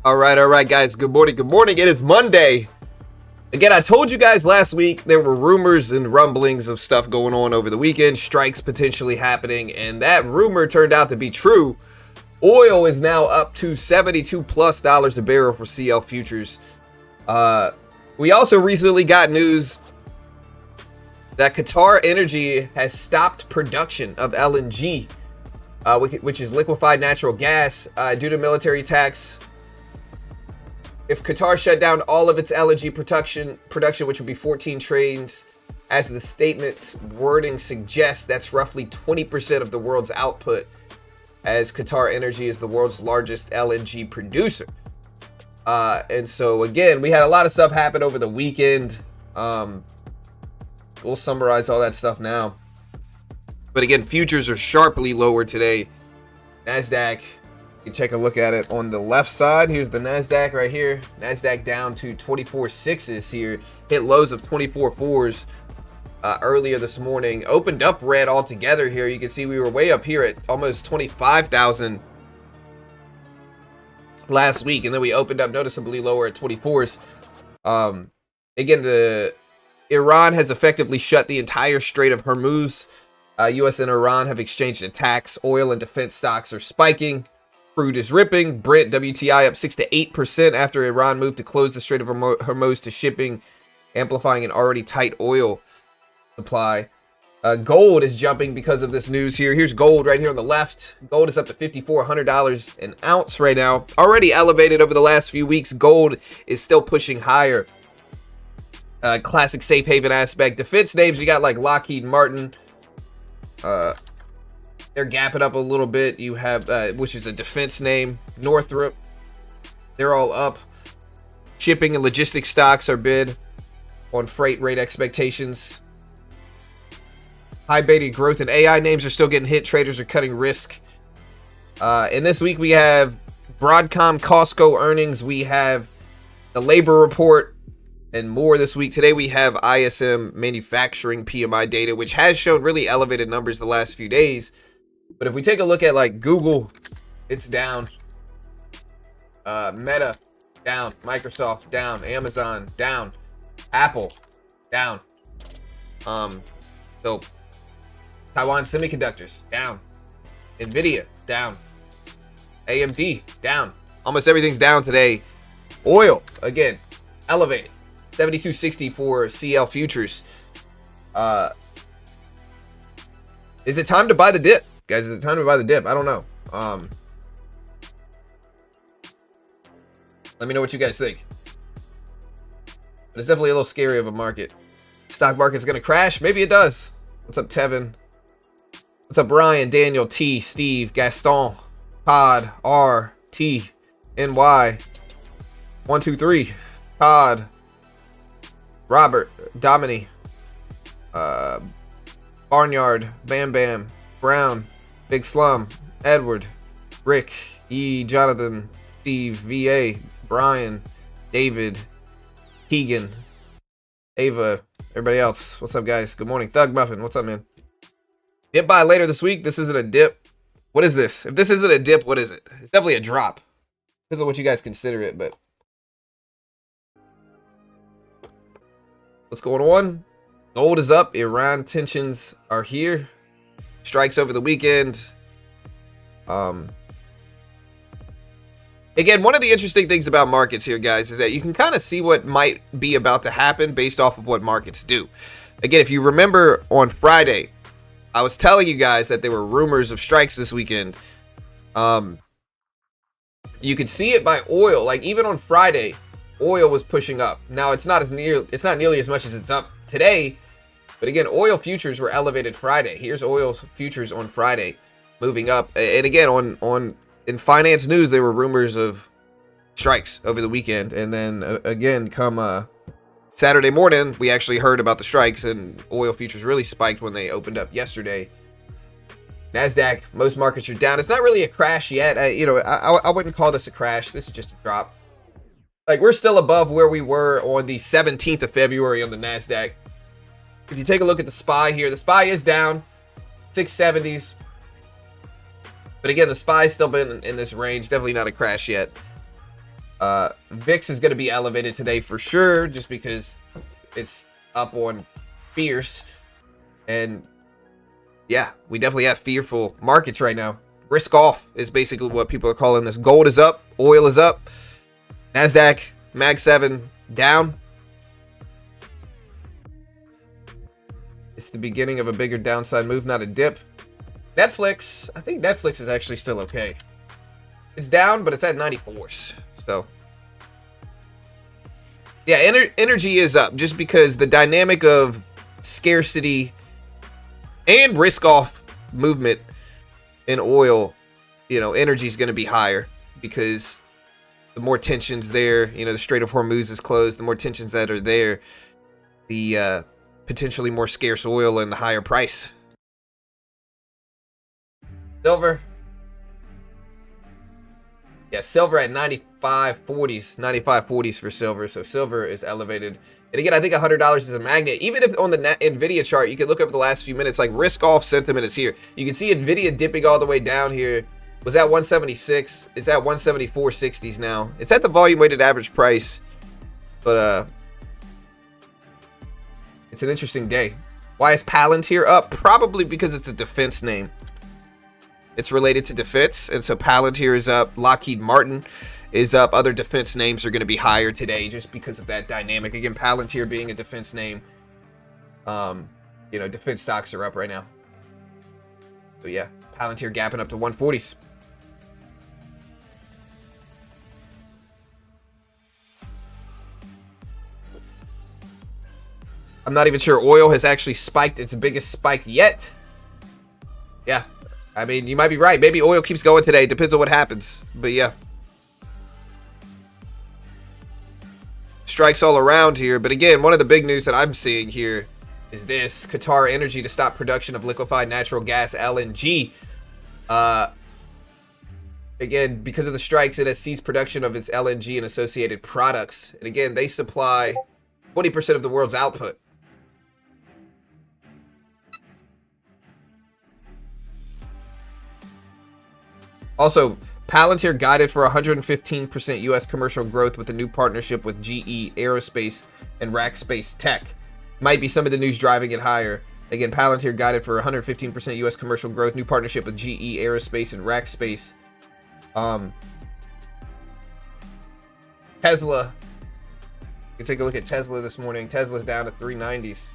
All right, guys. Good morning. Good morning. It is Monday. Again, I told you guys last week there were rumors and rumblings of stuff going on over the weekend, strikes potentially happening, and that rumor turned out to be true. Oil is now up to $72+ a barrel for CL futures. We also recently got news that Qatar Energy has stopped production of LNG, which is liquefied natural gas, due to military attacks. If Qatar shut down all of its LNG production, which would be 14 trains, as the statement's wording suggests, that's roughly 20% of the world's output, as Qatar Energy is the world's largest LNG producer. And so, again, we had a lot of stuff happen over the weekend. We'll summarize all that stuff now. But again, futures are sharply lower today. NASDAQ, you can take a look at it on the left side. Here's the NASDAQ right here. NASDAQ down to 24.6s here. Hit lows of 24.4s earlier this morning. Opened up red altogether here. You can see we were way up here at almost 25,000 last week. And then we opened up noticeably lower at 24s. Again, Iran has effectively shut the entire Strait of Hormuz. U.S. and Iran have exchanged attacks. Oil and defense stocks are spiking. Crude is ripping. Brent WTI up 6 to 8% after Iran moved to close the Strait of Hormuz to shipping, amplifying an already tight oil supply. Gold is jumping because of this news here. Here's gold right here on the left. Gold is up to $5,400 an ounce right now. Already elevated over the last few weeks. Gold is still pushing higher. Classic safe haven aspect. Defense names, you got like Lockheed Martin. They're gapping up a little bit. You have, which is a defense name, Northrop. They're all up. Shipping and logistics stocks are bid on freight rate expectations. High beta growth and AI names are still getting hit. Traders are cutting risk. And this week we have Broadcom, Costco earnings. We have the labor report and more this week. Today we have ISM manufacturing PMI data, which has shown really elevated numbers the last few days. But if we take a look at like Google, it's down. Meta, down. Microsoft, down. Amazon, down. Apple, down. So Taiwan Semiconductors, down. Nvidia, down. AMD, down. Almost everything's down today. Oil, again, elevated. 72.60 for CL futures. Is it time to buy the dip? Guys, is it time to buy the dip? I don't know. Let me know what you guys think. But it's definitely a little scary of a market. Stock market's going to crash? Maybe it does. What's up, Tevin? What's up, Brian, Daniel, T, Steve, Gaston, Todd, R, T, NY, 1, 2, 3, Todd, Robert, Domini, Barnyard, Bam Bam, Brown, Big Slum, Edward, Rick, E, Jonathan, Steve, VA, Brian, David, Keegan, Ava, everybody else. What's up, guys? Good morning. Thug Muffin, what's up, man? Dip buy later this week. This isn't a dip. What is this? If this isn't a dip, what is it? It's definitely a drop. Depends on what you guys consider it, but what's going on? Gold is up. Iran tensions are here. Strikes over the weekend. Again, one of the interesting things about markets here, guys, is that you can kind of see what might be about to happen based off of what markets do. Again, if you remember on Friday, I was telling you guys that there were rumors of strikes this weekend. You could see it by oil. Like even on Friday, oil was pushing up. Now it's not nearly as much as it's up today. But again, oil futures were elevated Friday. Here's oil futures on Friday moving up. And again, in finance news, there were rumors of strikes over the weekend. And then again, come Saturday morning, we actually heard about the strikes, and oil futures really spiked when they opened up yesterday. NASDAQ, most markets are down. It's not really a crash yet. I wouldn't call this a crash. This is just a drop. Like, we're still above where we were on the 17th of February on the NASDAQ. If you take a look at the SPY here, the SPY is down 670s. But again, the SPY's still been in this range. Definitely not a crash yet. VIX is going to be elevated today for sure, just because it's up on fears. And yeah, we definitely have fearful markets right now. Risk off is basically what people are calling this. Gold is up, oil is up, NASDAQ, Mag 7 down. It's the beginning of a bigger downside move, not a dip. Netflix, I think Netflix is actually still okay. It's down, but it's at 94s. So, yeah, energy is up just because the dynamic of scarcity and risk off movement in oil, you know, energy is going to be higher because the more tensions there, you know, the Strait of Hormuz is closed, the more tensions that are there, the potentially more scarce oil and the higher price. Silver. Yeah, silver at 95.40s, 95.40s for silver. So silver is elevated. And again, I think $100 is a magnet. Even if on the NVIDIA chart, you can look over the last few minutes, like risk off sentiment is here. You can see NVIDIA dipping all the way down here. Was at 176. It's at 174.60s now. It's at the volume weighted average price. But it's an interesting day. Why is Palantir up? Probably because it's a defense name. It's related to defense, and so Palantir is up. Lockheed Martin is up. Other defense names are going to be higher today just because of that dynamic. Again, Palantir being a defense name, you know, defense stocks are up right now. So yeah, Palantir gapping up to 140s. I'm not even sure oil has actually spiked its biggest spike yet. Yeah. I mean, you might be right. Maybe oil keeps going today. Depends on what happens. But yeah. Strikes all around here. But again, one of the big news that I'm seeing here is this. Qatar Energy to stop production of liquefied natural gas, LNG. Again, because of the strikes, it has ceased production of its LNG and associated products. And again, they supply 20% of the world's output. Also, Palantir guided for 115% U.S. commercial growth with a new partnership with GE Aerospace and Rackspace Tech. Might be some of the news driving it higher. Again, Palantir guided for 115% U.S. commercial growth, new partnership with GE Aerospace and Rackspace. Tesla. You can take a look at Tesla this morning. Tesla's down to 390s.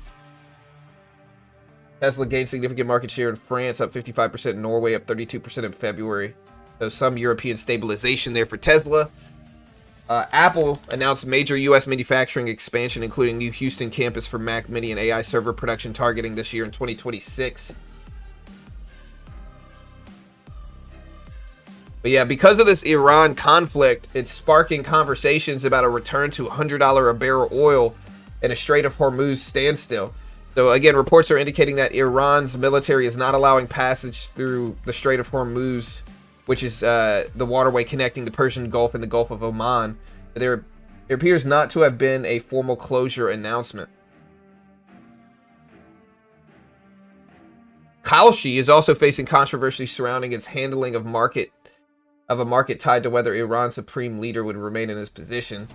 Tesla gained significant market share in France, up 55%, in Norway, up 32% in February. So some European stabilization there for Tesla. Apple announced major U.S. manufacturing expansion, including new Houston campus for Mac Mini and AI server production targeting this year in 2026. But yeah, because of this Iran conflict, it's sparking conversations about a return to $100 a barrel oil and a Strait of Hormuz standstill. So again, reports are indicating that Iran's military is not allowing passage through the Strait of Hormuz, which is the waterway connecting the Persian Gulf and the Gulf of Oman. There appears not to have been a formal closure announcement. Kalshi is also facing controversy surrounding its handling of a market tied to whether Iran's supreme leader would remain in his position.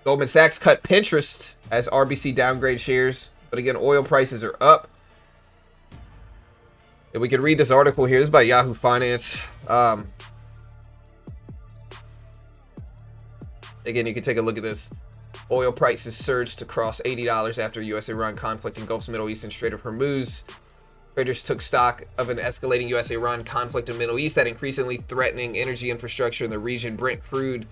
Goldman Sachs cut Pinterest as RBC downgrade shares, but again, oil prices are up. And we can read this article here. This is by Yahoo Finance. Again, you can take a look at this. Oil prices surged to cross $80 after U.S.-Iran conflict engulfs Middle East and Strait of Hormuz. Traders took stock of an escalating U.S.-Iran conflict in the Middle East that increasingly threatening energy infrastructure in the region. Brent crude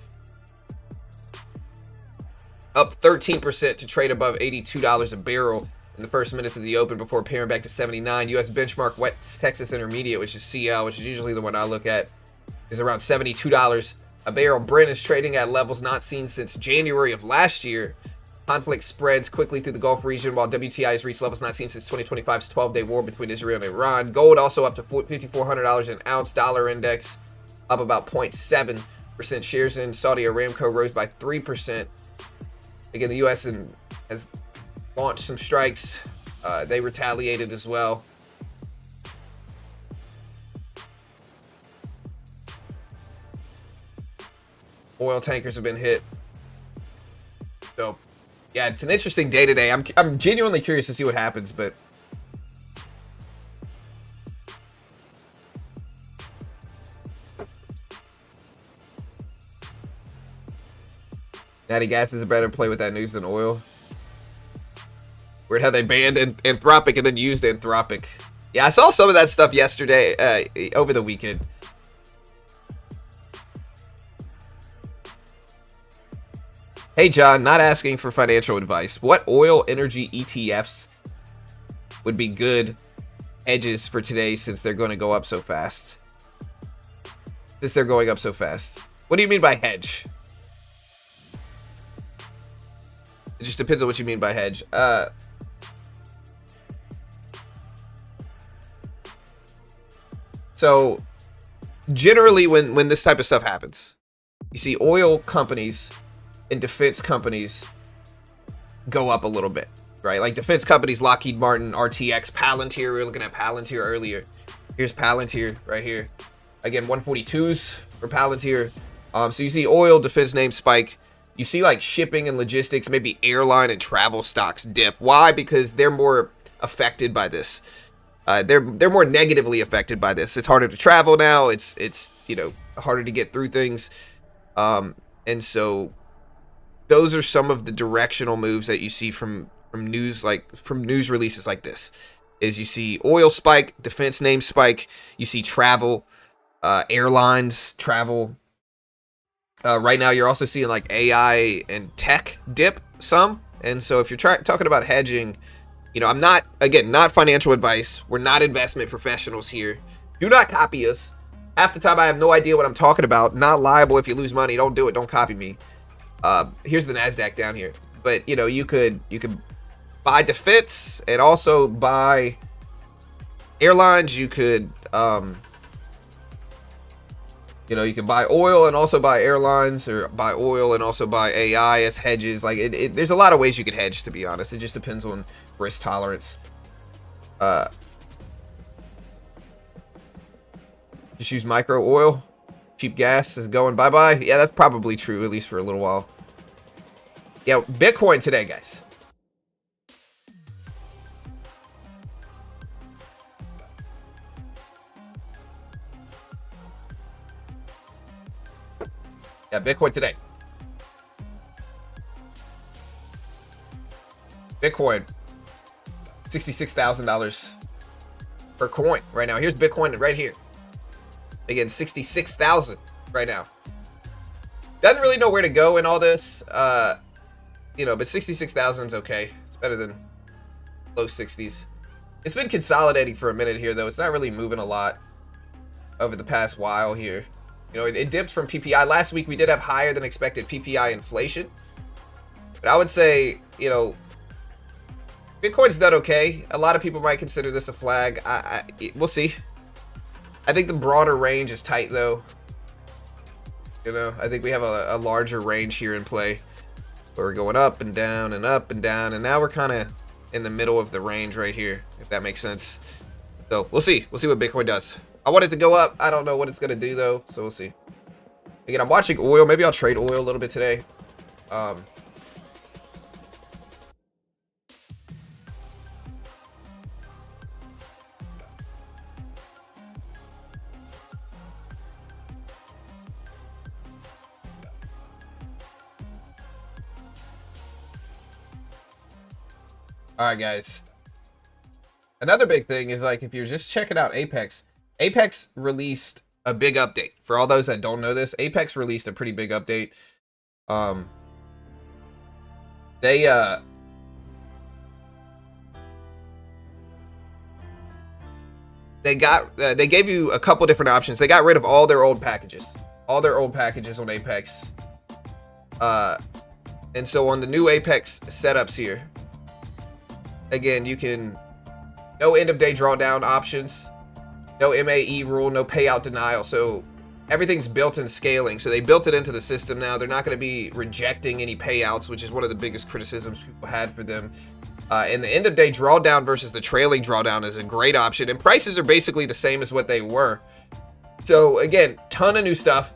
up 13% to trade above $82 a barrel in the first minutes of the open before paring back to 79. U.S. benchmark West Texas Intermediate, which is CL, which is usually the one I look at, is around $72 a barrel. Brent is trading at levels not seen since January of last year. Conflict spreads quickly through the Gulf region, while WTI has reached levels not seen since 2025's 12-day war between Israel and Iran. Gold also up to $5,400 an ounce. Dollar index up about 0.7%. Shares in Saudi Aramco rose by 3%. Again, the U.S. has launched some strikes. They retaliated as well. Oil tankers have been hit. So, yeah, it's an interesting day today. I'm genuinely curious to see what happens, but natty gas is a better play with that news than oil. Weird how they banned Anthropic and then used Anthropic. Yeah, I saw some of that stuff yesterday, over the weekend. Hey, John, not asking for financial advice. What oil energy ETFs would be good hedges for today since they're going to go up so fast? Since they're going up so fast. What do you mean by hedge? It just depends on what you mean by hedge. So, generally, when this type of stuff happens, you see oil companies and defense companies go up a little bit, right? Like defense companies, Lockheed Martin, RTX, Palantir. We were looking at Palantir earlier. Here's Palantir right here. Again, 142s for Palantir. So you see oil, defense names spike. You see like shipping and logistics, maybe airline and travel stocks dip. Why? Because they're more affected by this. They're more negatively affected by this. It's harder to travel now. It's harder to get through things. And so those are some of the directional moves that you see from news releases like this. Is you see oil spike, defense name spike. You see travel, airlines travel. Right now, you're also seeing like AI and tech dip some. And so if you're talking about hedging, I'm not financial advice. We're not investment professionals here. Do not copy us. Half the time I have no idea what I'm talking about. Not liable if you lose money. Don't do it. Don't copy me. Here's the NASDAQ down here. But, you could buy defense and also buy airlines. You could, you can buy oil and also buy airlines, or buy oil and also buy AI as hedges. Like there's a lot of ways you could hedge, to be honest. It just depends on risk tolerance. Just use micro oil. Cheap gas is going bye-bye. Yeah, that's probably true, at least for a little while. Yeah, Bitcoin today, guys. Yeah, Bitcoin today. Bitcoin, $66,000 per coin right now. Here's Bitcoin right here. Again, 66,000 right now. Doesn't really know where to go in all this, but 66,000 is okay. It's better than low 60s. It's been consolidating for a minute here, though. It's not really moving a lot over the past while here. It dipped from PPI. Last week, we did have higher than expected PPI inflation. But I would say, Bitcoin's done okay. A lot of people might consider this a flag. We'll see. I think the broader range is tight, though. I think we have a larger range here in play, where we're going up and down and up and down, and now we're kind of in the middle of the range right here, if that makes sense. So we'll see. We'll see what Bitcoin does. I want it to go up. I don't know what it's going to do, though, so we'll see. Again, I'm watching oil. Maybe I'll trade oil a little bit today. All right, guys. Another big thing is, like, if you're just checking out Apex, Apex released a big update. For all those that don't know this, Apex released a pretty big update. They gave you a couple different options. They got rid of all their old packages. All their old packages on Apex. And so on the new Apex setups here, again, you can, no end of day drawdown options, no MAE rule, no payout denial. So everything's built in scaling. So they built it into the system now. They're not going to be rejecting any payouts, which is one of the biggest criticisms people had for them. And the end of day drawdown versus the trailing drawdown is a great option. And prices are basically the same as what they were. So again, ton of new stuff.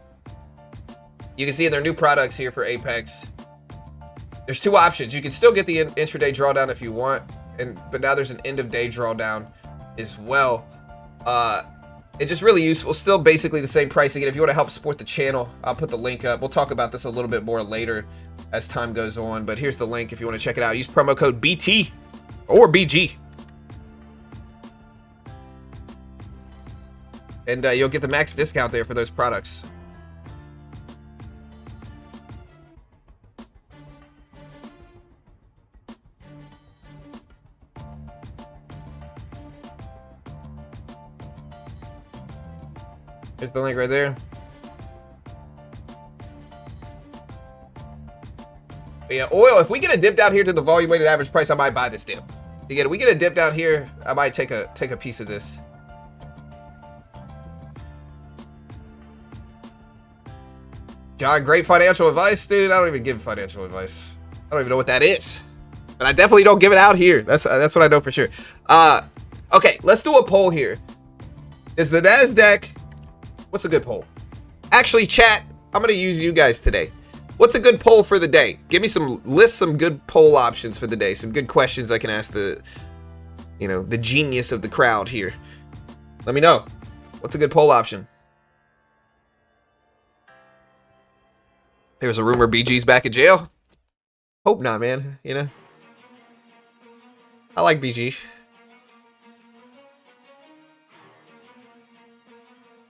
You can see their new products here for Apex. There's two options. You can still get the intraday drawdown if you want, but now there's an end of day drawdown as well. It's just really useful. Still basically the same pricing. And if you want to help support the channel, I'll put the link up. We'll talk about this a little bit more later as time goes on. But here's the link if you want to check it out. Use promo code BT or BG. And you'll get the max discount there for those products. Here's the link right there. But yeah, oil, if we get a dip down here to the volume weighted average price, I might buy this dip. Again, if we get a dip down here, I might take a piece of this. John, great financial advice, dude. I don't even give financial advice. I don't even know what that is. But I definitely don't give it out here. That's what I know for sure. Okay, let's do a poll here. Is the NASDAQ... What's a good poll? Actually, chat, I'm going to use you guys today. What's a good poll for the day? Give me some good poll options for the day. Some good questions I can ask the genius of the crowd here. Let me know. What's a good poll option? There's a rumor BG's back in jail. Hope not, man. You know, I like BG.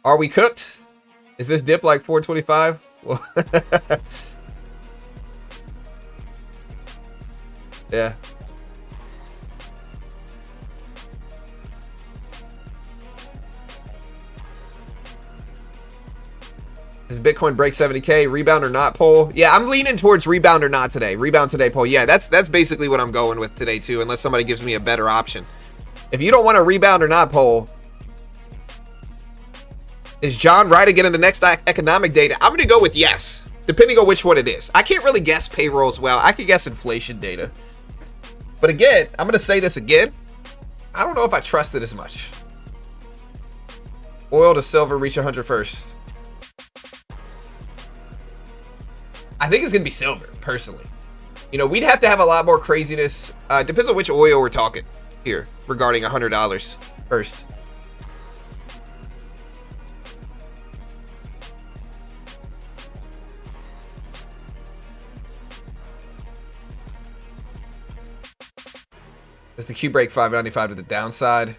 Are we cooked? Is this dip like 425? Well, yeah. Does Bitcoin break 70K? Rebound or not poll? Yeah, I'm leaning towards rebound or not today. Rebound today poll. Yeah, that's basically what I'm going with today too, unless somebody gives me a better option. If you don't want a rebound or not poll, is John right again in the next economic data? I'm going to go with yes, depending on which one it is. I can't really guess payrolls well. I can guess inflation data. But again, I'm going to say this again. I don't know if I trust it as much. Oil to silver reach 100 first. I think it's going to be silver, personally. You know, we'd have to have a lot more craziness. Depends on which oil we're talking here regarding $100 first. Does the Q break 595 to the downside?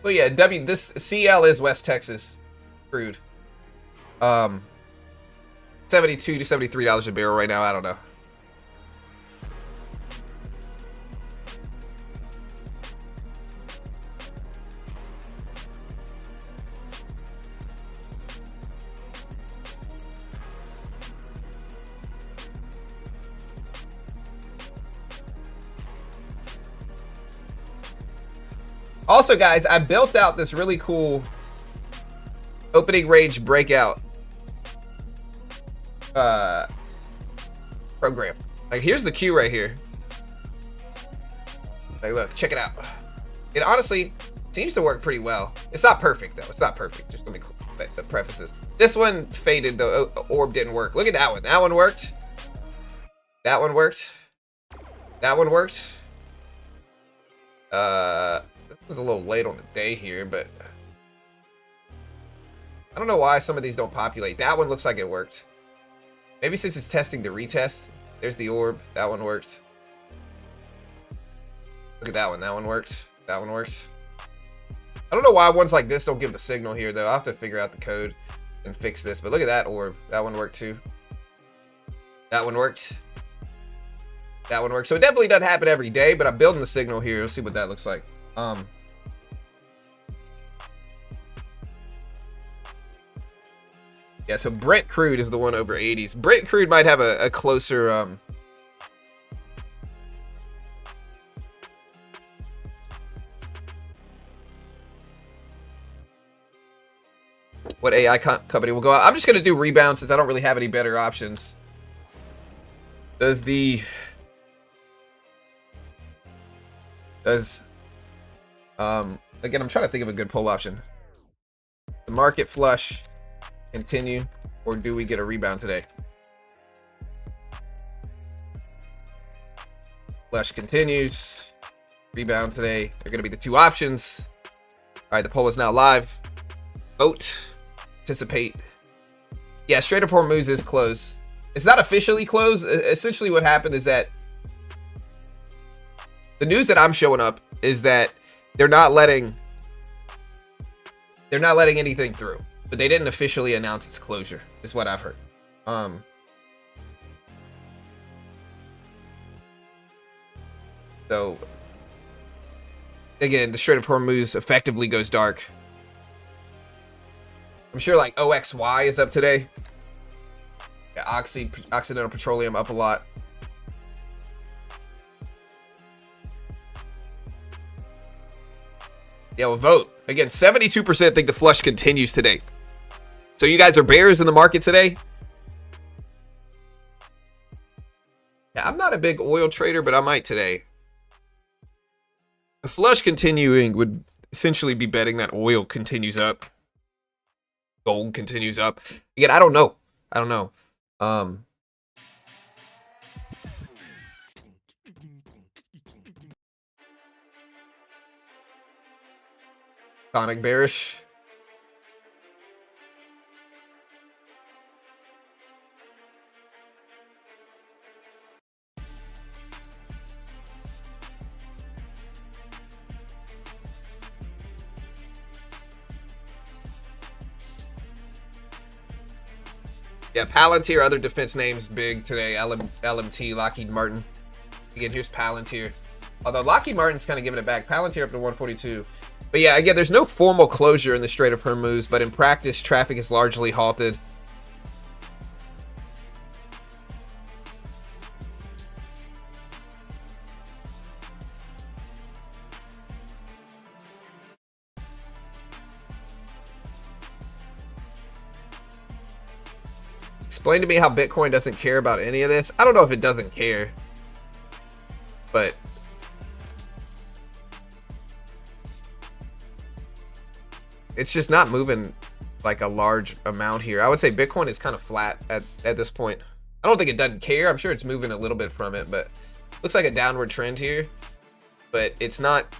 Well, yeah, this CL is West Texas crude. $72 to $73 a barrel right now. I don't know. Also, guys, I built out this really cool opening range breakout program. Like, here's the Q right here. Like, look, check it out. It honestly seems to work pretty well. It's not perfect, though. It's not perfect. Just let me the prefaces. This one faded, though. Orb didn't work. Look at that one. That one worked. That one worked. That one worked. It was a little late on the day here, but I don't know why some of these don't populate. That one looks like it worked. Maybe since it's testing the retest. There's the orb. That one worked. Look at that one. That one worked. That one worked. I don't know why ones like this don't give the signal here, though. I'll have to figure out the code and fix this. But look at that orb. That one worked, too. That one worked. That one worked. So it definitely doesn't happen every day, but I'm building the signal here. Let's see what that looks like. Yeah, so Brent crude is the one over 80s. Brent crude might have a closer what AI company will go out. I'm just going to do rebound since I don't really have any better options. Does the Does again, I'm trying to think of a good pull option. The market flush continue, or do we get a rebound today? Flush continues, rebound today. They're going to be the two options. All right, the poll is now live. Vote, participate. Yeah, Strait of Hormuz is closed. It's not officially closed. Essentially, what happened is that the news that I'm showing up is that they're not letting anything through, but they didn't officially announce its closure, is what I've heard. So again, the Strait of Hormuz effectively goes dark. I'm sure like OXY is up today. Yeah, Occidental Petroleum up a lot. Yeah, well, vote. Again, 72% think the flush continues today. So you guys are bears in the market today? Yeah, I'm not a big oil trader, but I might today. The flush continuing would essentially be betting that oil continues up. Gold continues up. Again, I don't know. Sonic bearish. Yeah, Palantir, other defense names big today. LMT, Lockheed Martin. Again, here's Palantir. Although Lockheed Martin's kind of giving it back. Palantir up to 142. But yeah, again, there's no formal closure in the Strait of Hormuz, but in practice, traffic is largely halted. Explain to me how Bitcoin doesn't care about any of this. I don't know if it doesn't care, but it's just not moving like a large amount here. I would say Bitcoin is kind of flat at this point. I don't think it doesn't care. I'm sure it's moving a little bit from it, but looks like a downward trend here. But it's not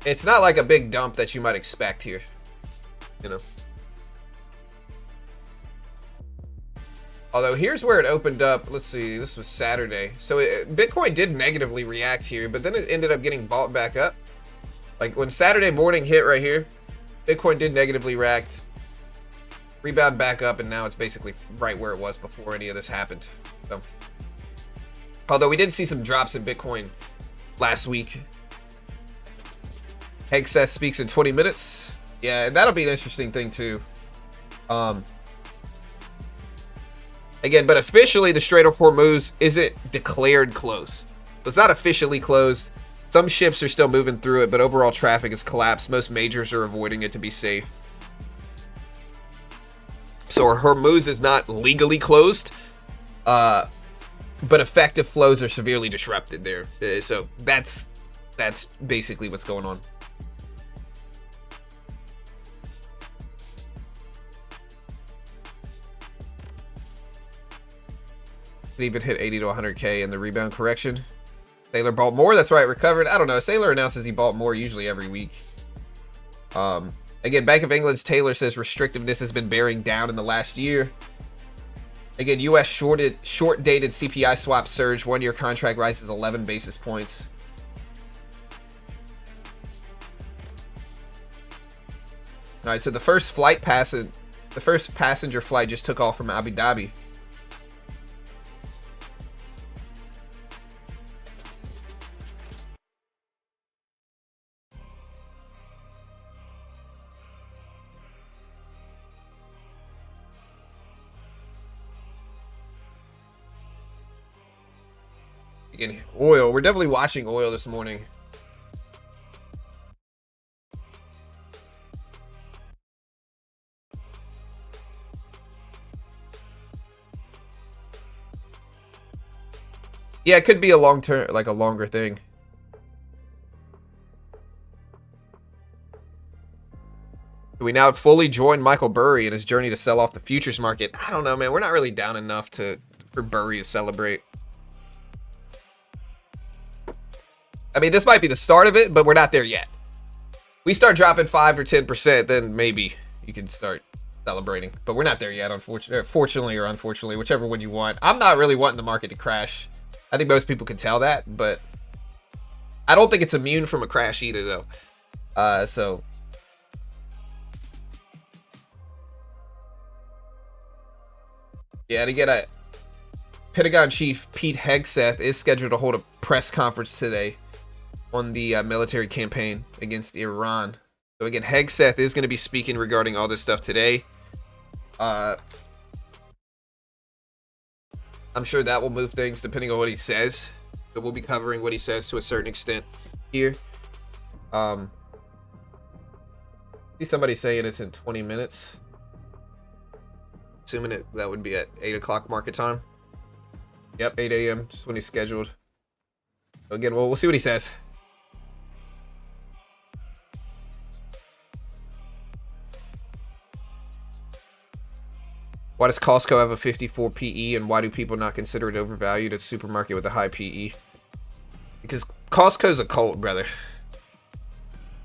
like a big dump that you might expect here, you know. Although here's where it opened up. Let's see, this was Saturday. So Bitcoin did negatively react here, but then it ended up getting bought back up. Like when Saturday morning hit right here, Bitcoin did negatively react, rebound back up, and now it's basically right where it was before any of this happened. So, although we did see some drops in Bitcoin last week. Hegseth speaks in 20 minutes. Yeah, and that'll be an interesting thing too. Again, but officially the Strait of Hormuz isn't declared closed. So it's not officially closed. Some ships are still moving through it, but overall traffic has collapsed. Most majors are avoiding it to be safe. So Hormuz is not legally closed, but effective flows are severely disrupted there. So that's basically what's going on. It even hit 80 to 100K in the rebound correction. Sailor bought more. That's right, recovered. I don't know. Sailor announces he bought more usually every week. Again, Bank of England's Taylor says restrictiveness has been bearing down in the last year. Again, U.S. short-dated CPI swap surge. 1-year contract rises 11 basis points. All right, so the first passenger flight just took off from Abu Dhabi. Again, oil. We're definitely watching oil this morning. Yeah, it could be a long term, like a longer thing. Do we now fully join Michael Burry in his journey to sell off the futures market? I don't know, man. We're not really down enough for Burry to celebrate. I mean, this might be the start of it, but we're not there yet. We start dropping 5 or 10%, then maybe you can start celebrating. But we're not there yet, fortunately or unfortunately, whichever one you want. I'm not really wanting the market to crash. I think most people can tell that, but I don't think it's immune from a crash either, though. So yeah, to get a Pentagon Chief Pete Hegseth is scheduled to hold a press conference today on the military campaign against Iran. So again, Hegseth is going to be speaking regarding all this stuff today. I'm sure that will move things depending on what he says. So we'll be covering what he says to a certain extent here. See somebody saying it's in 20 minutes. Assuming that would be at 8 o'clock market time. Yep, 8 a.m. just when he's scheduled. So again, we'll see what he says. Why does Costco have a 54 PE, and why do people not consider it overvalued? A supermarket with a high PE. Because Costco's a cult, brother.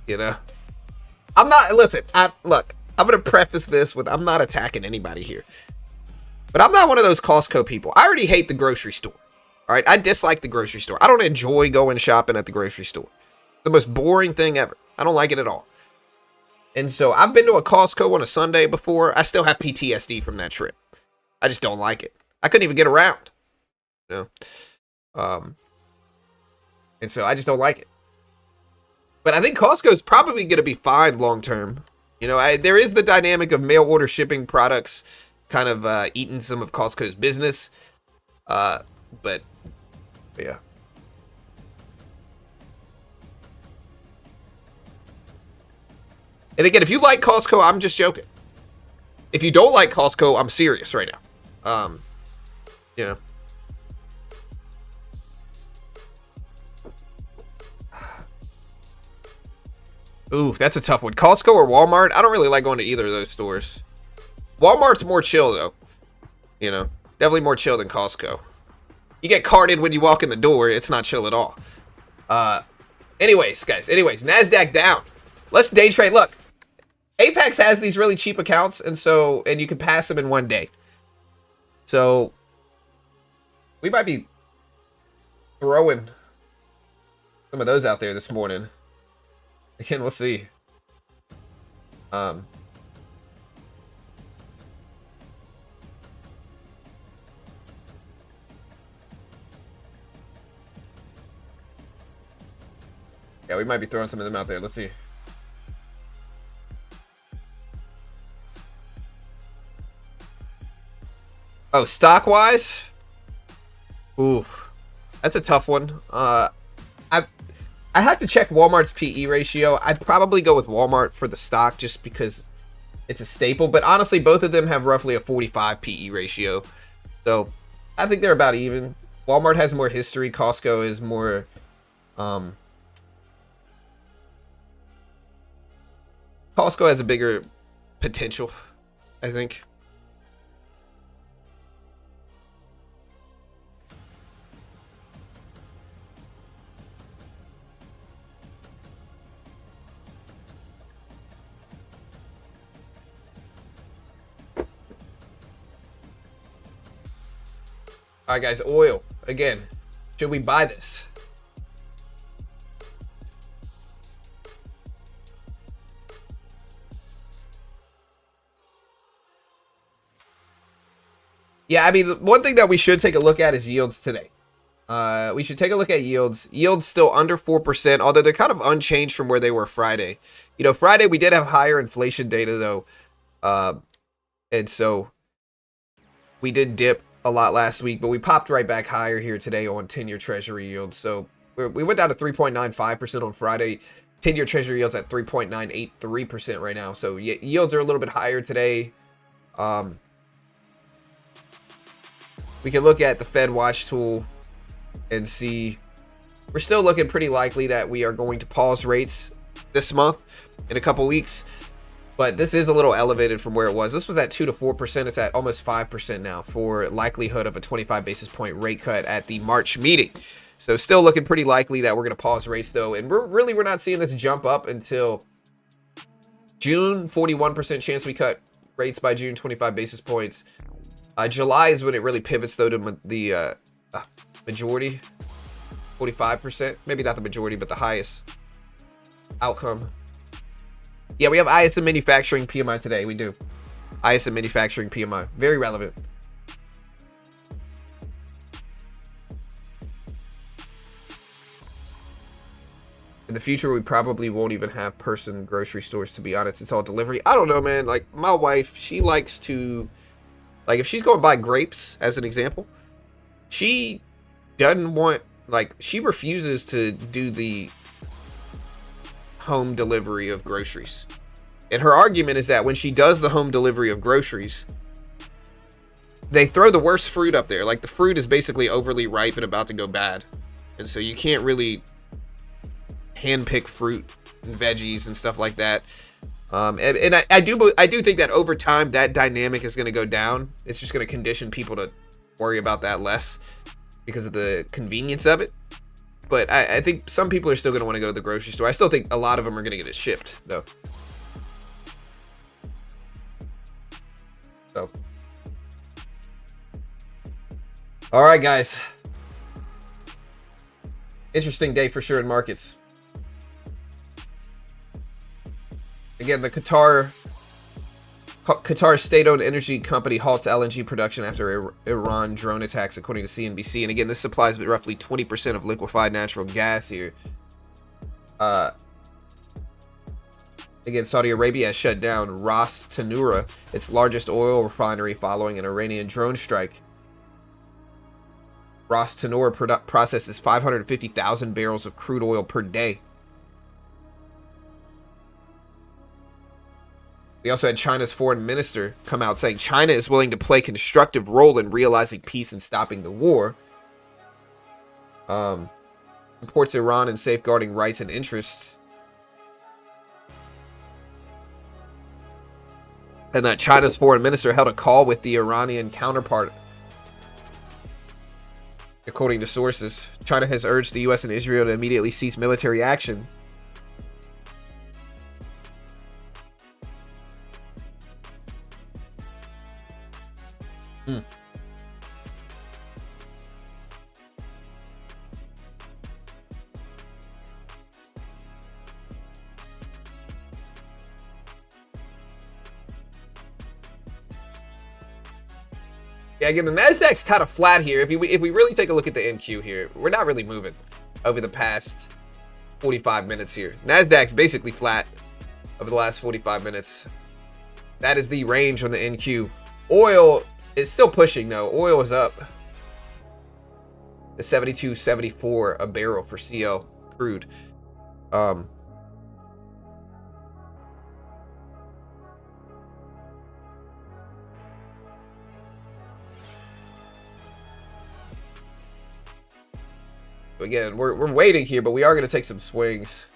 You know? I'm not, listen, look, I'm going to preface this with, I'm not attacking anybody here. But I'm not one of those Costco people. I already hate the grocery store. All right? I dislike the grocery store. I don't enjoy going shopping at the grocery store. The most boring thing ever. I don't like it at all. And so I've been to a Costco on a Sunday before. I still have PTSD from that trip. I just don't like it. I couldn't even get around. You know? And so I just don't like it. But I think Costco is probably going to be fine long term. You know, there is the dynamic of mail order shipping products kind of eating some of Costco's business. But yeah. And again, if you like Costco, I'm just joking. If you don't like Costco, I'm serious right now. You know. Ooh, that's a tough one. Costco or Walmart? I don't really like going to either of those stores. Walmart's more chill, though. You know, definitely more chill than Costco. You get carded when you walk in the door. It's not chill at all. Anyways, guys. NASDAQ down. Let's day trade. Look. Apex has these really cheap accounts, and you can pass them in one day. So we might be throwing some of those out there this morning. Again, we'll see. Yeah, we might be throwing some of them out there. Let's see. Oh, stock-wise? Ooh, that's a tough one. I have to check Walmart's PE ratio. I'd probably go with Walmart for the stock just because it's a staple. But honestly, both of them have roughly a 45 PE ratio. So I think they're about even. Walmart has more history. Costco is more... Costco has a bigger potential, I think. All right, guys, oil. Again, should we buy this? Yeah, I mean, one thing that we should take a look at is yields today. We should take a look at yields. Yields still under 4%, although they're kind of unchanged from where they were Friday. You know, Friday we did have higher inflation data, though. And so we did dip a lot last week, but we popped right back higher here today on 10-year Treasury yields. So we went down to 3.95% on Friday. 10-year Treasury yields at 3.983% right now. So yields are a little bit higher today. We can look at the Fed Watch tool and see we're still looking pretty likely that we are going to pause rates this month in a couple weeks. But this is a little elevated from where it was. This was at 2 to 4%. It's at almost 5% now for likelihood of a 25 basis point rate cut at the March meeting. So still looking pretty likely that we're going to pause rates though. And we're not seeing this jump up until June. 41% chance we cut rates by June, 25 basis points. July is when it really pivots though to the majority, 45%. Maybe not the majority, but the highest outcome. Yeah, we have ISM manufacturing PMI today. We do. ISM manufacturing PMI. Very relevant. In the future, we probably won't even have person grocery stores, to be honest. It's all delivery. I don't know, man. Like, my wife, she likes to... Like, if she's going to buy grapes, as an example, she doesn't want... Like, she refuses to do the home delivery of groceries. And her argument is that when she does the home delivery of groceries, they throw the worst fruit up there. Like, the fruit is basically overly ripe and about to go bad. And so you can't really handpick fruit and veggies and stuff like that. And I do think that over time that dynamic is going to go down. It's just going to condition people to worry about that less because of the convenience of it. But I think some people are still going to want to go to the grocery store. I still think a lot of them are going to get it shipped, though. So, all right, guys. Interesting day for sure in markets. Again, the Qatar state-owned energy company halts LNG production after Iran drone attacks, according to CNBC. And again, this supplies roughly 20% of liquefied natural gas here. Again, Saudi Arabia has shut down Ras Tanura, its largest oil refinery, following an Iranian drone strike. Ras Tanura processes 550,000 barrels of crude oil per day. We also had China's foreign minister come out saying China is willing to play a constructive role in realizing peace and stopping the war. Supports Iran in safeguarding rights and interests. And that China's foreign minister held a call with the Iranian counterpart. According to sources, China has urged the U.S. and Israel to immediately cease military action. Yeah, again, the Nasdaq's kind of flat here. If we really take a look at the NQ here, we're not really moving over the past 45 minutes here. Nasdaq's basically flat over the last 45 minutes. That is the range on the NQ. Oil is still pushing though. Oil is up to 72.74 a barrel for CL crude. Again, we're waiting here, but we are going to take some swings.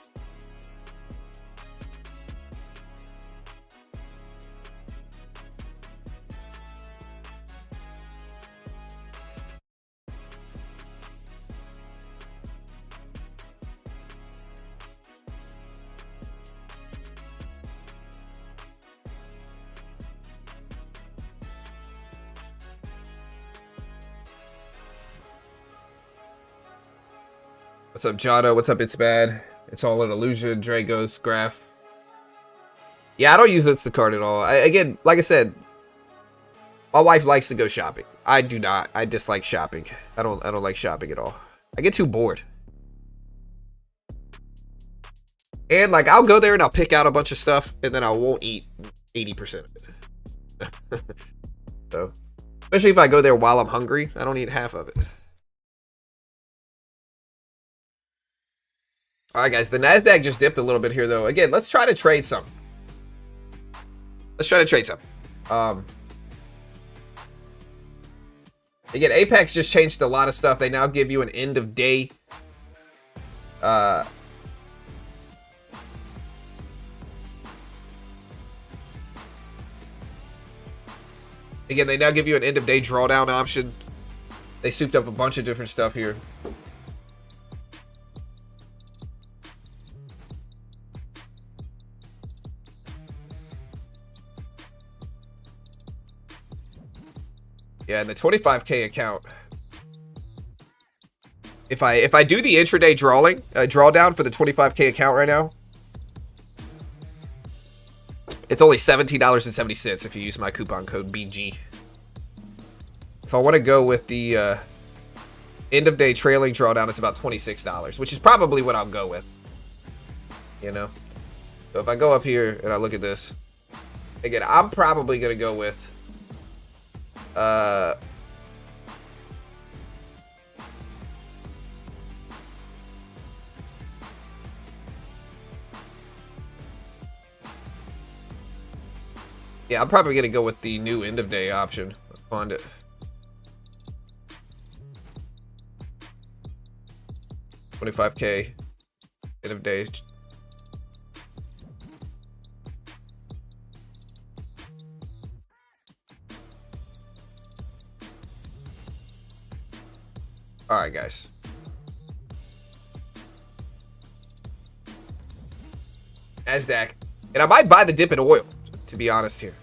What's up, Jono? What's up, It's Bad? It's all an illusion. Drago's graph. Yeah, I don't use Instacart at all. Again, like I said, my wife likes to go shopping. I do not. I dislike shopping. I don't like shopping at all. I get too bored. And like, I'll go there and I'll pick out a bunch of stuff, and then I won't eat 80% of it. So, especially if I go there while I'm hungry, I don't eat half of it. All right, guys, the Nasdaq just dipped a little bit here, though. Again, let's try to trade some. Again, Apex just changed a lot of stuff. They now give you an end of day. Again, they now give you an end of day drawdown option. They souped up a bunch of different stuff here. Yeah, and the 25K account. If I do the intraday drawdown for the 25K account right now, it's only $17.70 if you use my coupon code BG. If I want to go with the end of day trailing drawdown, it's about $26, which is probably what I'll go with. You know? So if I go up here and I look at this, again, I'm probably going to go with yeah, I'm probably going to go with the new end of day option. Find it. $25K end of day. All right, guys. NASDAQ. And I might buy the dip in oil, to be honest here.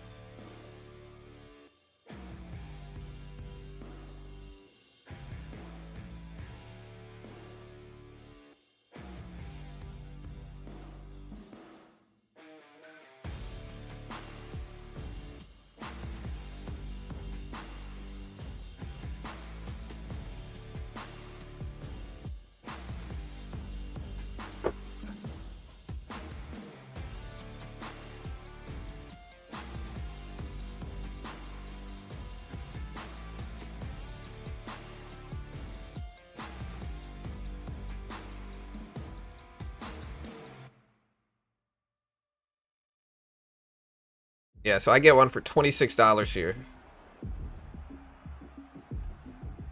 Yeah, so I get one for $26 here.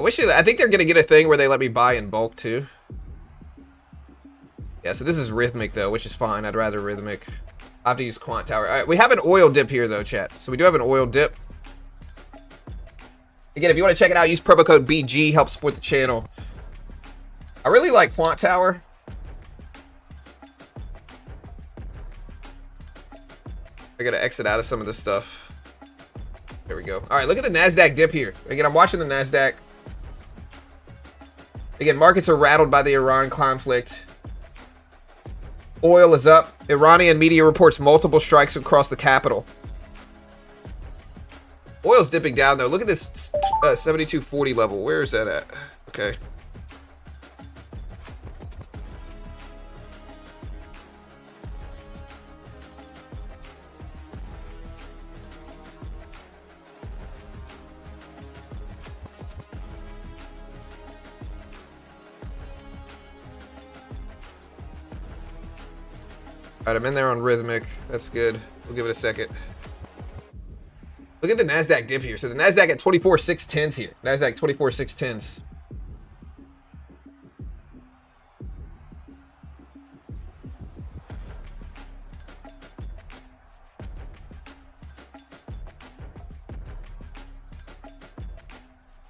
I think they're gonna get a thing where they let me buy in bulk too. Yeah, so this is Rhythmic though, which is fine. I'd rather Rhythmic. I have to use Quant Tower. All right, we have an oil dip here though, chat. So we do have an oil dip. Again, if you want to check it out, use promo code BG, help support the channel. I really like Quant Tower. I gotta exit out of some of this stuff. There we go. All right, look at the NASDAQ dip here. Again, I'm watching the NASDAQ. Again, markets are rattled by the Iran conflict. Oil is up. Iranian media reports multiple strikes across the capital. Oil's dipping down though. Look at this 72.40 level. Where is that at? Okay. All right, I'm in there on Rhythmic. That's good. We'll give it a second. Look at the NASDAQ dip here. So the NASDAQ at 24,610s here. NASDAQ 24,610s.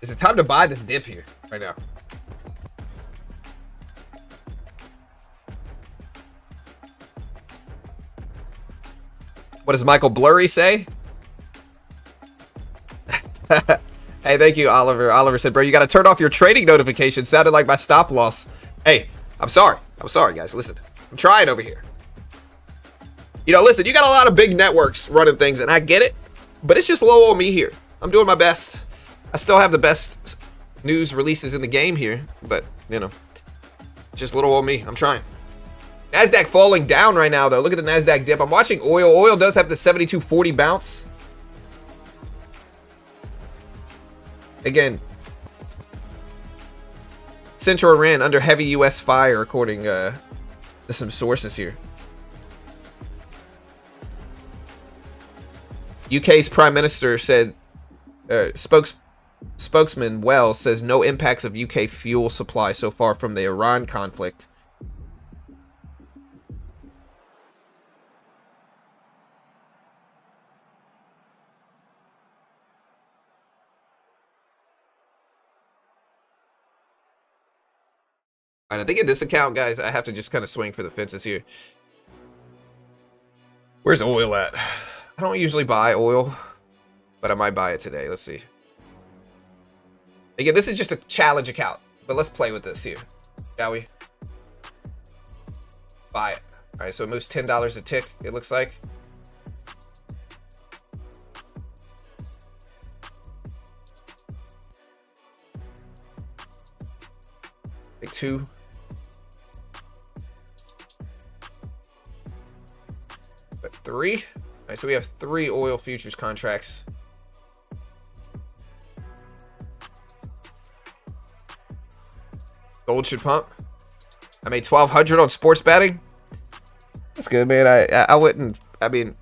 Is it time to buy this dip here right now? What does Michael Blurry say? Hey, thank you, Oliver. Oliver said, bro, you got to turn off your trading notifications. Sounded like my stop loss. Hey, I'm sorry. I'm sorry, guys. Listen, I'm trying over here. You know, listen, you got a lot of big networks running things, and I get it, but it's just low on me here. I'm doing my best. I still have the best news releases in the game here, but, you know, just little on me. I'm trying. NASDAQ falling down right now, though. Look at the NASDAQ dip. I'm watching oil. Oil does have the 72.40 bounce. Again, Central Iran under heavy U.S. fire, according to some sources here. UK's Prime Minister said, spokesman Wells says no impacts of UK fuel supply so far from the Iran conflict. And I think in this account, guys, I have to just kind of swing for the fences here. Where's oil at? I don't usually buy oil, but I might buy it today. Let's see. Again, this is just a challenge account, but let's play with this here, shall we? Buy it. All right, so it moves $10 a tick, it looks like. Big 2. But 3. All right, so we have 3 oil futures contracts. Gold should pump. I made 1,200 on sports betting. That's good, man. I wouldn't. I mean,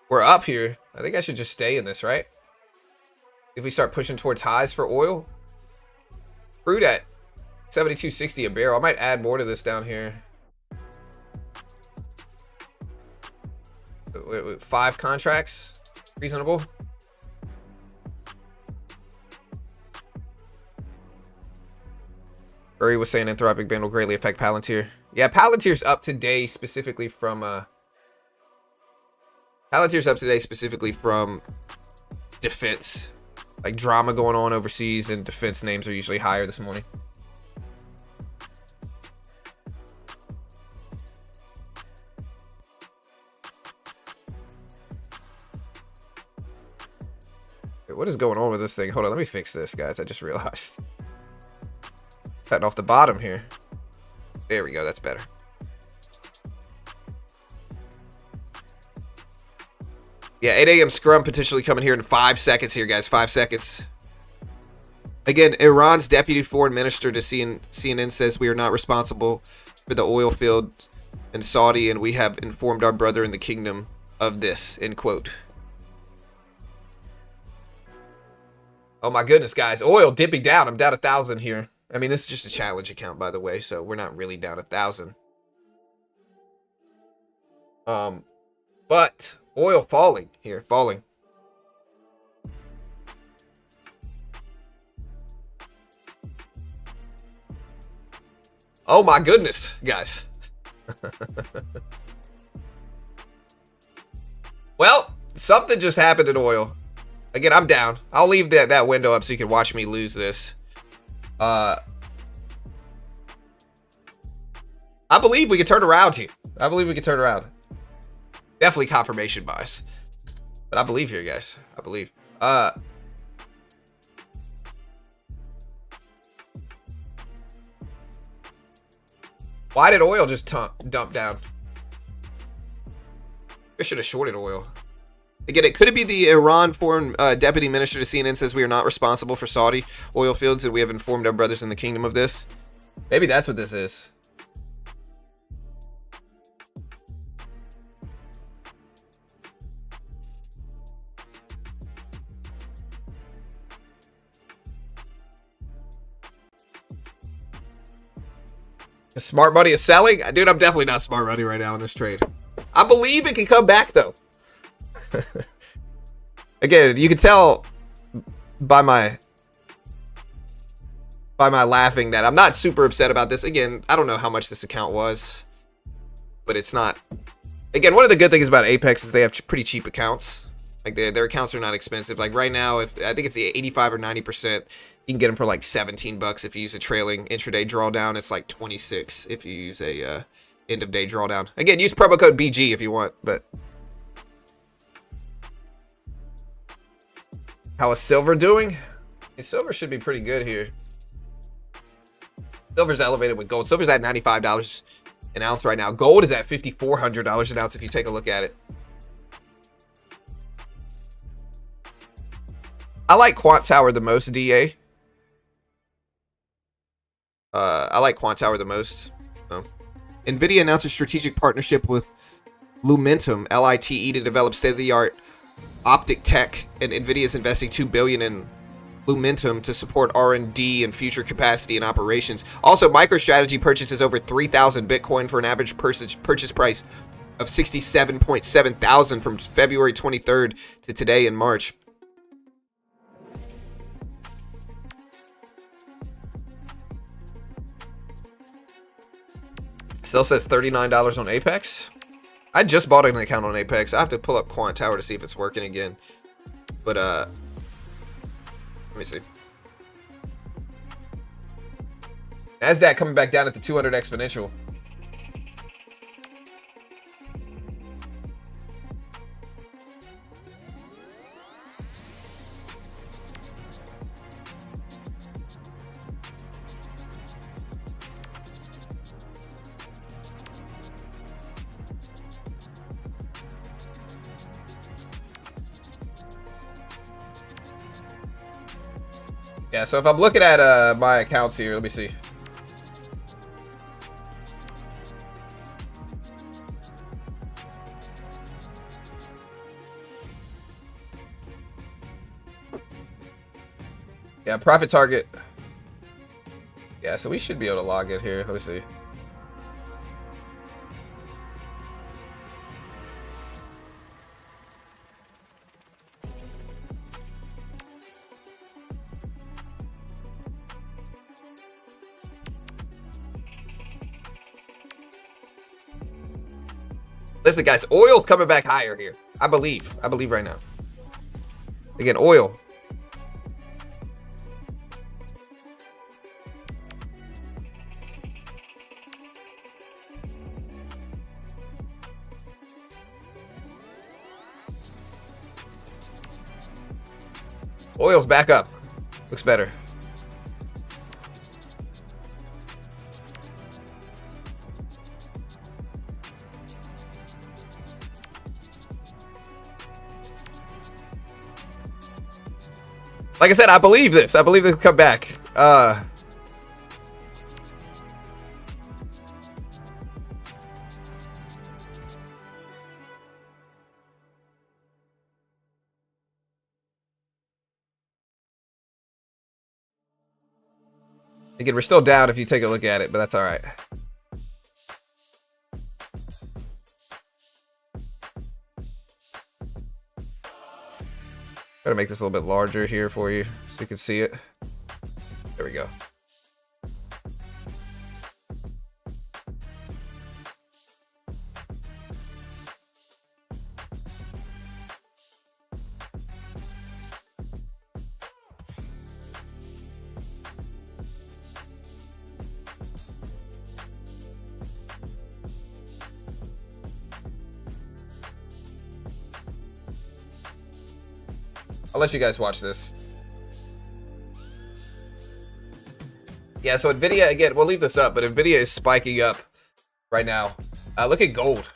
we're up here. I think I should just stay in this, right? If we start pushing towards highs for oil. Crude at 72.60 a barrel. I might add more to this down here. 5 contracts. Reasonable. Uri was saying Anthropic ban will greatly affect Palantir. Yeah, Palantir's up today specifically from defense. Like drama going on overseas, and defense names are usually higher this morning. Wait, what is going on with this thing? Hold on, let me fix this, guys. I just realized. Cutting off the bottom here. There we go, that's better. Yeah, 8 a.m. scrum potentially coming here in 5 seconds here, guys. 5 seconds. Again, Iran's deputy foreign minister to CNN says we are not responsible for the oil field in Saudi, and we have informed our brother in the kingdom of this, end quote. Oh my goodness, guys. Oil dipping down. I'm down 1,000 here. I mean, this is just a challenge account, by the way, so we're not really down 1,000. But oil falling here, falling. Oh my goodness, guys. Well, something just happened in oil. Again, I'm down. I'll leave that window up so you can watch me lose this. I believe we can turn around here. I believe we can turn around. Definitely confirmation bias. But I believe here, guys. I believe. Why did oil just dump down? I should have shorted oil. Again, it could be the Iran foreign deputy minister to CNN says we are not responsible for Saudi oil fields and we have informed our brothers in the kingdom of this. Maybe that's what this is. Smart money is selling? Dude, I'm definitely not smart money right now in this trade. I believe it can come back, though. Again, you can tell by my laughing that I'm not super upset about this. Again, I don't know how much this account was, but it's not. Again, one of the good things about Apex is they have pretty cheap accounts. Like their accounts are not expensive. Like right now, if I think it's the 85 or 90%, you can get them for like 17 bucks if you use a trailing intraday drawdown. It's like 26 if you use a end of day drawdown. Again, use promo code BG if you want. But how is silver doing? Silver should be pretty good here. Silver's elevated with gold. Silver's at $95 an ounce right now. Gold is at $5,400 an ounce if you take a look at it. I like Quant Tower the most, DA. I like Quant Tower the most. Oh. NVIDIA announced a strategic partnership with Lumentum, LITE, to develop state-of-the-art optic tech, and NVIDIA is investing $2 billion in Lumentum to support R&D and future capacity and operations. Also, MicroStrategy purchases over 3,000 Bitcoin for an average purchase price of 67.7 thousand from February 23rd to today in March. Still says $39 on Apex. I just bought an account on Apex. I have to pull up Quant Tower to see if it's working again. But let me see. NASDAQ coming back down at the 200 exponential. Yeah, so if I'm looking at my accounts here, let me see. Yeah, profit target. Yeah, so we should be able to log it here. Let me see. Listen, guys, oil's coming back higher here. I believe right now. Again, oil. Oil's back up. Looks better. Like I said, I believe this. I believe it'll come back. Again, we're still down if you take a look at it, but that's all right. Gotta make this a little bit larger here for you so you can see it. There we go. I'll let you guys watch this. Yeah, so Nvidia, again, we'll leave this up, but Nvidia is spiking up right now. Look at gold.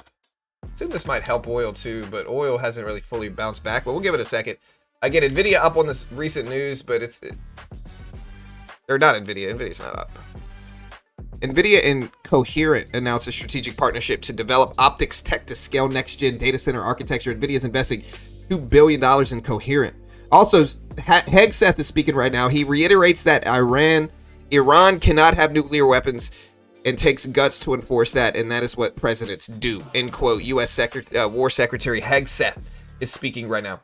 I assume this might help oil too, but oil hasn't really fully bounced back, but we'll give it a second. Again, Nvidia up on this recent news, but or not Nvidia. Nvidia's not up. Nvidia and Coherent announced a strategic partnership to develop optics tech to scale next-gen data center architecture. Nvidia's investing $2 billion in Coherent. Also, Hegseth is speaking right now. He reiterates that Iran cannot have nuclear weapons and takes guts to enforce that, and that is what presidents do. End quote. U.S. War Secretary Hegseth is speaking right now.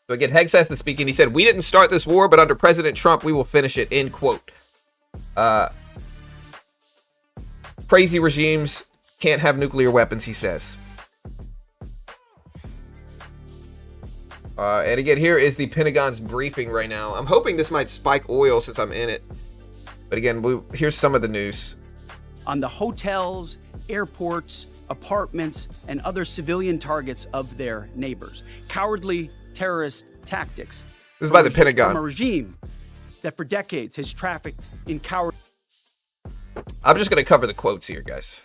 So again, Hegseth is speaking. He said, "We didn't start this war, but under President Trump, we will finish it." End quote. Crazy regimes can't have nuclear weapons, he says. And again, here is the Pentagon's briefing right now. I'm hoping this might spike oil since I'm in it. But again, here's some of the news. On the hotels, airports, apartments, and other civilian targets of their neighbors. Cowardly terrorist tactics. This is by the Pentagon. From a regime that for decades has trafficked in coward. I'm just going to cover the quotes here, guys.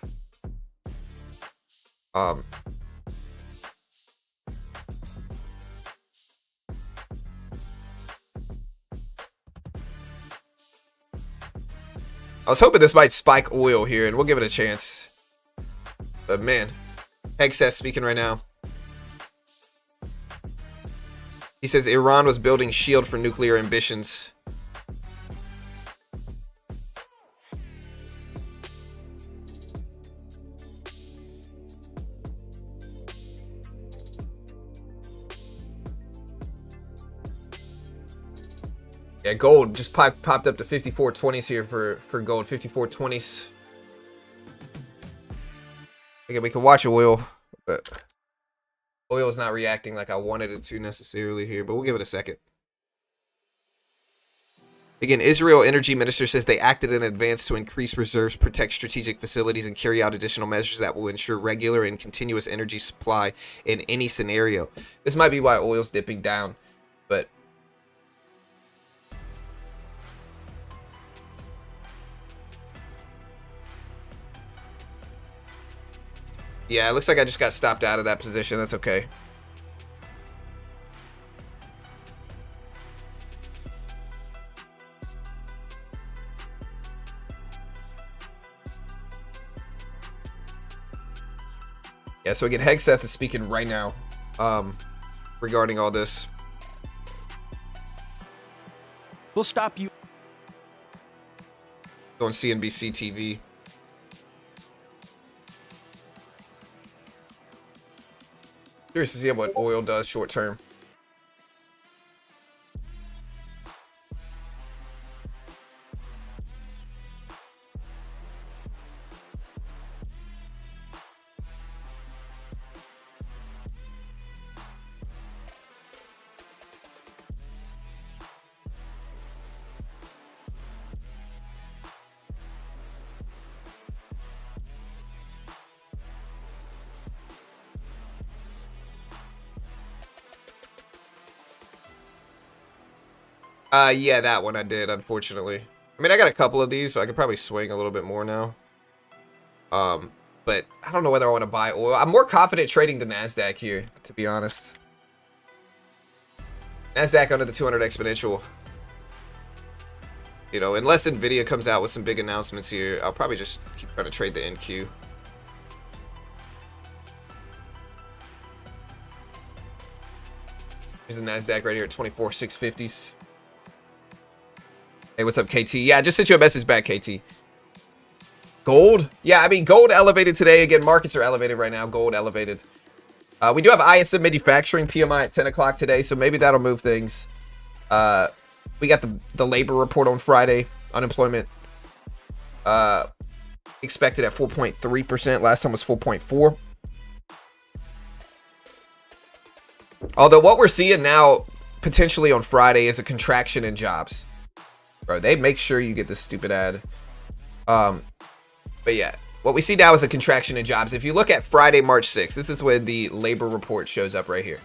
I was hoping this might spike oil here, and we'll give it a chance. But man, Hegseth speaking right now. He says Iran was building shield for nuclear ambitions. Yeah, gold just popped up to 54.20s here for gold. 54.20s. Again, we can watch oil, but oil is not reacting like I wanted it to necessarily here, but we'll give it a second. Again, Israel Energy Minister says they acted in advance to increase reserves, protect strategic facilities, and carry out additional measures that will ensure regular and continuous energy supply in any scenario. This might be why oil's dipping down, but yeah, it looks like I just got stopped out of that position. That's okay. Yeah, so again, Hegseth is speaking right now regarding all this. We'll stop you. Go on CNBC TV. Curious to see what oil does short term. Yeah, that one I did, unfortunately. I mean, I got a couple of these, so I could probably swing a little bit more now. But I don't know whether I want to buy oil. I'm more confident trading the NASDAQ here, to be honest. NASDAQ under the 200 exponential. You know, unless Nvidia comes out with some big announcements here, I'll probably just keep trying to trade the NQ. Here's the NASDAQ right here at 24,650s. Hey, what's up, KT? Yeah, I just sent you a message back, KT. Gold? Yeah, I mean, gold elevated today. Again, markets are elevated right now. Gold elevated. We do have ISM manufacturing PMI at 10 o'clock today, so maybe that'll move things. We got the labor report on Friday. Unemployment expected at 4.3%. Last time was 4.4. Although what we're seeing now, potentially on Friday, is a contraction in jobs. Bro, they make sure you get this stupid ad. But yeah, what we see now is a contraction in jobs. If you look at Friday, March 6th, this is when the labor report shows up right here.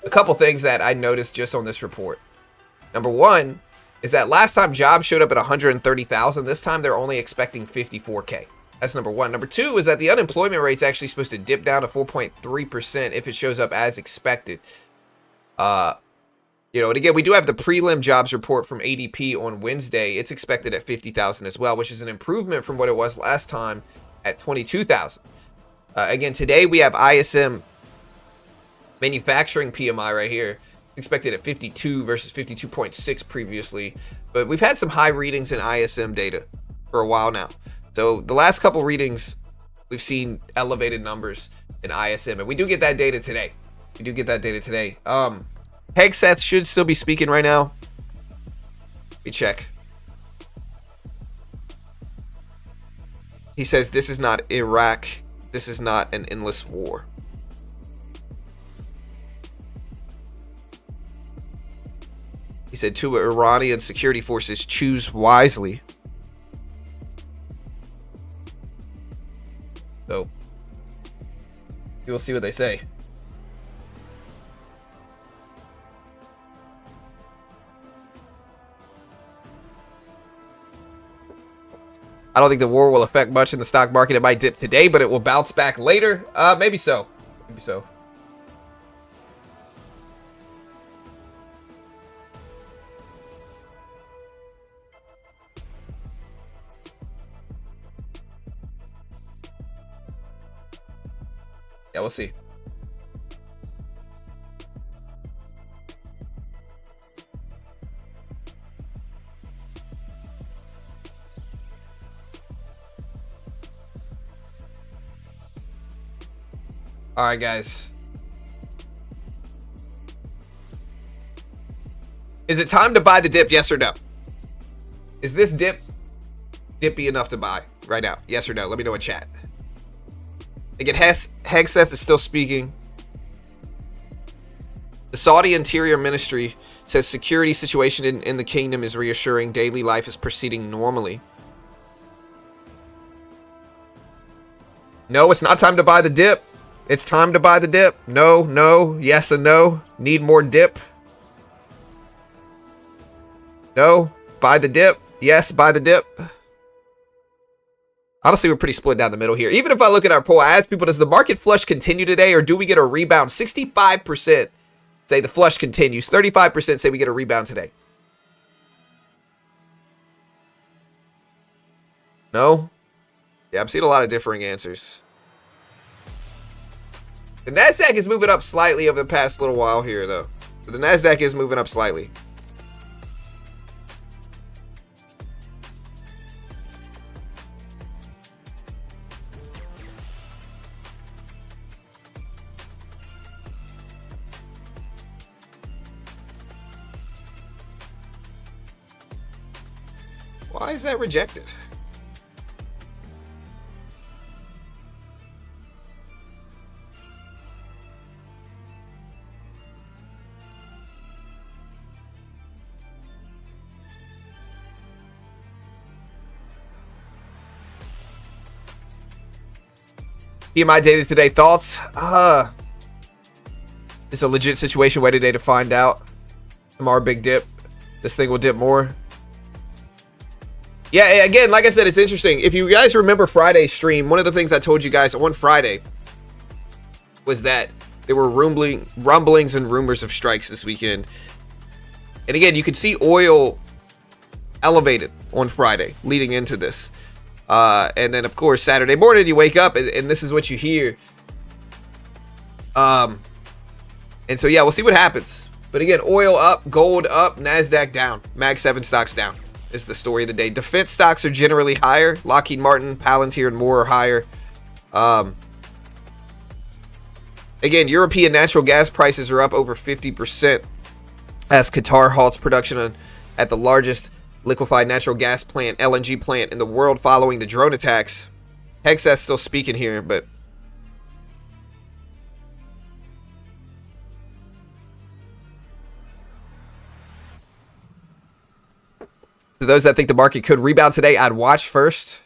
A couple things that I noticed just on this report. Number one is that last time jobs showed up at 130,000. This time they're only expecting 54K. That's number one. Number two is that the unemployment rate is actually supposed to dip down to 4.3% if it shows up as expected. You know, and again, we do have the prelim jobs report from ADP on Wednesday. It's expected at 50,000 as well, which is an improvement from what it was last time at 22,000. Again, today we have ISM manufacturing PMI right here. It's expected at 52 versus 52.6 previously. But we've had some high readings in ISM data for a while now. So the last couple readings, we've seen elevated numbers in ISM. And we do get that data today. Hegseth should still be speaking right now. Let me check. He says this is not Iraq. This is not an endless war. He said to Iranian security forces, choose wisely. So we will see what they say. I don't think the war will affect much in the stock market. It might dip today, but it will bounce back later. Maybe so. Maybe so. Yeah, we'll see. All right, guys. Is it time to buy the dip? Yes or no? Is this dip dippy enough to buy right now? Yes or no? Let me know in chat. Again, Hegseth is still speaking. The Saudi Interior Ministry says security situation in the kingdom is reassuring. Daily life is proceeding normally. No, it's not time to buy the dip. It's time to buy the dip. No, no, yes and no. Need more dip. No, buy the dip. Yes, buy the dip. Honestly, we're pretty split down the middle here. Even if I look at our poll, I ask people, does the market flush continue today or do we get a rebound? 65% say the flush continues. 35% say we get a rebound today. No? Yeah, I'm seeing a lot of differing answers. The NASDAQ is moving up slightly over the past little while here, though. So the NASDAQ is moving up slightly. Why is that rejected? PMI data today. Thoughts? It's a legit situation. Wait today to find out. Tomorrow, big dip. This thing will dip more. Yeah, again, like I said, it's interesting. If you guys remember Friday's stream, one of the things I told you guys on Friday was that there were rumblings and rumors of strikes this weekend. And again, you could see oil elevated on Friday leading into this. And then, of course, Saturday morning, you wake up and this is what you hear. And so, yeah, we'll see what happens. But again, oil up, gold up, NASDAQ down, Mag 7 stocks down is the story of the day. Defense stocks are generally higher. Lockheed Martin, Palantir, and more are higher. Again, European natural gas prices are up over 50% as Qatar halts production at the largest liquefied natural gas plant, LNG plant in the world following the drone attacks. Hegseth's still speaking here, but to those that think the market could rebound today, I'd watch first.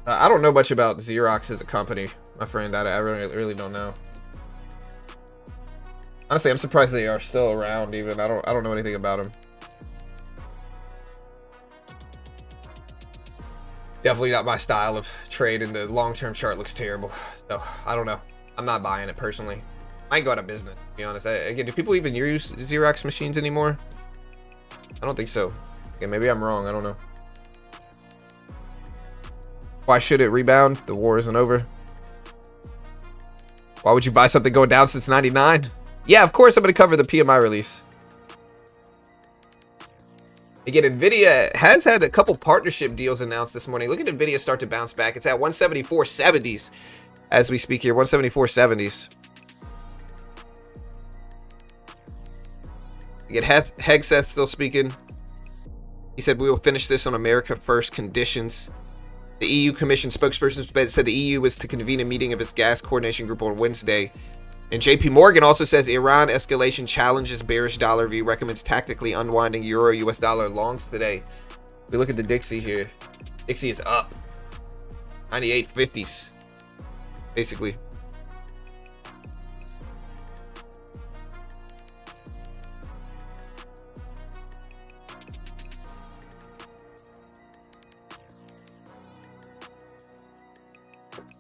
I don't know much about Xerox as a company, my friend. I really don't know. Honestly, I'm surprised they are still around. Even I don't know anything about them. Definitely not my style of trade, and the long-term chart looks terrible. So I don't know. I'm not buying it personally. Might go out of business, to be honest. Again, do people even use Xerox machines anymore? I don't think so. Again, maybe I'm wrong. I don't know. Why should it rebound? The war isn't over. Why would you buy something going down since 99? Yeah, of course I'm going to cover the PMI release. Again, NVIDIA has had a couple partnership deals announced this morning. Look at NVIDIA start to bounce back. It's at 174.70s as we speak here. 174.70s. Again, Hegseth still speaking. He said, we will finish this on America First conditions. The EU Commission spokesperson said the EU was to convene a meeting of its gas coordination group on Wednesday. And JP Morgan also says Iran escalation challenges bearish dollar view, recommends tactically unwinding euro US dollar longs today. We look at the Dixie here. Dixie is up 98.50s basically.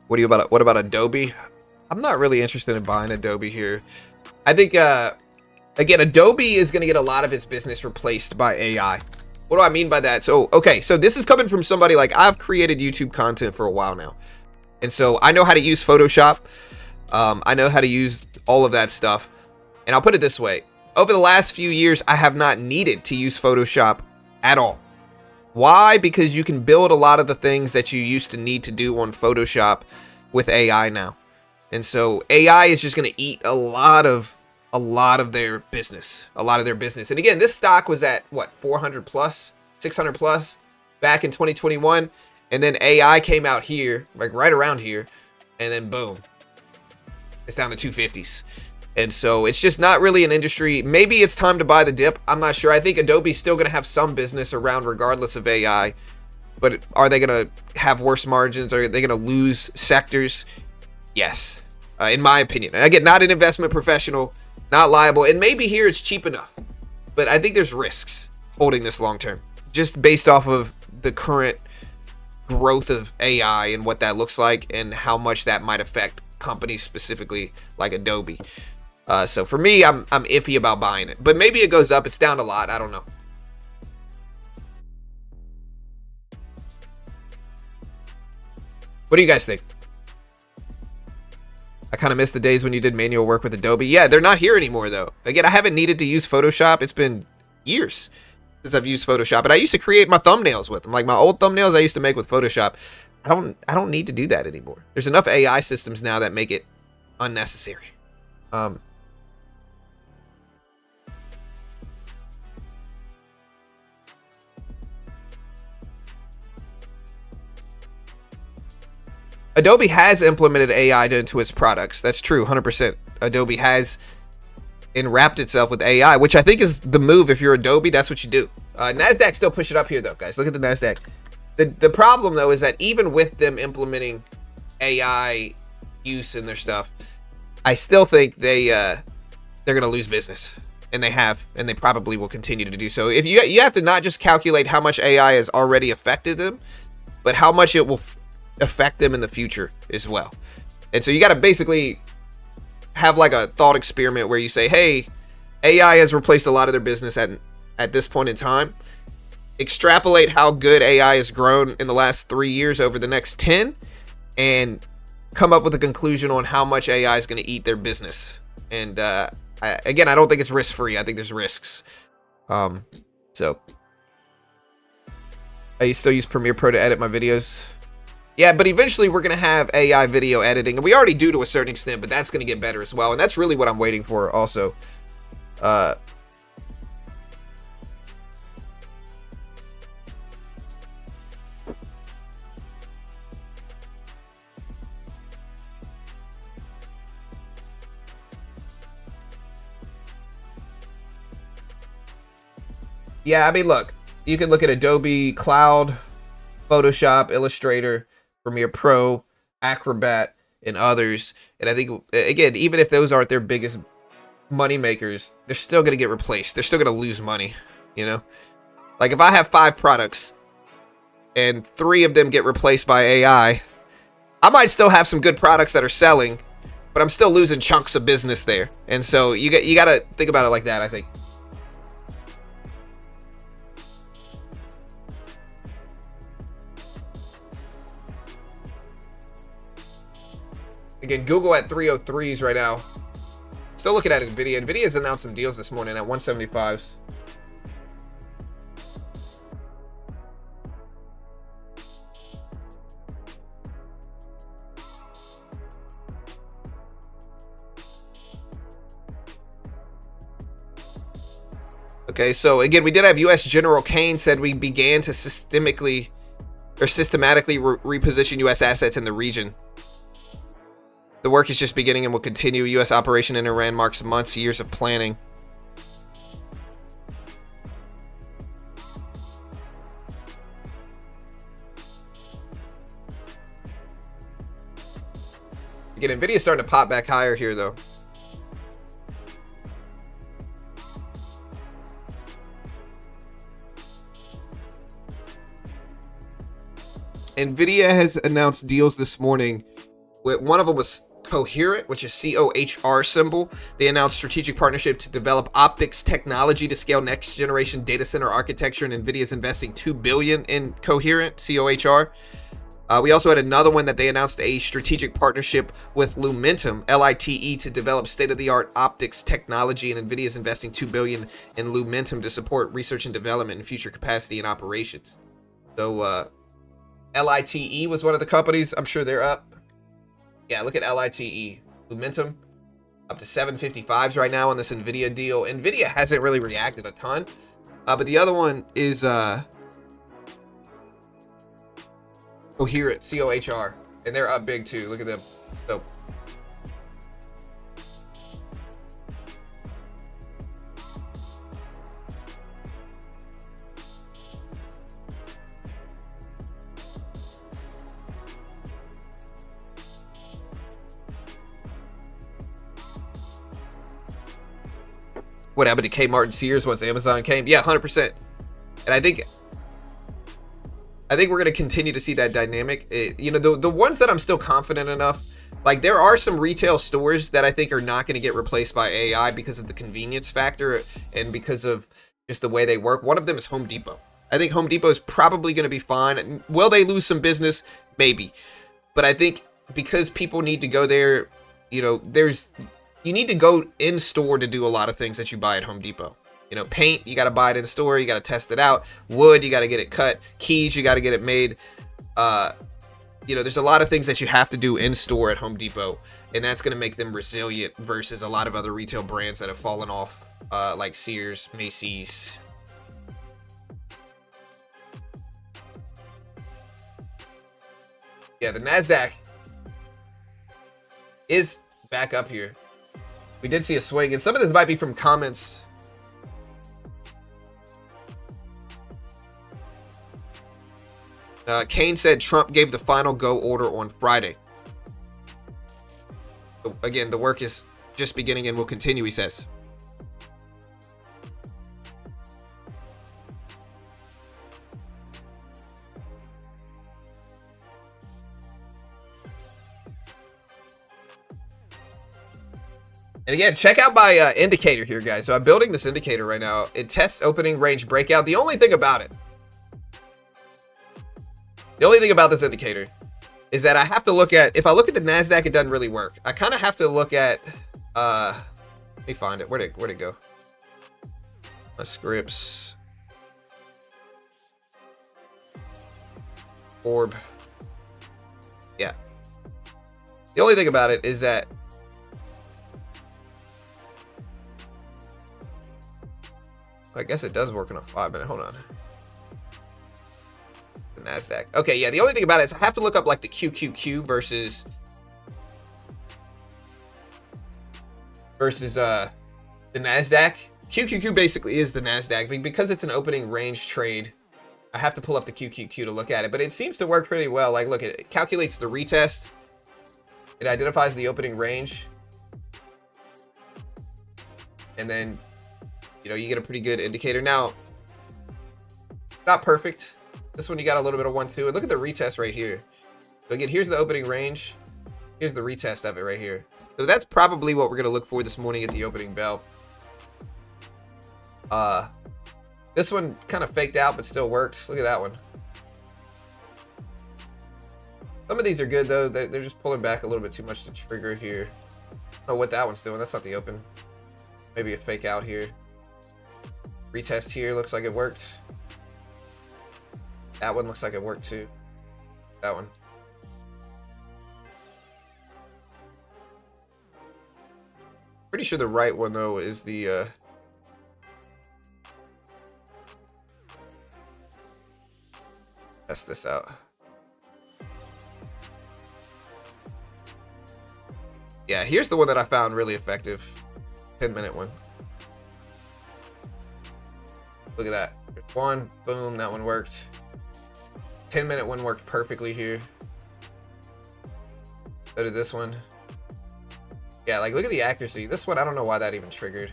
What about Adobe? I'm not really interested in buying Adobe here. I think, again, Adobe is going to get a lot of its business replaced by AI. What do I mean by that? So, okay, so this is coming from somebody like, I've created YouTube content for a while now. And so I know how to use Photoshop. I know how to use all of that stuff. And I'll put it this way. over the last few years, I have not needed to use Photoshop at all. Why? Because you can build a lot of the things that you used to need to do on Photoshop with AI now. And so AI is just going to eat a lot of their business, And again, this stock was at what, 400 plus, 600 plus back in 2021. And then AI came out here, like right around here, and then boom, it's down to 250s. And so it's just not really an industry. Maybe it's time to buy the dip. I'm not sure. I think Adobe's still going to have some business around regardless of AI. But are they going to have worse margins? Are they going to lose sectors? Yes, in my opinion. Again, not an investment professional, not liable. And maybe here it's cheap enough. But I think there's risks holding this long term, just based off of the current growth of AI and what that looks like and how much that might affect companies specifically like Adobe. So for me, I'm iffy about buying it, but maybe it goes up. It's down a lot. I don't know. What do you guys think? I kind of miss the days when you did manual work with Adobe. Yeah, they're not here anymore though. Again, I haven't needed to use Photoshop. It's been years since I've used Photoshop, and I used to create my thumbnails with them. Like my old thumbnails I used to make with Photoshop. I don't need to do that anymore. There's enough AI systems now that make it unnecessary. Adobe has implemented AI into its products. That's true, 100%. Adobe has enwrapped itself with AI, which I think is the move. If you're Adobe, that's what you do. NASDAQ still push it up here, though, guys. Look at the NASDAQ. The problem, though, is that even with them implementing AI use in their stuff, I still think they're going to lose business. And they have, and they probably will continue to do so. If you have to not just calculate how much AI has already affected them, but how much it will affect them in the future as well. And so you got to basically have like a thought experiment where you say, hey, AI has replaced a lot of their business at this point in time. Extrapolate how good AI has grown in the last 3 years over the next 10 and come up with a conclusion on how much AI is going to eat their business. And again, I don't think it's risk free. I think there's risks. So I still use Premiere Pro to edit my videos. Yeah, but eventually we're going to have AI video editing, and we already do to a certain extent, but that's going to get better as well, and that's really what I'm waiting for also. Yeah, I mean, look, you can look at Adobe Cloud, Photoshop, Illustrator, Premiere Pro, Acrobat, and others. And I think, again, even if those aren't their biggest money makers, they're still going to get replaced. They're still going to lose money, you know? Like, if I have 5 products and 3 of them get replaced by AI, I might still have some good products that are selling, but I'm still losing chunks of business there. And so you got to think about it like that, I think. Again, Google at 303s right now. Still looking at Nvidia. Nvidia's announced some deals this morning at 175s. Okay, so again, we did have U.S. General Kane said we began to systematically reposition U.S. assets in the region. The work is just beginning and will continue. U.S. operation in Iran marks months, years of planning. Again, Nvidia's starting to pop back higher here, though. Nvidia has announced deals this morning. One of them was Coherent, which is COHR symbol. They announced strategic partnership to develop optics technology to scale next generation data center architecture, and Nvidia's investing $2 billion in Coherent, COHR. We also had another one that they announced a strategic partnership with Lumentum, LITE, to develop state-of-the-art optics technology, and NVIDIA is investing $2 billion in Lumentum to support research and development and future capacity and operations. So LITE was one of the companies. I'm sure they're up. Yeah, look at LITE. Lumentum, up to 755s right now on this NVIDIA deal. NVIDIA hasn't really reacted a ton, but the other one is COHR, and they're up big too. Look at them. So what happened to Kmart and Sears once Amazon came? Yeah, 100%. And I think we're going to continue to see that dynamic. The ones that I'm still confident enough, like there are some retail stores that I think are not going to get replaced by AI because of the convenience factor and because of just the way they work. One of them is Home Depot. I think Home Depot is probably going to be fine. Will they lose some business? Maybe. But I think because people need to go there, you need to go in store to do a lot of things that you buy at Home Depot. Paint, you got to buy it in store. You got to test it out. Wood, you got to get it cut. Keys, you got to get it made. There's a lot of things that you have to do in store at Home Depot, and that's going to make them resilient versus a lot of other retail brands that have fallen off, like Sears, Macy's. Yeah, the NASDAQ is back up here. We did see a swing, and some of this might be from comments. Kane said Trump gave the final go order on Friday. So again, the work is just beginning and will continue, he says. And again, check out my indicator here, guys. So I'm building this indicator right now. It tests opening range breakout. The only thing about this indicator is that I have to look at, if I look at the NASDAQ, it doesn't really work. I kind of have to look at, let me find it. Where'd it go? My scripts. Orb. Yeah. The only thing about it is that I guess it does work in a 5-minute. Hold on. The NASDAQ. Okay, yeah, the only thing about it is I have to look up like the QQQ versus the NASDAQ. QQQ basically is the NASDAQ. Because it's an opening range trade, I have to pull up the QQQ to look at it. But it seems to work pretty well. Like, look, it calculates the retest. It identifies the opening range. And then you get a pretty good indicator. Now, not perfect. This one, you got a little bit of 1-2. And look at the retest right here. So again, here's the opening range. Here's the retest of it right here. So that's probably what we're going to look for this morning at the opening bell. This one kind of faked out, but still worked. Look at that one. Some of these are good, though. They're just pulling back a little bit too much to trigger here. I don't know what that one's doing. That's not the open. Maybe a fake out here. Retest here, looks like it worked. That one looks like it worked too. That one. Pretty sure the right one though is the test this out. Yeah, here's the one that I found really effective. 10-minute one. Look at that. There's one. Boom. That one worked. 10-minute one worked perfectly here. So did this one. Yeah, like look at the accuracy. This one, I don't know why that even triggered.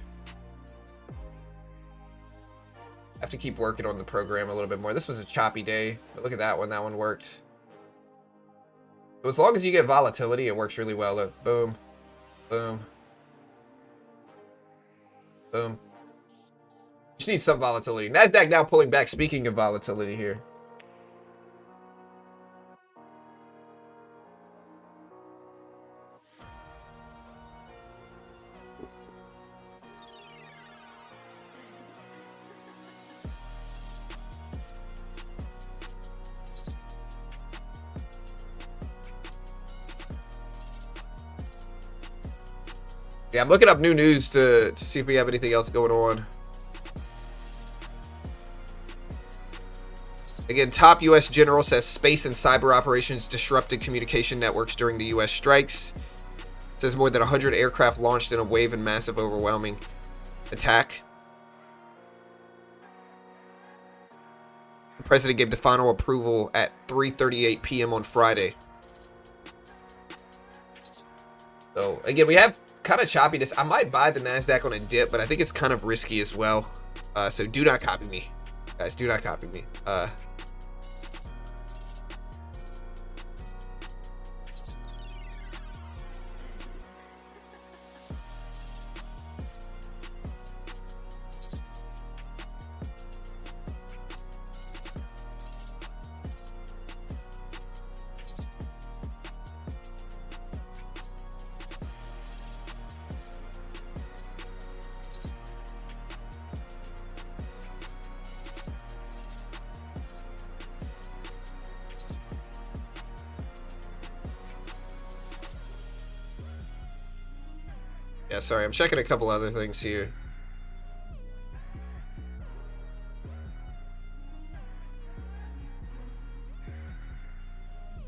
I have to keep working on the program a little bit more. This was a choppy day, but look at that one. That one worked. So as long as you get volatility, it works really well. Look, boom, boom, boom. Just need some volatility. NASDAQ now pulling back. Speaking of volatility here. Yeah, I'm looking up new news to see if we have anything else going on. Again, top U.S. general says space and cyber operations disrupted communication networks during the U.S. strikes. Says more than 100 aircraft launched in a wave and massive, overwhelming attack. The president gave the final approval at 3:38 p.m. on Friday. So, again, we have kind of choppiness. I might buy the NASDAQ on a dip, but I think it's kind of risky as well. So do not copy me. Guys, do not copy me. Yeah, sorry, I'm checking a couple other things here.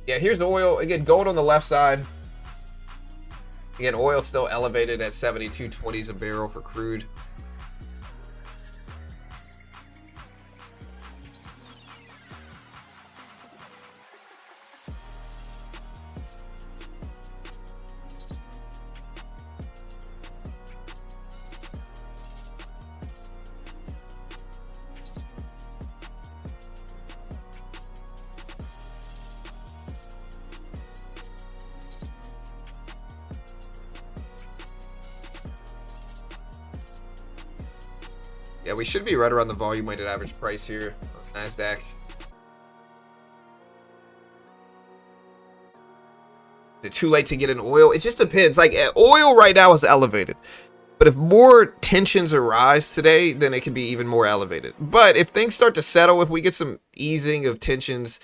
Yeah, here's the oil. Again, gold on the left side. Again, oil still elevated at 72.20s a barrel for crude. Yeah, we should be right around the volume weighted average price here on NASDAQ. Is it too late to get in oil? It just depends. Like, oil right now is elevated. But if more tensions arise today, then it can be even more elevated. But if things start to settle, if we get some easing of tensions,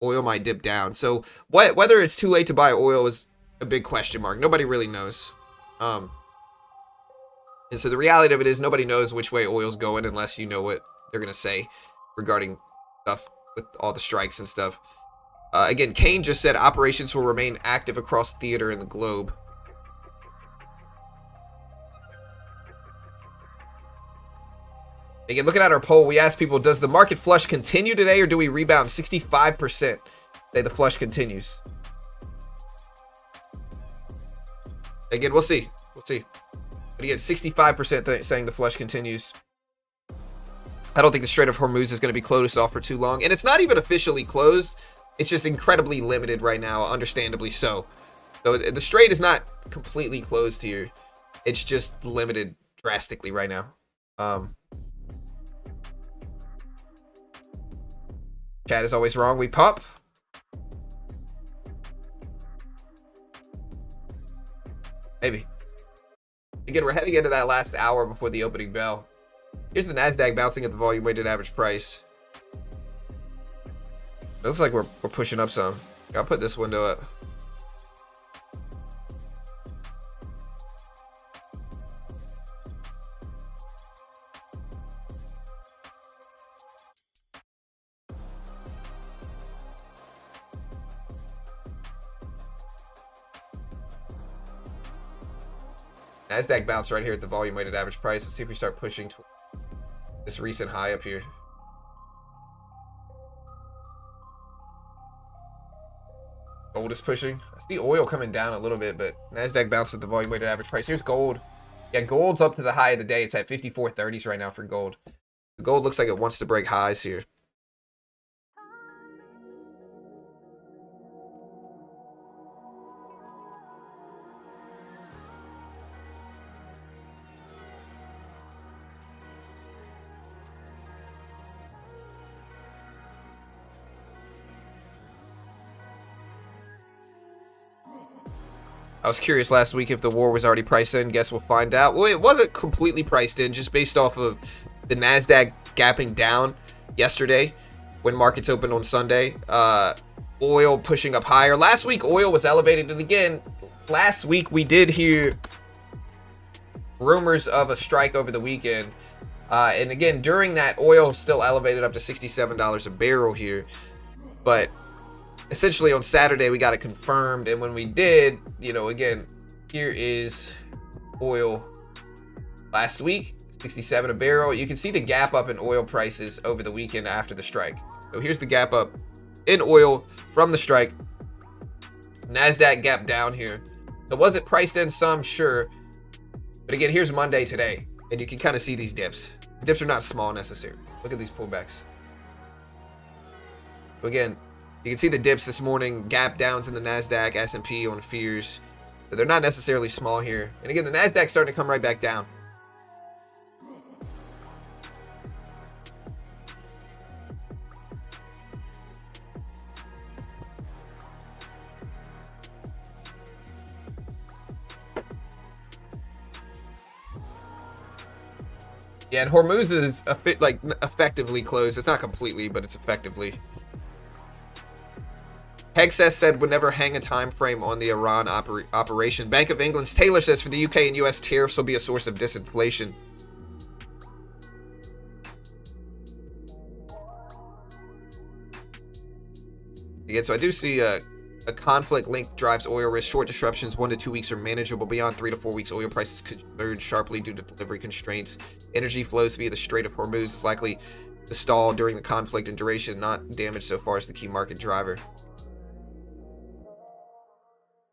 oil might dip down. So whether it's too late to buy oil is a big question mark. Nobody really knows. And so the reality of it is nobody knows which way oil's going unless you know what they're going to say regarding stuff with all the strikes and stuff. Again, Kane just said operations will remain active across theater in the globe. Again, looking at our poll, we asked people, does the market flush continue today or do we rebound? 65% say the flush continues. Again, we'll see. We'll see. But again, 65% saying the flush continues. I don't think the Strait of Hormuz is going to be closed off for too long. And it's not even officially closed. It's just incredibly limited right now, understandably so. So the Strait is not completely closed here. It's just limited drastically right now. Chat is always wrong. We pump. Maybe. Again, we're heading into that last hour before the opening bell. Here's the NASDAQ bouncing at the volume weighted average price. It looks like we're pushing up some. I'll put this window up. NASDAQ bounce right here at the volume weighted average price. Let's see if we start pushing to this recent high up here. Gold is pushing. I see oil coming down a little bit, but NASDAQ bounced at the volume weighted average price. Here's gold. Yeah, gold's up to the high of the day. It's at 54.30s right now for gold. The gold looks like it wants to break highs here. I was curious last week if the war was already priced in. Guess we'll find out. Well, it wasn't completely priced in, just based off of the NASDAQ gapping down yesterday when markets opened on Sunday. Oil pushing up higher. Last week, oil was elevated. And again, last week we did hear rumors of a strike over the weekend. And again, during that, oil still elevated up to $67 a barrel here. But essentially on Saturday, we got it confirmed. And when we did, you know, again, here is oil last week, 67 a barrel. You can see the gap up in oil prices over the weekend after the strike. So here's the gap up in oil from the strike. NASDAQ gap down here. So was it priced in some? Sure. But again, here's Monday today. And you can kind of see these dips. The dips are not small necessarily. Look at these pullbacks. So again, you can see the dips this morning, gap downs in the NASDAQ, S&P on fears. But they're not necessarily small here. And again, the NASDAQ's starting to come right back down. Yeah, and Hormuz is effectively closed. It's not completely, but it's effectively. Hexes said would never hang a time frame on the Iran operation. Bank of England's Taylor says for the UK and US, tariffs will be a source of disinflation. Again, so I do see a conflict link drives oil risk. Short disruptions 1 to 2 weeks are manageable. Beyond 3 to 4 weeks, oil prices could surge sharply due to delivery constraints. Energy flows via the Strait of Hormuz is likely to stall during the conflict and duration not damaged so far as the key market driver.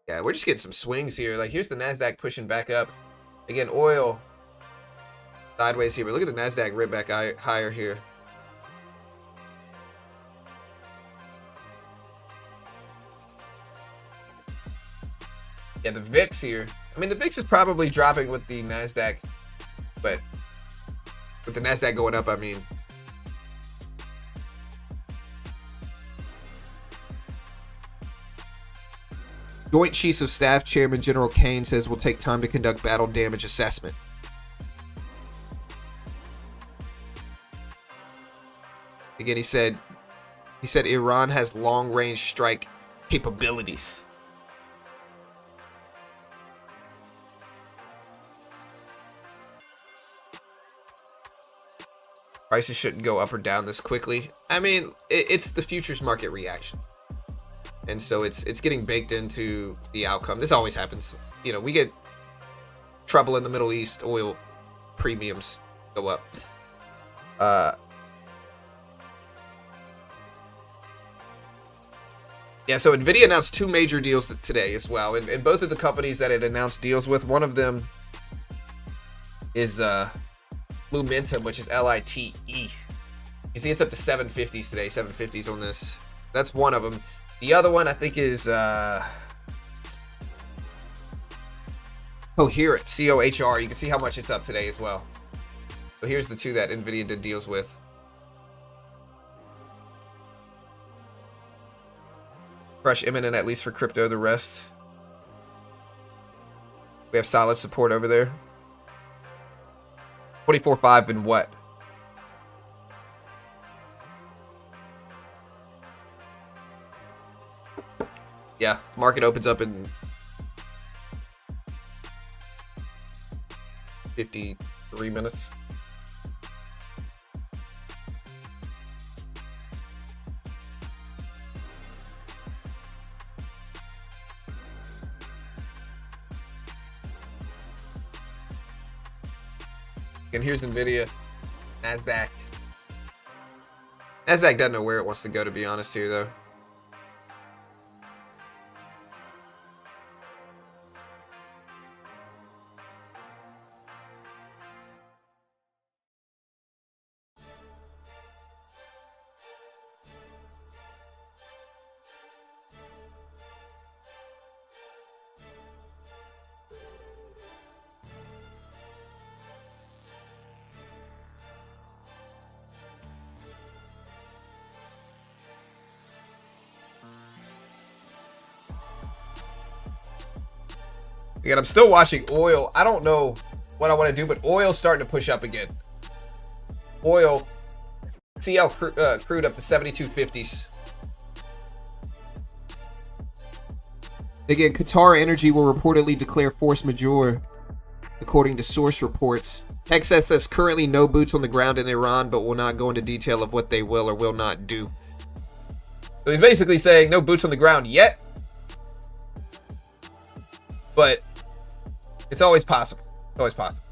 Yeah, we're just getting some swings here. Like, here's the NASDAQ pushing back up. Again, oil sideways here, but look at the NASDAQ rip back higher here. Yeah, the VIX here. I mean, the VIX is probably dropping with the NASDAQ, but with the NASDAQ going up, I mean. Joint Chiefs of Staff Chairman General Kane says will take time to conduct battle damage assessment. Again, he said Iran has long-range strike capabilities. Prices shouldn't go up or down this quickly. I mean, it's the futures market reaction. And so it's getting baked into the outcome. This always happens. You know, we get trouble in the Middle East, oil premiums go up. Yeah, so Nvidia announced 2 major deals today as well. And both of the companies that it announced deals with, one of them is Lumentum, which is LITE. You see it's up to 750s today, 750s on this. That's one of them. The other one I think is Coherent, COHR. You can see how much it's up today as well. So here's the 2 that Nvidia did deals with. Crush imminent, at least for crypto. The rest, we have solid support over there. 24.5 and what? Yeah, market opens up in 53 minutes. And here's Nvidia, NASDAQ. NASDAQ doesn't know where it wants to go, to be honest here, though. Again, I'm still watching oil. I don't know what I want to do, but oil's starting to push up again. Oil, CL crude up to 72.50s. Again, Qatar Energy will reportedly declare force majeure according to source reports. Hegseth says currently no boots on the ground in Iran, but will not go into detail of what they will or will not do. So he's basically saying no boots on the ground yet, but it's always possible. It's always possible.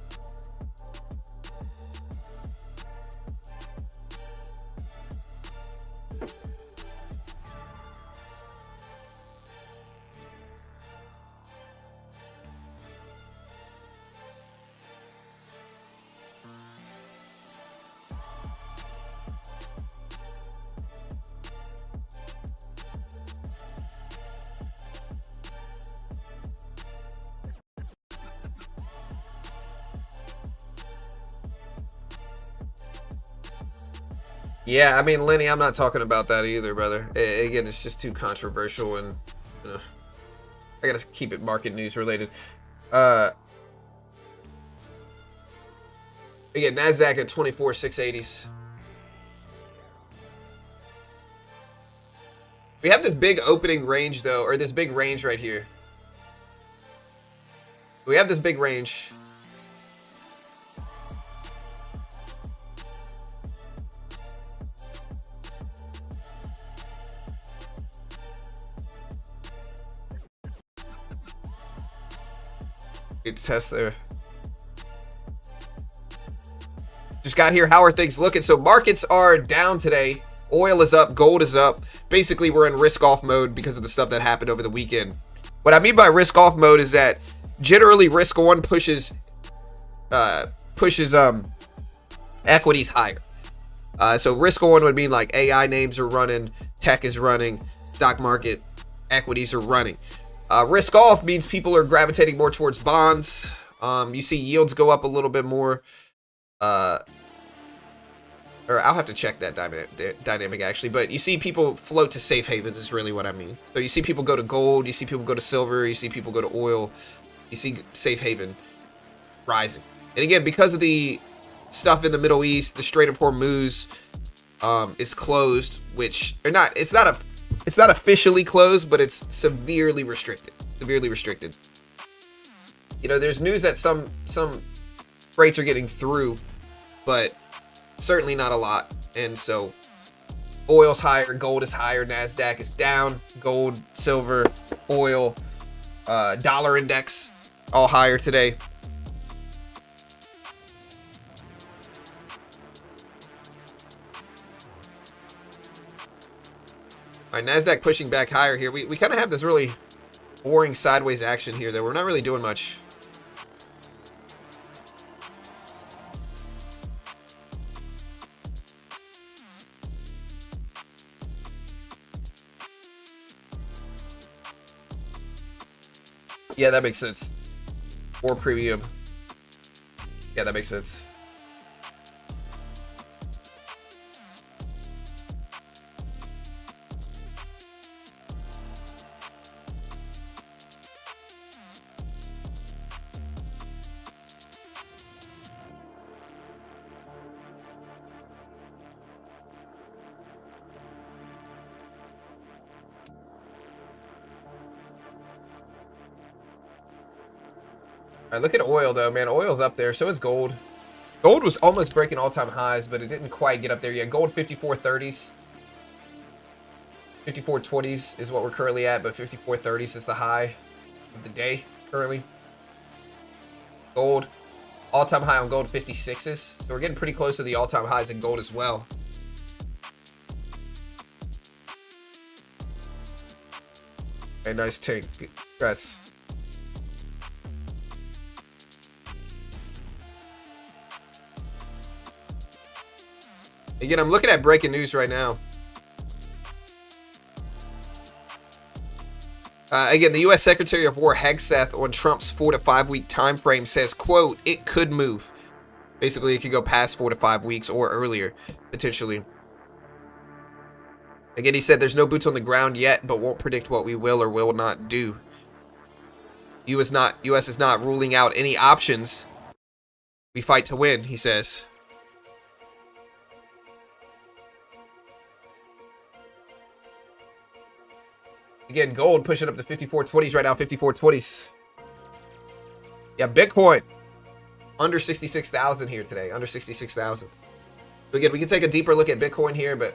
Yeah, I mean, Lenny, I'm not talking about that either, brother. Again, it's just too controversial, and I gotta keep it market news related. Again, Nasdaq at 24,680s. We have this big opening range though, or this big range right here. We have this big range. Good test there. Just got here. How are things looking? So markets are down today. Oil is up. Gold is up. Basically, we're in risk off mode because of the stuff that happened over the weekend. What I mean by risk off mode is that generally risk on pushes equities higher. So risk on would mean like AI names are running, tech is running, stock market equities are running. Risk off means people are gravitating more towards bonds. You see yields go up a little bit more. Or I'll have to check that dynamic actually. But you see people float to safe havens is really what I mean. So you see people go to gold. You see people go to silver. You see people go to oil. You see safe haven rising. And again, because of the stuff in the Middle East, the Strait of Hormuz is closed, which or not. It's not officially closed, but it's severely restricted. Severely restricted. You know, there's news that some freights are getting through, but certainly not a lot. And so oil's higher, gold is higher, Nasdaq is down, gold, silver, oil, dollar index all higher today. All right, Nasdaq pushing back higher here. We kind of have this really boring sideways action here that we're not really doing much. Yeah, that makes sense. Or premium. Yeah, that makes sense. All right, look at oil though, man. Oil's up there. So is gold. Gold was almost breaking all-time highs, but it didn't quite get up there yet. Gold 54.30s. 54.20s is what we're currently at, but 54.30s is the high of the day currently. Gold, all-time high on gold 56s. So we're getting pretty close to the all-time highs in gold as well. A nice tank. Congrats. Again, I'm looking at breaking news right now. Again, the U.S. Secretary of War Hegseth on Trump's 4 to 5 week time frame says, quote, it could move. Basically, it could go past 4 to 5 weeks or earlier, potentially. Again, he said there's no boots on the ground yet, but won't predict what we will or will not do. U.S. is not ruling out any options. We fight to win, he says. Again, gold pushing up to 54.20s right now, 54.20s. Yeah, Bitcoin. Under 66,000 here today. Under 66,000. So again, we can take a deeper look at Bitcoin here, but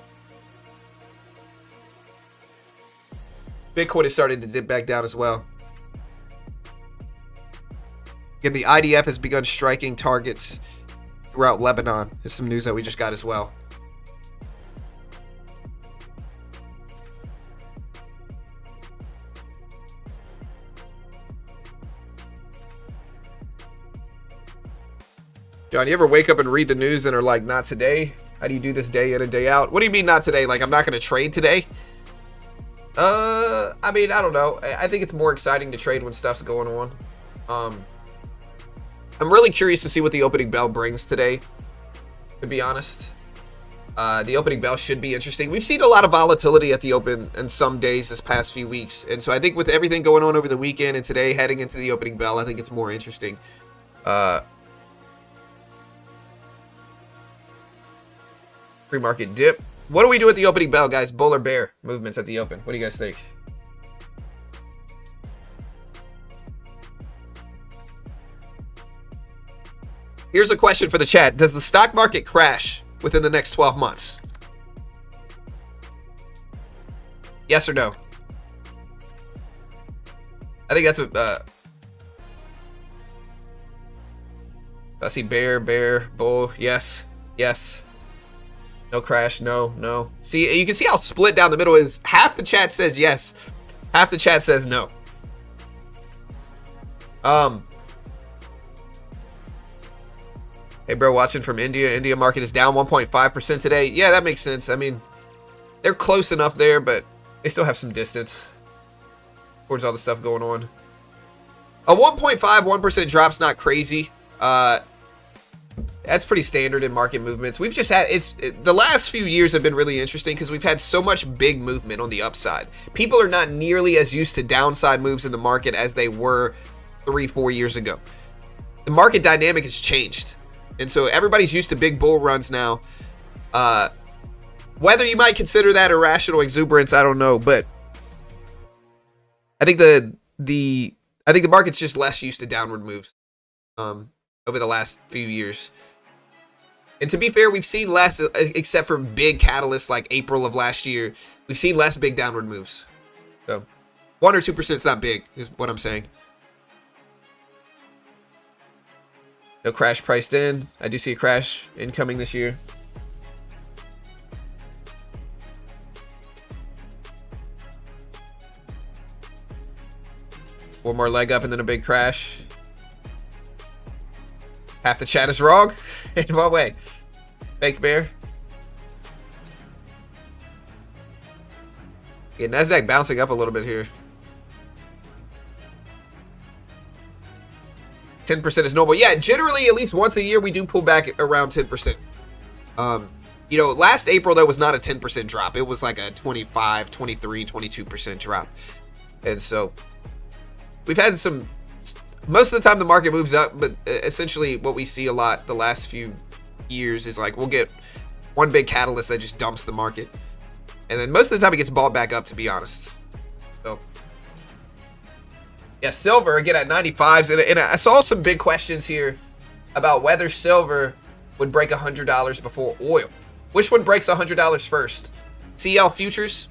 Bitcoin is starting to dip back down as well. Again, the IDF has begun striking targets throughout Lebanon. There's some news that we just got as well. John, you ever wake up and read the news and are like, not today? How do you do this day in and day out? What do you mean not today? Like, I'm not going to trade today? I mean, I don't know. I think it's more exciting to trade when stuff's going on. I'm really curious to see what the opening bell brings today, to be honest. The opening bell should be interesting. We've seen a lot of volatility at the open in some days this past few weeks. And so I think with everything going on over the weekend and today heading into the opening bell, I think it's more interesting. Pre-market dip. What do we do at the opening bell, guys? Bull or bear movements at the open? What do you guys think? Here's a question for the chat. Does the stock market crash within the next 12 months? Yes or no? I think that's what I see bear, bull. Yes. No crash, no. See, you can see how split down the middle is. Half the chat says yes, half the chat says no. Hey, bro, watching from India. India market is down 1.5% today. Yeah, that makes sense. I mean, they're close enough there, but they still have some distance towards all the stuff going on. A 1.51% drop's not crazy. That's pretty standard in market movements. We've just had the last few years have been really interesting because we've had so much big movement on the upside. People are not nearly as used to downside moves in the market as they were 3-4 years ago. The market dynamic has changed, and so everybody's used to big bull runs now. Whether you might consider that irrational exuberance, I don't know, but I think the market's just less used to downward moves over the last few years. And to be fair, we've seen less, except for big catalysts like April of last year. We've seen less big downward moves. So 1 or 2% is not big, is what I'm saying. No crash priced in. I do see a crash incoming this year. One more leg up and then a big crash. Half the chat is wrong? In what way? Fake bear? Yeah, NASDAQ bouncing up a little bit here. 10% is normal. Yeah, generally, at least once a year, we do pull back around 10%. You know, last April, there was not a 10% drop. It was like a 25, 23, 22% drop. And so we've had some... Most of the time the market moves up, but essentially what we see a lot the last few years is like we'll get one big catalyst that just dumps the market. And then most of the time it gets bought back up, to be honest. So, yeah, silver again at 95s. And I saw some big questions here about whether silver would break $100 before oil. Which one breaks $100 first? CL futures,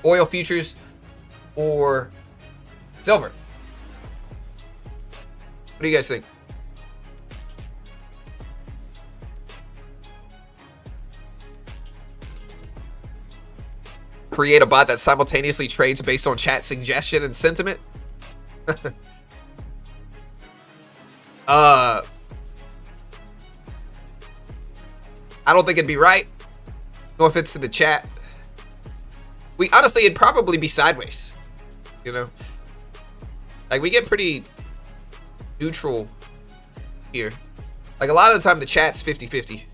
oil futures, or silver? What do you guys think? Create a bot that simultaneously trades based on chat suggestion and sentiment? I don't think it'd be right. No offense to the chat. Honestly, it'd probably be sideways. You know? Like, we get pretty neutral here. Like, a lot of the time the chat's 50-50.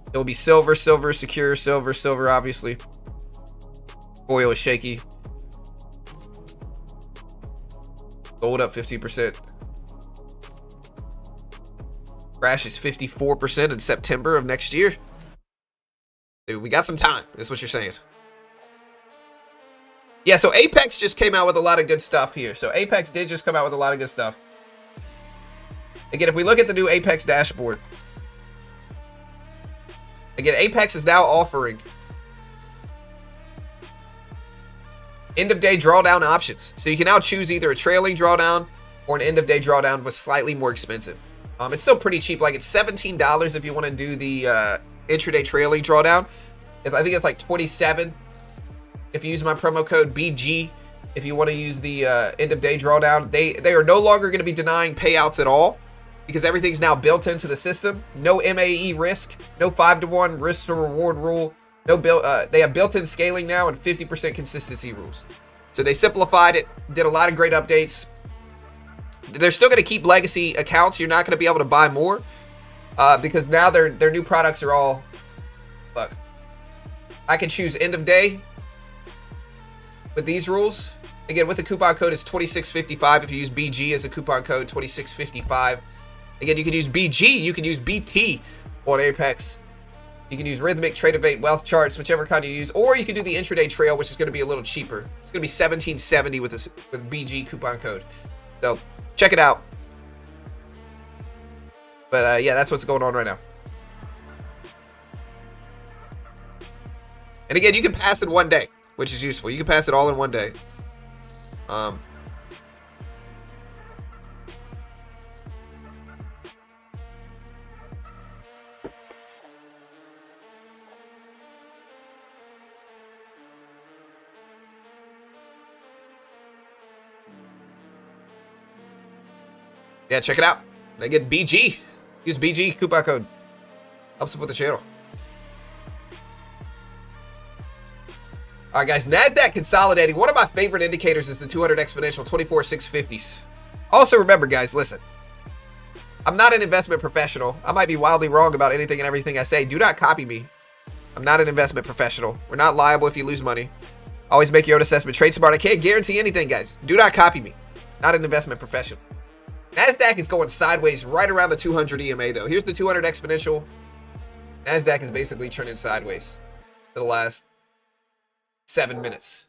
It'll be silver, secure, silver, obviously. Oil is shaky. Gold up 50%. Crash is 54% in September of next year. Dude, we got some time, is what you're saying. Yeah, so Apex just came out with a lot of good stuff here. So Apex did just come out with a lot of good stuff. Again, if we look at the new Apex dashboard, again, Apex is now offering end-of-day drawdown options. So you can now choose either a trailing drawdown or an end-of-day drawdown with slightly more expensive. It's still pretty cheap. Like, it's $17 if you want to do the intraday trailing drawdown. I think it's like $27 if you use my promo code BG. If you want to use the end-of-day drawdown, they are no longer going to be denying payouts at all because everything's now built into the system. No MAE risk, no 5-to-1 risk to reward rule. No they have built-in scaling now and 50% consistency rules. So they simplified it, did a lot of great updates. They're still going to keep legacy accounts. You're not going to be able to buy more because now their new products are all, look, I can choose end of day with these rules. Again, with the coupon code, it's 2655. If you use BG as a coupon code, 2655. Again, you can use BG, you can use BT on Apex. You can use Rhythmic, Trade-Evade, Wealth Charts, whichever kind you use, or you can do the intraday trail, which is going to be a little cheaper. It's going to be $17.70 with BG coupon code. So check it out. But yeah, that's what's going on right now. And again, you can pass in one day, which is useful. You can pass it all in one day. Yeah, check it out. They get BG. Use BG coupon code. Helps support the channel. All right, guys. NASDAQ consolidating. One of my favorite indicators is the 200 exponential 24,650s. Also, remember, guys, listen. I'm not an investment professional. I might be wildly wrong about anything and everything I say. Do not copy me. I'm not an investment professional. We're not liable if you lose money. Always make your own assessment. Trade smart. I can't guarantee anything, guys. Do not copy me. Not an investment professional. NASDAQ is going sideways right around the 200 EMA, though. Here's the 200 exponential. NASDAQ is basically turning sideways for the last 7 minutes.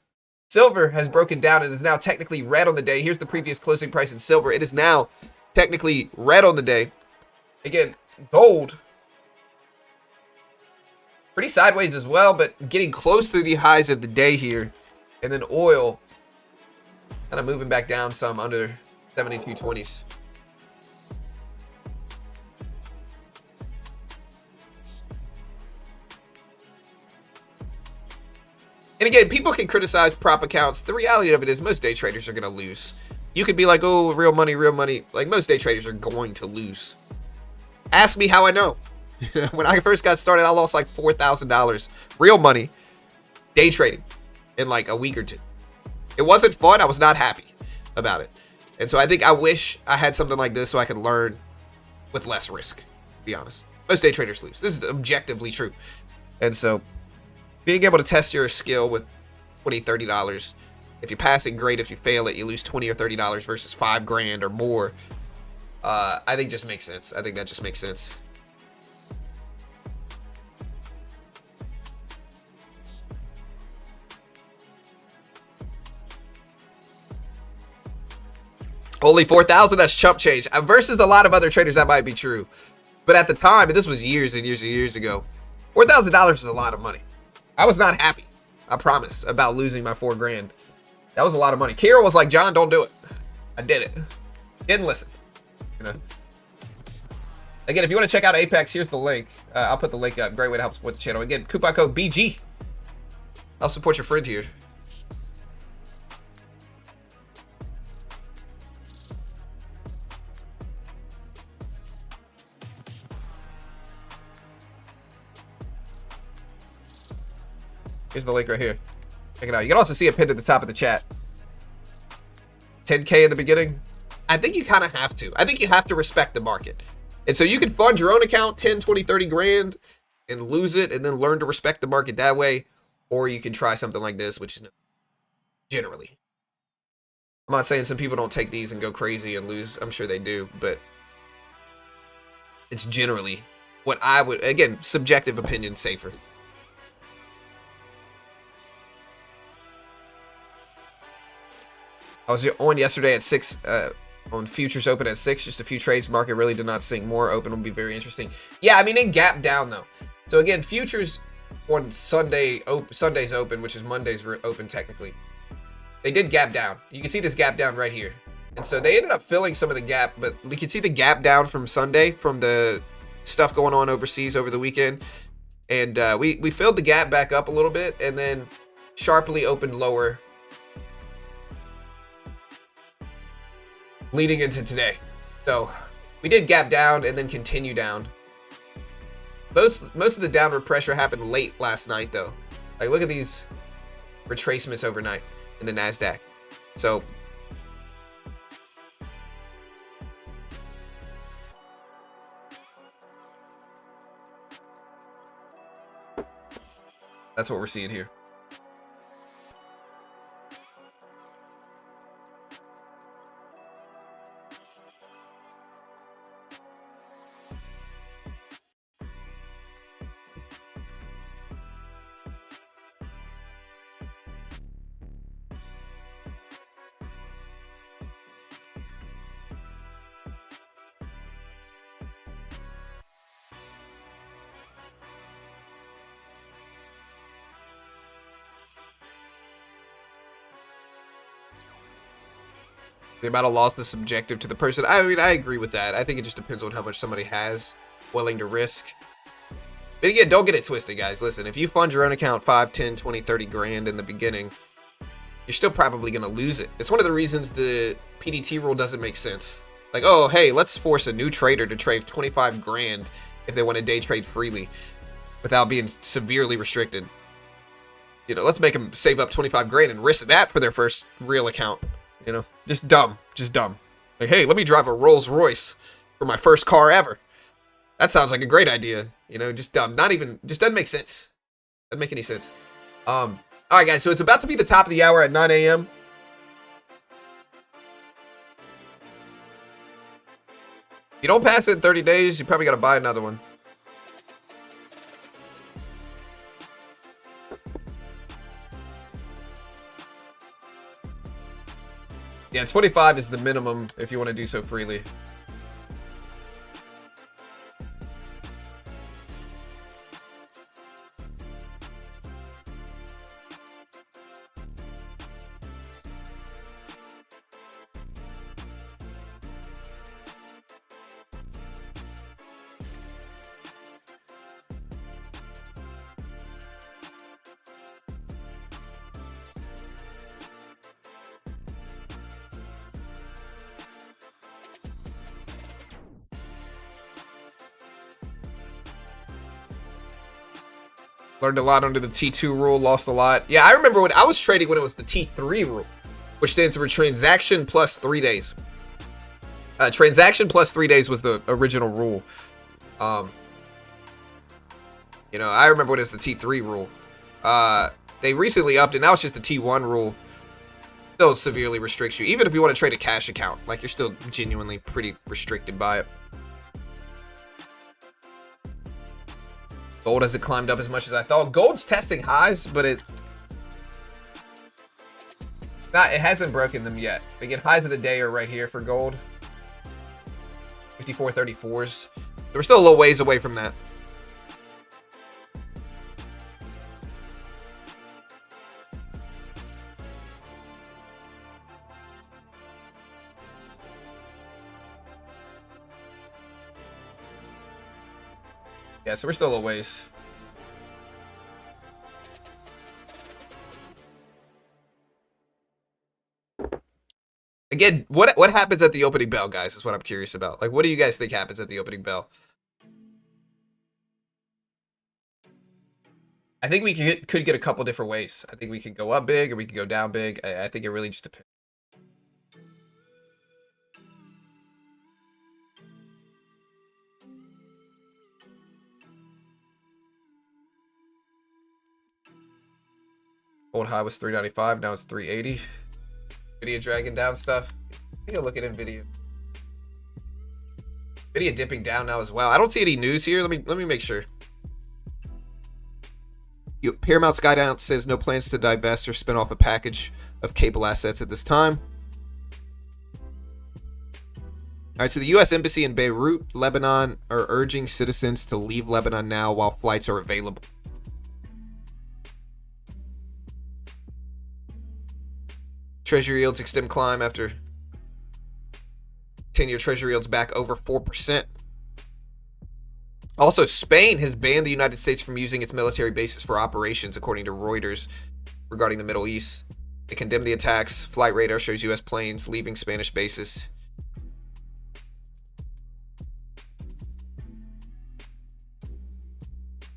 Silver has broken down and is now technically red on the day. Here's the previous closing price in silver. It is now technically red on the day. Again, gold, pretty sideways as well, but getting close to the highs of the day here. And then oil kind of moving back down some under 72.20s. And again, people can criticize prop accounts. The reality of it is most day traders are going to lose. You could be like, oh, real money, real money. Like, most day traders are going to lose. Ask me how I know. When I first got started, I lost like $4,000 real money day trading in like a week or two. It wasn't fun. I was not happy about it. And so I wish I had something like this so I could learn with less risk, to be honest. Most day traders lose. This is objectively true. And so being able to test your skill with $20, $30. If you pass it, great. If you fail it, you lose $20 or $30 versus $5,000 or more. I think just makes sense. I think that just makes sense. Only 4,000, that's chump change. Versus a lot of other traders, that might be true. But at the time, and this was years and years and years ago, $4,000 was a lot of money. I was not happy, I promise, about losing my $4,000. That was a lot of money. Kira was like, John, don't do it. I did it. Didn't listen. You know. Again, if you want to check out Apex, here's the link. I'll put the link up. Great way to help support the channel. Again, coupon code BG. I'll support your friend here. Here's the link right here. Check it out. You can also see it pinned at the top of the chat. 10K in the beginning. I think you kind of have to. I think you have to respect the market. And so you can fund your own account 10, 20, 30 grand and lose it and then learn to respect the market that way. Or you can try something like this, which is generally. I'm not saying some people don't take these and go crazy and lose. I'm sure they do. But it's generally what I would, again, subjective opinion, safer. I was on yesterday at 6 On futures open at 6, just a few trades. Market really did not sink more. Open will be very interesting. Yeah, I mean, it gapped down though. So again, futures on Sunday's open, which is Monday's open technically, they did gap down. You can see this gap down right here. And so they ended up filling some of the gap, but you can see the gap down from Sunday from the stuff going on overseas over the weekend. And we filled the gap back up a little bit and then sharply opened lower leading into today. So we did gap down and then continue down. Most of the downward pressure happened late last night though. Like look at these retracements overnight in the NASDAQ. So that's what we're seeing here. The amount of loss is subjective to the person. I mean, I agree with that. I think it just depends on how much somebody has willing to risk. But again, don't get it twisted, guys. Listen, if you fund your own account 5, 10, 20, 30 grand in the beginning, you're still probably going to lose it. It's one of the reasons the PDT rule doesn't make sense. Like, oh, hey, let's force a new trader to trade 25 grand if they want to day trade freely without being severely restricted. You know, let's make them save up 25 grand and risk that for their first real account. You know, just dumb. Like, hey, let me drive a Rolls Royce for my first car ever. That sounds like a great idea. You know, just dumb. Just doesn't make sense. Doesn't make any sense. All right, guys. So it's about to be the top of the hour at 9 a.m. If you don't pass it in 30 days, you probably got to buy another one. Yeah, 25 is the minimum if you want to do so freely. Learned a lot under the T2 rule, lost a lot. Yeah, I remember when I was trading when it was the T3 rule, which stands for transaction plus 3 days. Transaction plus 3 days was the original rule. You know, I remember when it was the T3 rule. They recently upped it. Now it's just the T1 rule. Still severely restricts you. Even if you want to trade a cash account, like you're still genuinely pretty restricted by it. Gold hasn't climbed up as much as I thought. Gold's testing highs, but it hasn't broken them yet. Again, highs of the day are right here for gold. 54.34s. So we're still a little ways away from that. Yeah, so we're still a little ways. Again, what happens at the opening bell, guys, is what I'm curious about. Like, what do you guys think happens at the opening bell? I think we could get a couple different ways. I think we could go up big or we could go down big. I think it really just depends. Old high was 395, now it's 380. Nvidia dragging down stuff. Take a look at Nvidia. Nvidia dipping down now as well. I don't see any news here. Let me make sure. Paramount Skydance says no plans to divest or spin off a package of cable assets at this time. All right, so the U.S. Embassy in Beirut, Lebanon, are urging citizens to leave Lebanon now while flights are available. Treasury yields extend climb after 10-year Treasury yields back over 4%. Also, Spain has banned the United States from using its military bases for operations, according to Reuters, regarding the Middle East. They condemned the attacks. Flight radar shows U.S. planes leaving Spanish bases.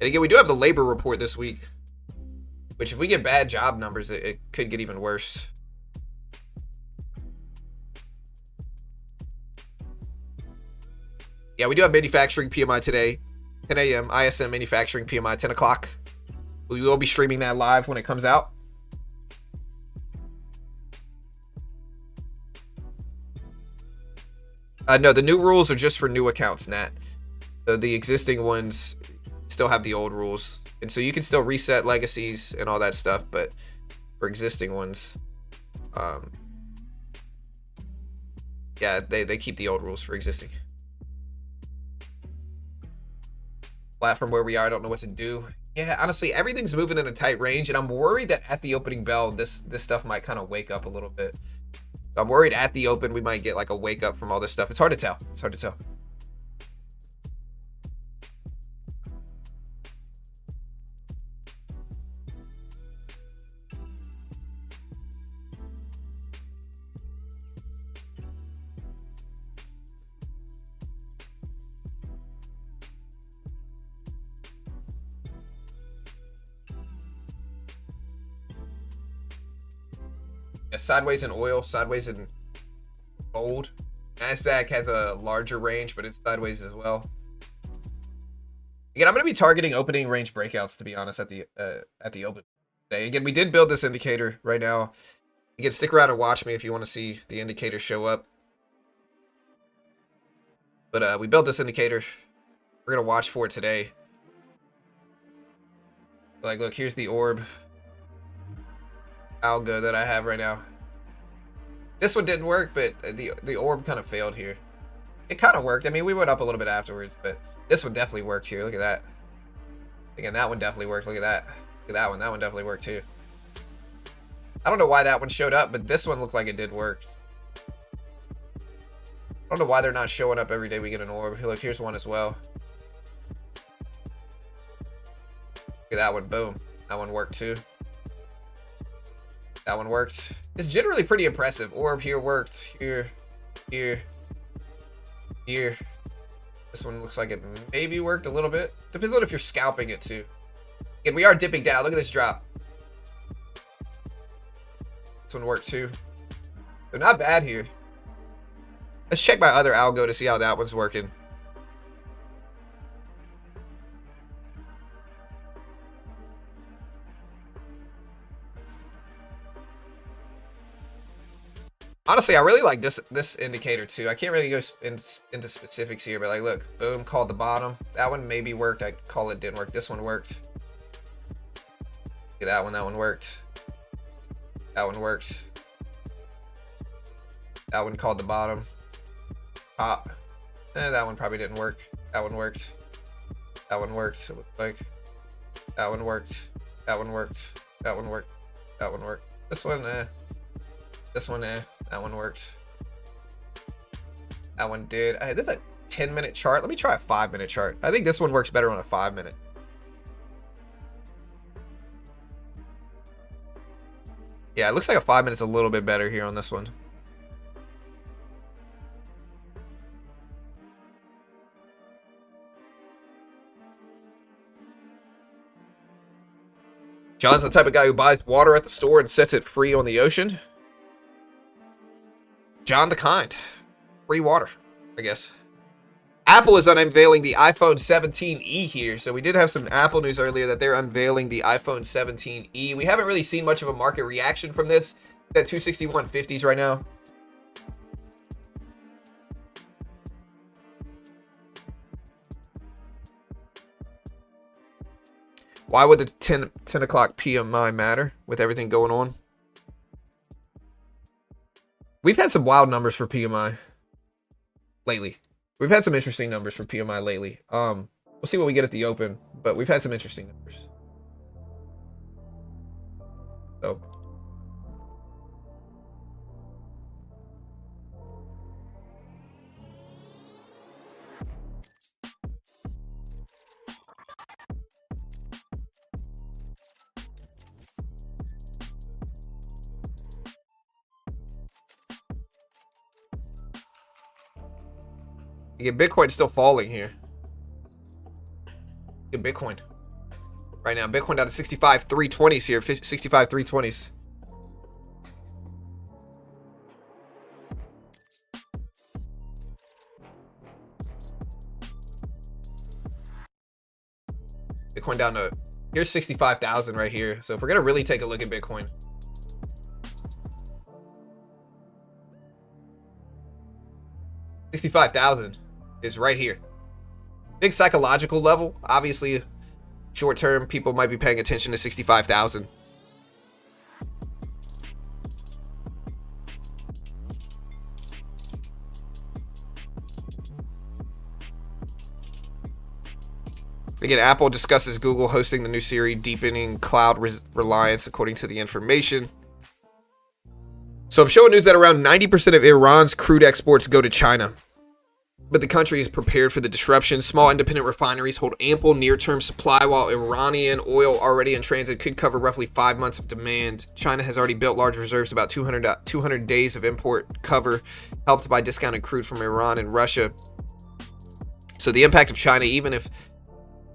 And again, we do have the labor report this week, which if we get bad job numbers, it could get even worse. Yeah, we do have manufacturing PMI today, 10 a.m. ISM manufacturing PMI, 10 o'clock. We will be streaming that live when it comes out. No, the new rules are just for new accounts, Nat. So the existing ones still have the old rules. And so you can still reset legacies and all that stuff, but for existing ones, yeah, they keep the old rules for existing. Flat from where we are, I don't know what to do. Yeah, honestly, everything's moving in a tight range, and I'm worried that at the opening bell, this stuff might kind of wake up a little bit. So I'm worried at the open we might get like a wake up from all this stuff. It's hard to tell. It's hard to tell. Yeah, sideways in oil, sideways in gold. NASDAQ has a larger range, but it's sideways as well. Again, I'm going to be targeting opening range breakouts, to be honest, at the open today. Again, we did build this indicator right now. Again, stick around and watch me if you want to see the indicator show up. But we built this indicator. We're going to watch for it today. Like, look, here's the orb algo that I have right now. This one didn't work, but the orb kind of failed here. It kind of worked. I mean, we went up a little bit afterwards, but this one definitely worked here. Look at that. Again, that one definitely worked. Look at that. Look at that one. That one definitely worked too. I don't know why that one showed up, but this one looked like it did work. I don't know why they're not showing up every day we get an orb. Look, here's one as well. Look at that one. Boom. That one worked too. That one worked. It's generally pretty impressive. Orb here worked. Here. Here. Here. This one looks like it maybe worked a little bit. Depends on if you're scalping it too. Again, we are dipping down. Look at this drop. This one worked too. They're not bad here. Let's check my other algo to see how that one's working. Honestly, I really like this indicator too. I can't really go into specifics here, but like, look, boom, called the bottom. That one maybe worked. I'd call it didn't work. This one worked. Look at that one. That one worked. That one worked. That one called the bottom. Top. That one probably didn't work. That one worked. That one worked. It looked like. That one worked. That one worked. That one worked. That one worked. This one, This one, That one worked. That one did. This is a 10-minute chart. Let me try a 5-minute chart. I think this one works better on a 5-minute. Yeah, it looks like a 5-minute's a little bit better here on this one. John's the type of guy who buys water at the store and sets it free on the ocean. John the Kind. Free water, I guess. Apple is unveiling the iPhone 17e here. So we did have some Apple news earlier that they're unveiling the iPhone 17e. We haven't really seen much of a market reaction from this. At 261.50s right now. Why would the 10 o'clock PMI matter with everything going on? We've had some wild numbers for PMI lately. We've had some interesting numbers for PMI lately. We'll see what we get at the open, but we've had some interesting numbers. So you get Bitcoin still falling here. Get Bitcoin right now. Bitcoin down to 65,320s here. 65,320s. Bitcoin down to, here's 65,000 right here. So if we're gonna really take a look at Bitcoin, 65,000 is right here. Big psychological level. Obviously, short term, people might be paying attention to 65,000. Again, Apple discusses Google hosting the new Siri, deepening cloud reliance, according to the information. So I'm showing news that around 90% of Iran's crude exports go to China. But the country is prepared for the disruption. Small independent refineries hold ample near-term supply, while Iranian oil already in transit could cover roughly 5 months of demand. China has already built large reserves, about 200 days of import cover, helped by discounted crude from Iran and Russia. So the impact of China, even if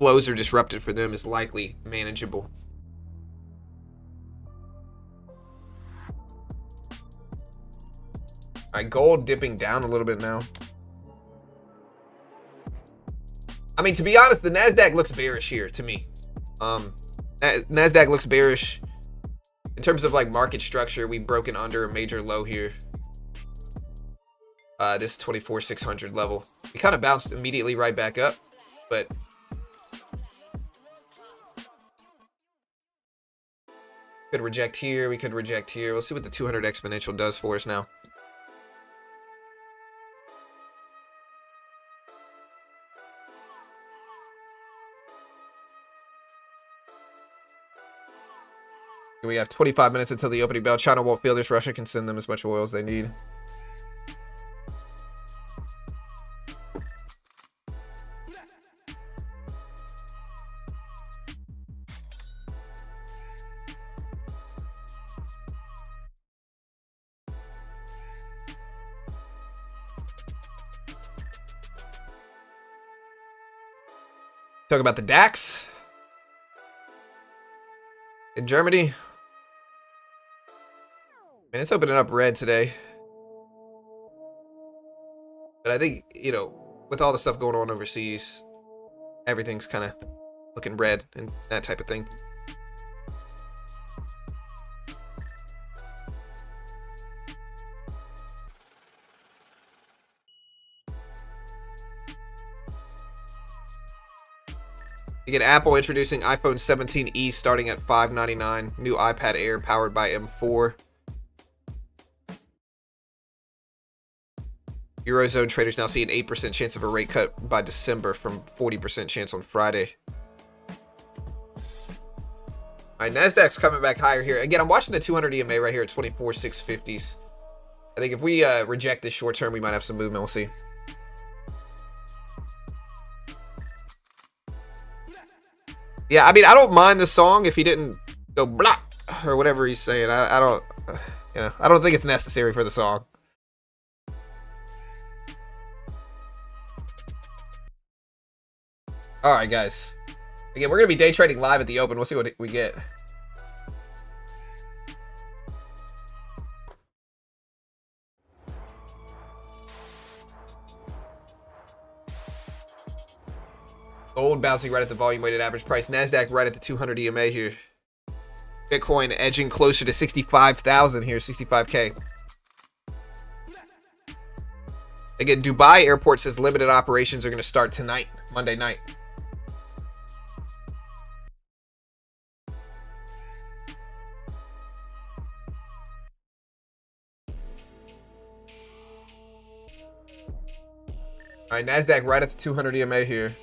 flows are disrupted for them, is likely manageable. All right, gold dipping down a little bit now. I mean, to be honest, the NASDAQ looks bearish here to me. NASDAQ looks bearish. In terms of like market structure, we've broken under a major low here. This 24,600 level. We kind of bounced immediately right back up, but could reject here, we could reject here. We'll see what the 200 exponential does for us now. We have 25 minutes until the opening bell. China won't feel this. Russia can send them as much oil as they need. Talk about the DAX in Germany. Man, it's opening up red today. But I think, you know, with all the stuff going on overseas, everything's kind of looking red and that type of thing. You get Apple introducing iPhone 17e starting at $599. New iPad Air powered by M4. Eurozone traders now see an 8% chance of a rate cut by December from 40% chance on Friday. All right, NASDAQ's coming back higher here. Again, I'm watching the 200 EMA right here at 24,650s. I think if we reject this short term, we might have some movement. We'll see. Yeah, I mean, I don't mind the song if he didn't go blah or whatever he's saying. I don't, you know, I don't think it's necessary for the song. All right, guys. Again, we're gonna be day trading live at the open. We'll see what we get. Gold bouncing right at the volume weighted average price. NASDAQ right at the 200 EMA here. Bitcoin edging closer to 65,000 here, 65K. Again, Dubai Airport says limited operations are going to start tonight, Monday night. All right, NASDAQ right at the 200 EMA here.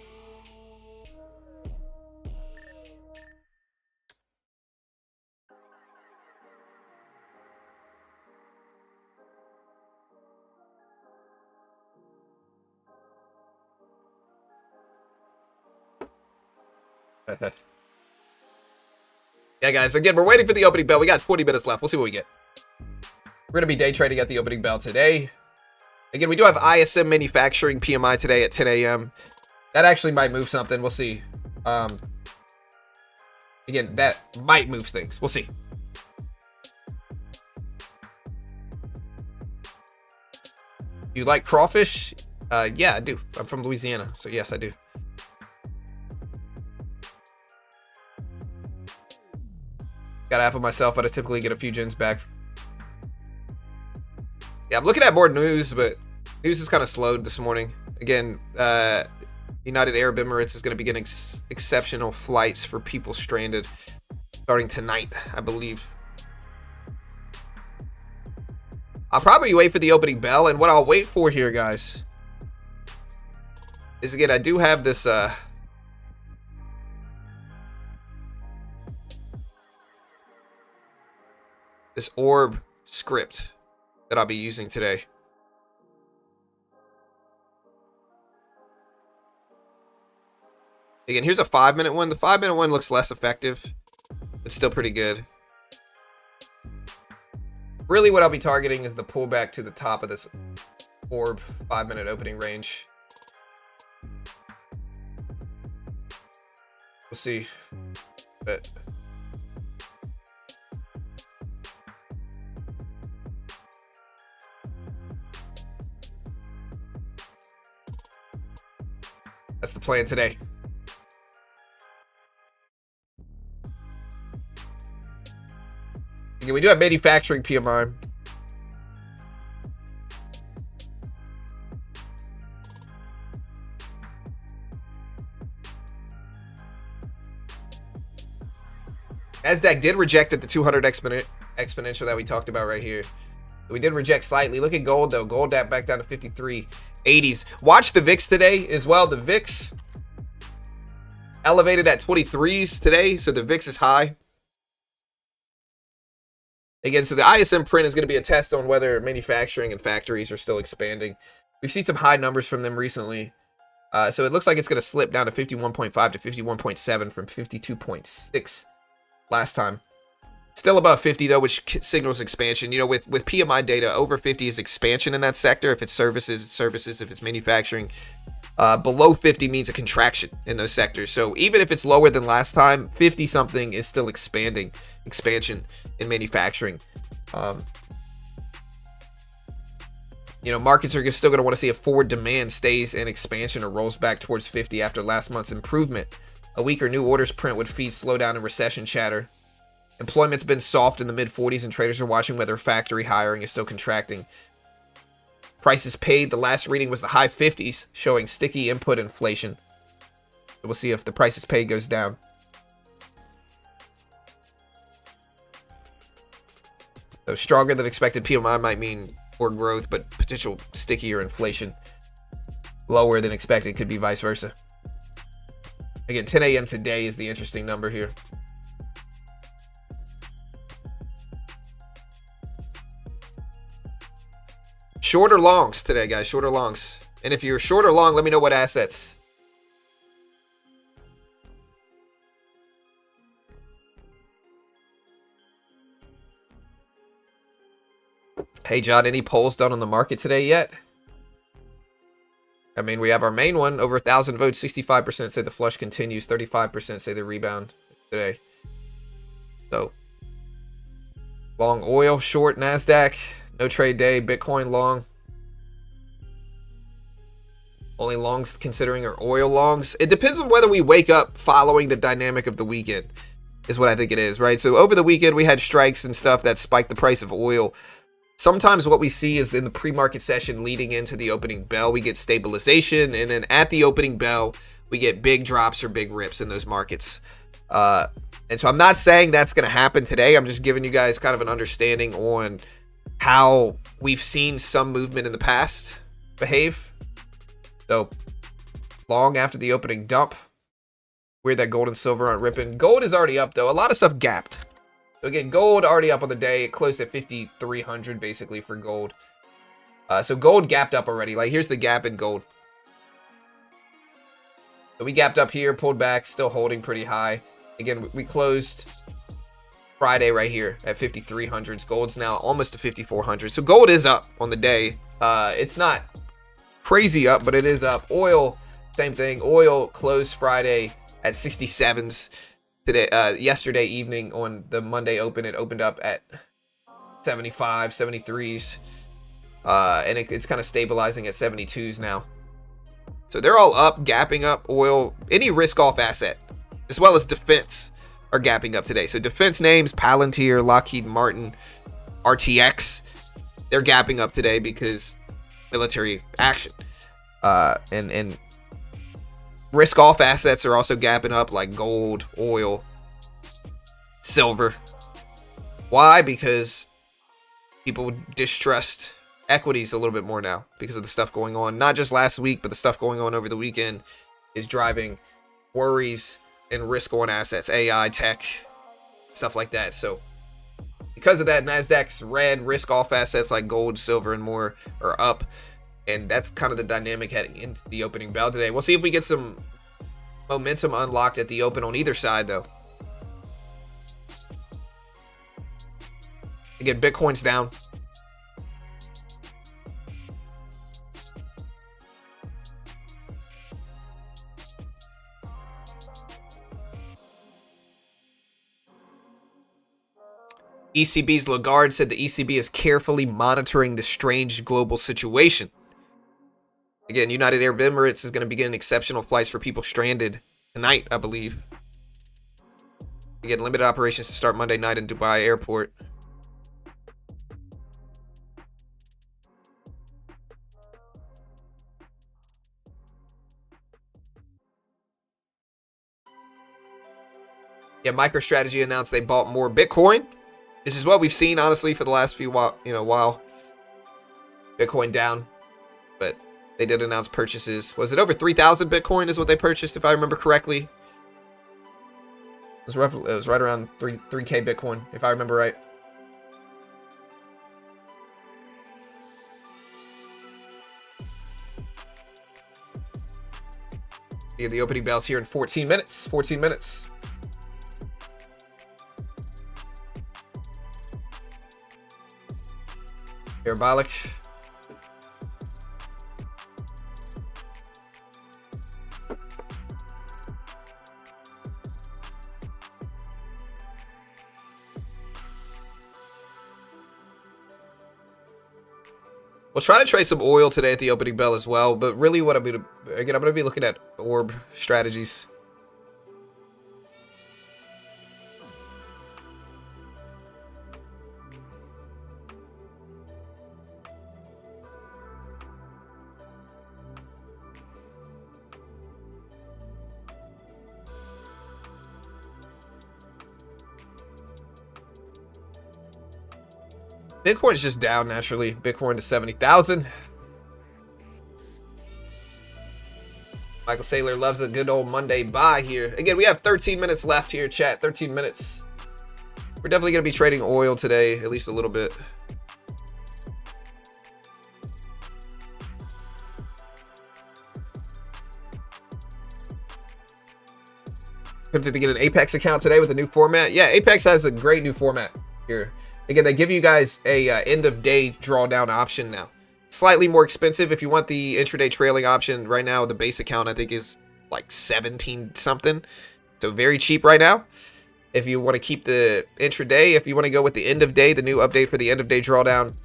Yeah, guys, again, we're waiting for the opening bell. We got 20 minutes left. We'll see what we get. We're going to be day trading at the opening bell today. Again, we do have ISM manufacturing PMI today at 10 a.m. That actually might move something. We'll see. Again, that might move things. We'll see. You like crawfish? Yeah, I do. I'm from Louisiana, so yes, I do. Got Apple myself, but I typically get a few gens back. Yeah, I'm looking at more news, but news is kind of slowed this morning. Again, United Arab Emirates is going to be getting exceptional flights for people stranded starting tonight, I believe. I'll probably wait for the opening bell, and what I'll wait for here, guys, is again, I do have this this orb script that I'll be using today. Again, here's a 5-minute one. The 5-minute one looks less effective. It's still pretty good. Really what I'll be targeting is the pullback to the top of this orb 5-minute opening range. We'll see. But that's the plan today. Again, we do have manufacturing PMI. NASDAQ did reject at the 200 exponential that we talked about right here. We did reject slightly. Look at gold, though. Gold back down to 53.80s. Watch the VIX today as well. The VIX elevated at 23s today, so the VIX is high. Again, so the ISM print is going to be a test on whether manufacturing and factories are still expanding. We've seen some high numbers from them recently. So it looks like it's going to slip down to 51.5 to 51.7 from 52.6 last time. Still above 50, though, which signals expansion. You know, with PMI data, over 50 is expansion in that sector. If it's services, it's services. If it's manufacturing, below 50 means a contraction in those sectors. So even if it's lower than last time, 50-something is still expansion in manufacturing. You know, markets are still going to want to see if forward demand stays in expansion or rolls back towards 50 after last month's improvement. A weaker new orders print would feed slowdown and recession chatter. Employment's been soft in the mid-40s, and traders are watching whether factory hiring is still contracting. Prices paid, the last reading was the high 50s, showing sticky input inflation. So we'll see if the prices paid goes down. So stronger than expected PMI might mean more growth, but potential stickier inflation. Lower than expected could be vice versa. Again, 10 a.m. today is the interesting number here. Short or longs today, guys. Short or longs. And if you're short or long, let me know what assets. Hey, John, any polls done on the market today yet? I mean, we have our main one, over 1,000 votes. 65% say the flush continues. 35% say the rebound today. So, long oil, short NASDAQ. No trade day. Bitcoin long. Only longs considering are oil longs. It depends on whether we wake up following the dynamic of the weekend, is what I think it is, right? So over the weekend, we had strikes and stuff that spiked the price of oil. Sometimes what we see is in the pre-market session leading into the opening bell, we get stabilization. And then at the opening bell, we get big drops or big rips in those markets. And so I'm not saying that's going to happen today. I'm just giving you guys kind of an understanding on how we've seen some movement in the past behave. So long after the opening dump. Weird that gold and silver aren't ripping. Gold is already up though. A lot of stuff gapped. So again, gold already up on the day. It closed at 5,300 basically for gold. So gold gapped up already. Like here's the gap in gold. So we gapped up here, pulled back, still holding pretty high. Again, we closed Friday right here at 5,300s. Gold's now almost to 5,400. So gold is up on the day. It's not crazy up, but it is up. Oil, same thing. Oil closed Friday at 67s. Today, yesterday evening on the Monday open, it opened up at 75, 73s. And it's kind of stabilizing at 72s now. So they're all up, gapping up. Oil, any risk-off asset, as well as defense, are gapping up today. So defense names, Palantir, Lockheed Martin, RTX, they're gapping up today because military action. And risk-off assets are also gapping up, like gold, oil, silver. Why? Because people distrust equities a little bit more now because of the stuff going on. Not just last week, but the stuff going on over the weekend is driving worries and risk on assets, AI, tech, stuff like that. So because of that, NASDAQ's red, risk-off assets like gold, silver, and more are up. And that's kind of the dynamic heading into the opening bell today. We'll see if we get some momentum unlocked at the open on either side, though. Again, Bitcoin's down. ECB's Lagarde said the ECB is carefully monitoring the strange global situation. Again, United Arab Emirates is going to begin exceptional flights for people stranded tonight, I believe. Again, limited operations to start Monday night in Dubai Airport. Yeah, MicroStrategy announced they bought more Bitcoin. This is what we've seen, honestly, for the last few while. Bitcoin down, but they did announce purchases. Was it over 3,000 Bitcoin is what they purchased, if I remember correctly? It was right around 3K Bitcoin, if I remember right. Yeah, the opening bell's here in 14 minutes. 14 minutes. Parabolic. We'll try to trade some oil today at the opening bell as well, but really what I'm going to be looking at orb strategies. Bitcoin is just down naturally. Bitcoin to 70,000. Michael Saylor loves a good old Monday buy here. Again, we have 13 minutes left here, chat. 13 minutes. We're definitely going to be trading oil today, at least a little bit. Tempted to get an Apex account today with a new format. Yeah, Apex has a great new format here. Again, they give you guys a end of day drawdown option now. Slightly more expensive if you want the intraday trailing option. Right now, the base account I think is like 17 something, so very cheap right now. If you want to keep the intraday, if you want to go with the end of day, the new update for the end of day drawdown,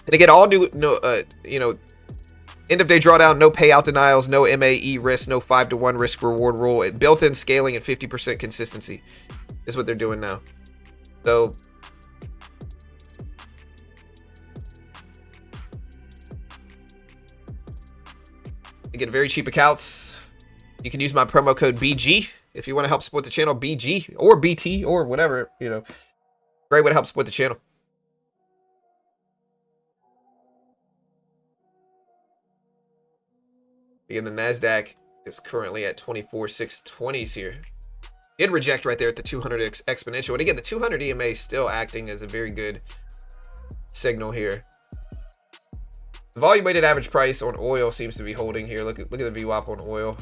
and again, all new end of day drawdown, no payout denials, no MAE risk, no 5-to-1 risk reward rule, built-in scaling and 50% consistency is what they're doing now. So again, very cheap accounts. You can use my promo code BG if you want to help support the channel. BG or BT or whatever, great way to help support the channel. Again, the NASDAQ is currently at 24,620s here. Did reject right there at the 200 exponential. And again, the 200 EMA is still acting as a very good signal here. The volume weighted average price on oil seems to be holding here. Look at the VWAP on oil.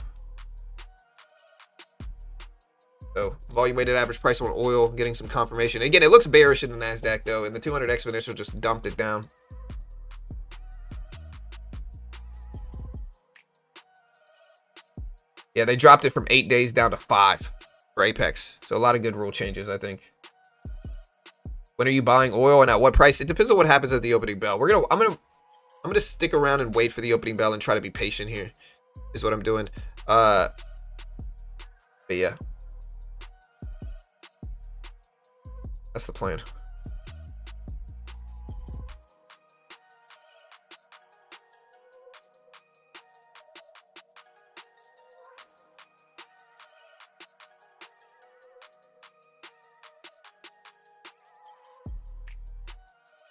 So volume weighted average price on oil getting some confirmation. Again, it looks bearish in the NASDAQ though, and the 200 exponential just dumped it down. Yeah, they dropped it from 8 days down to 5 for Apex. So a lot of good rule changes, I think. When are you buying oil and at what price? It depends on what happens at the opening bell. I'm gonna stick around and wait for the opening bell and try to be patient here. Is what I'm doing. But yeah. That's the plan.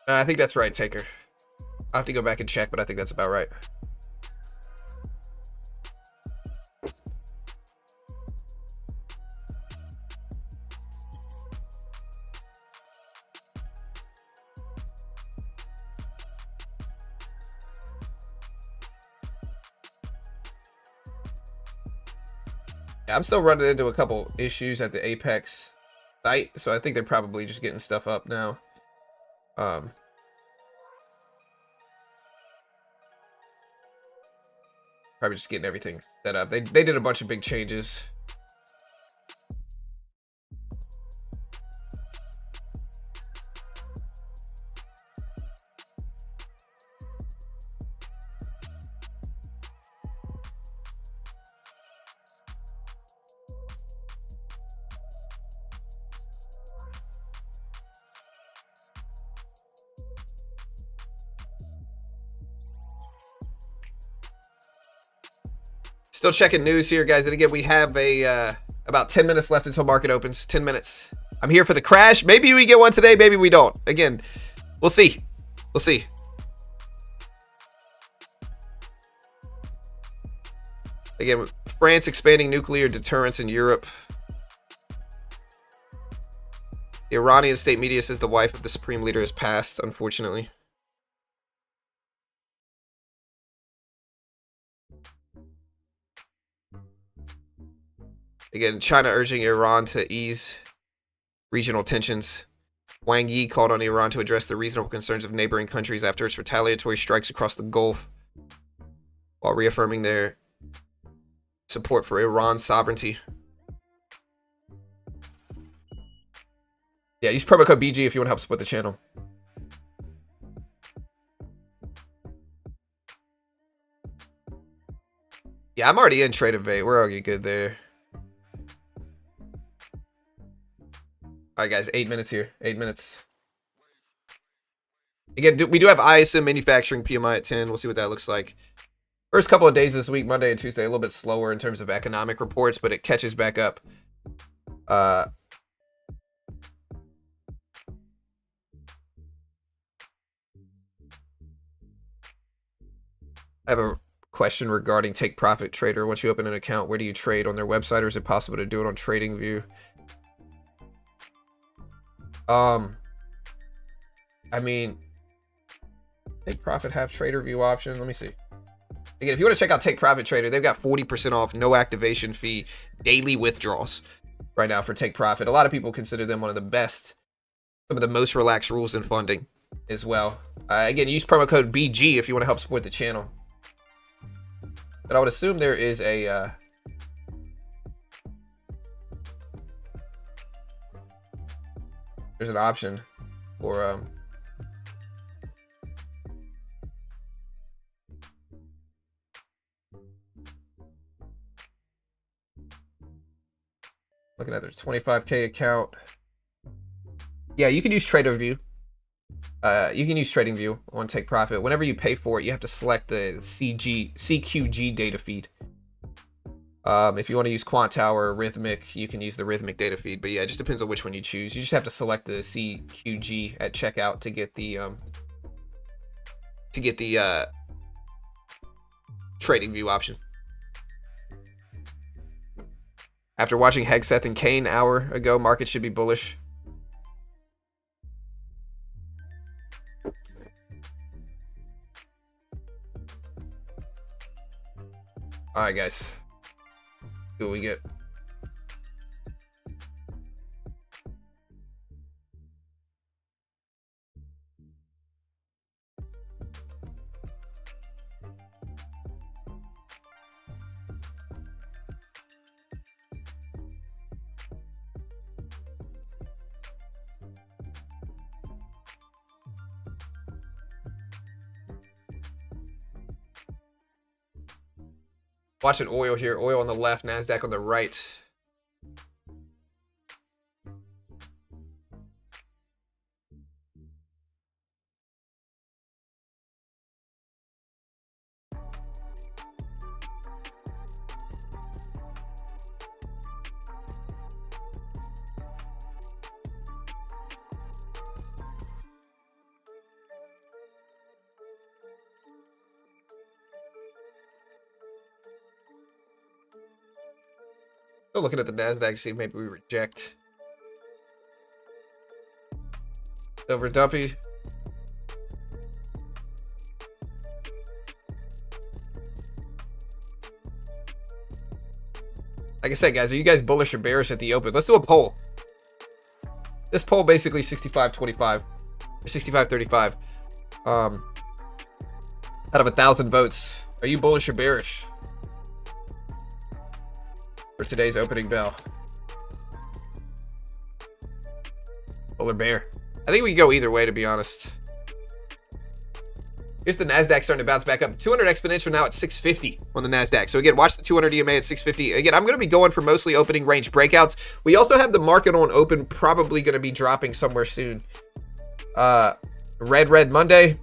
I think that's right, Taker. I'll have to go back and check, but I think that's about right. Yeah, I'm still running into a couple issues at the Apex site, so I think they're probably just getting stuff up now. Probably just getting everything set up. They did a bunch of big changes. Still checking news here, guys. And again, we have about 10 minutes left until market opens. 10 minutes. I'm here for the crash. Maybe we get one today. Maybe we don't. Again, we'll see. We'll see. Again, France expanding nuclear deterrence in Europe. The Iranian state media says the wife of the supreme leader has passed, unfortunately. Again, China urging Iran to ease regional tensions. Wang Yi called on Iran to address the reasonable concerns of neighboring countries after its retaliatory strikes across the Gulf, while reaffirming their support for Iran's sovereignty. Yeah, use promo code BG if you want to help support the channel. Yeah, I'm already in Trade Evade. We're already good there. Alright guys, 8 minutes here. 8 minutes. Again, we do have ISM manufacturing PMI at 10. We'll see what that looks like. First couple of days this week, Monday and Tuesday, a little bit slower in terms of economic reports, but it catches back up. I have a question regarding Take Profit Trader. Once you open an account, where do you trade? On their website, or is it possible to do it on TradingView? I mean, Take Profit have trader view option. Let me see. Again, if you want to check out Take Profit Trader, they've got 40% off, no activation fee, daily withdrawals right now for Take Profit. A lot of people consider them one of the best, some of the most relaxed rules in funding as well. Again, use promo code BG if you want to help support the channel. But I would assume there is a there's an option for looking at their 25K account. Yeah, you can use TradingView. You can use TradingView on Take Profit. Whenever you pay for it, you have to select the CQG data feed. If you want to use Quant Tower or Rhythmic, you can use the Rhythmic data feed. But yeah, it just depends on which one you choose. You just have to select the CQG at checkout to get the TradingView option. After watching Hegseth and Kane an hour ago, market should be bullish. All right, guys. See what we get. Watching oil here. Oil on the left, NASDAQ on the right. Still looking at the NASDAQ, see if maybe we reject. Silver dumpy. Like I said, guys, are you guys bullish or bearish at the open? Let's do a poll. This poll basically 65-25 or 65-35. Out of 1,000 votes, are you bullish or bearish for today's opening bell? Bull or bear? I think we can go either way, to be honest. Here's the NASDAQ starting to bounce back up. 200 exponential now at 650 on the NASDAQ. So again, watch the 200 EMA at 650. Again, I'm going to be going for mostly opening range breakouts. We also have the market on open, probably going to be dropping somewhere soon. Red Monday.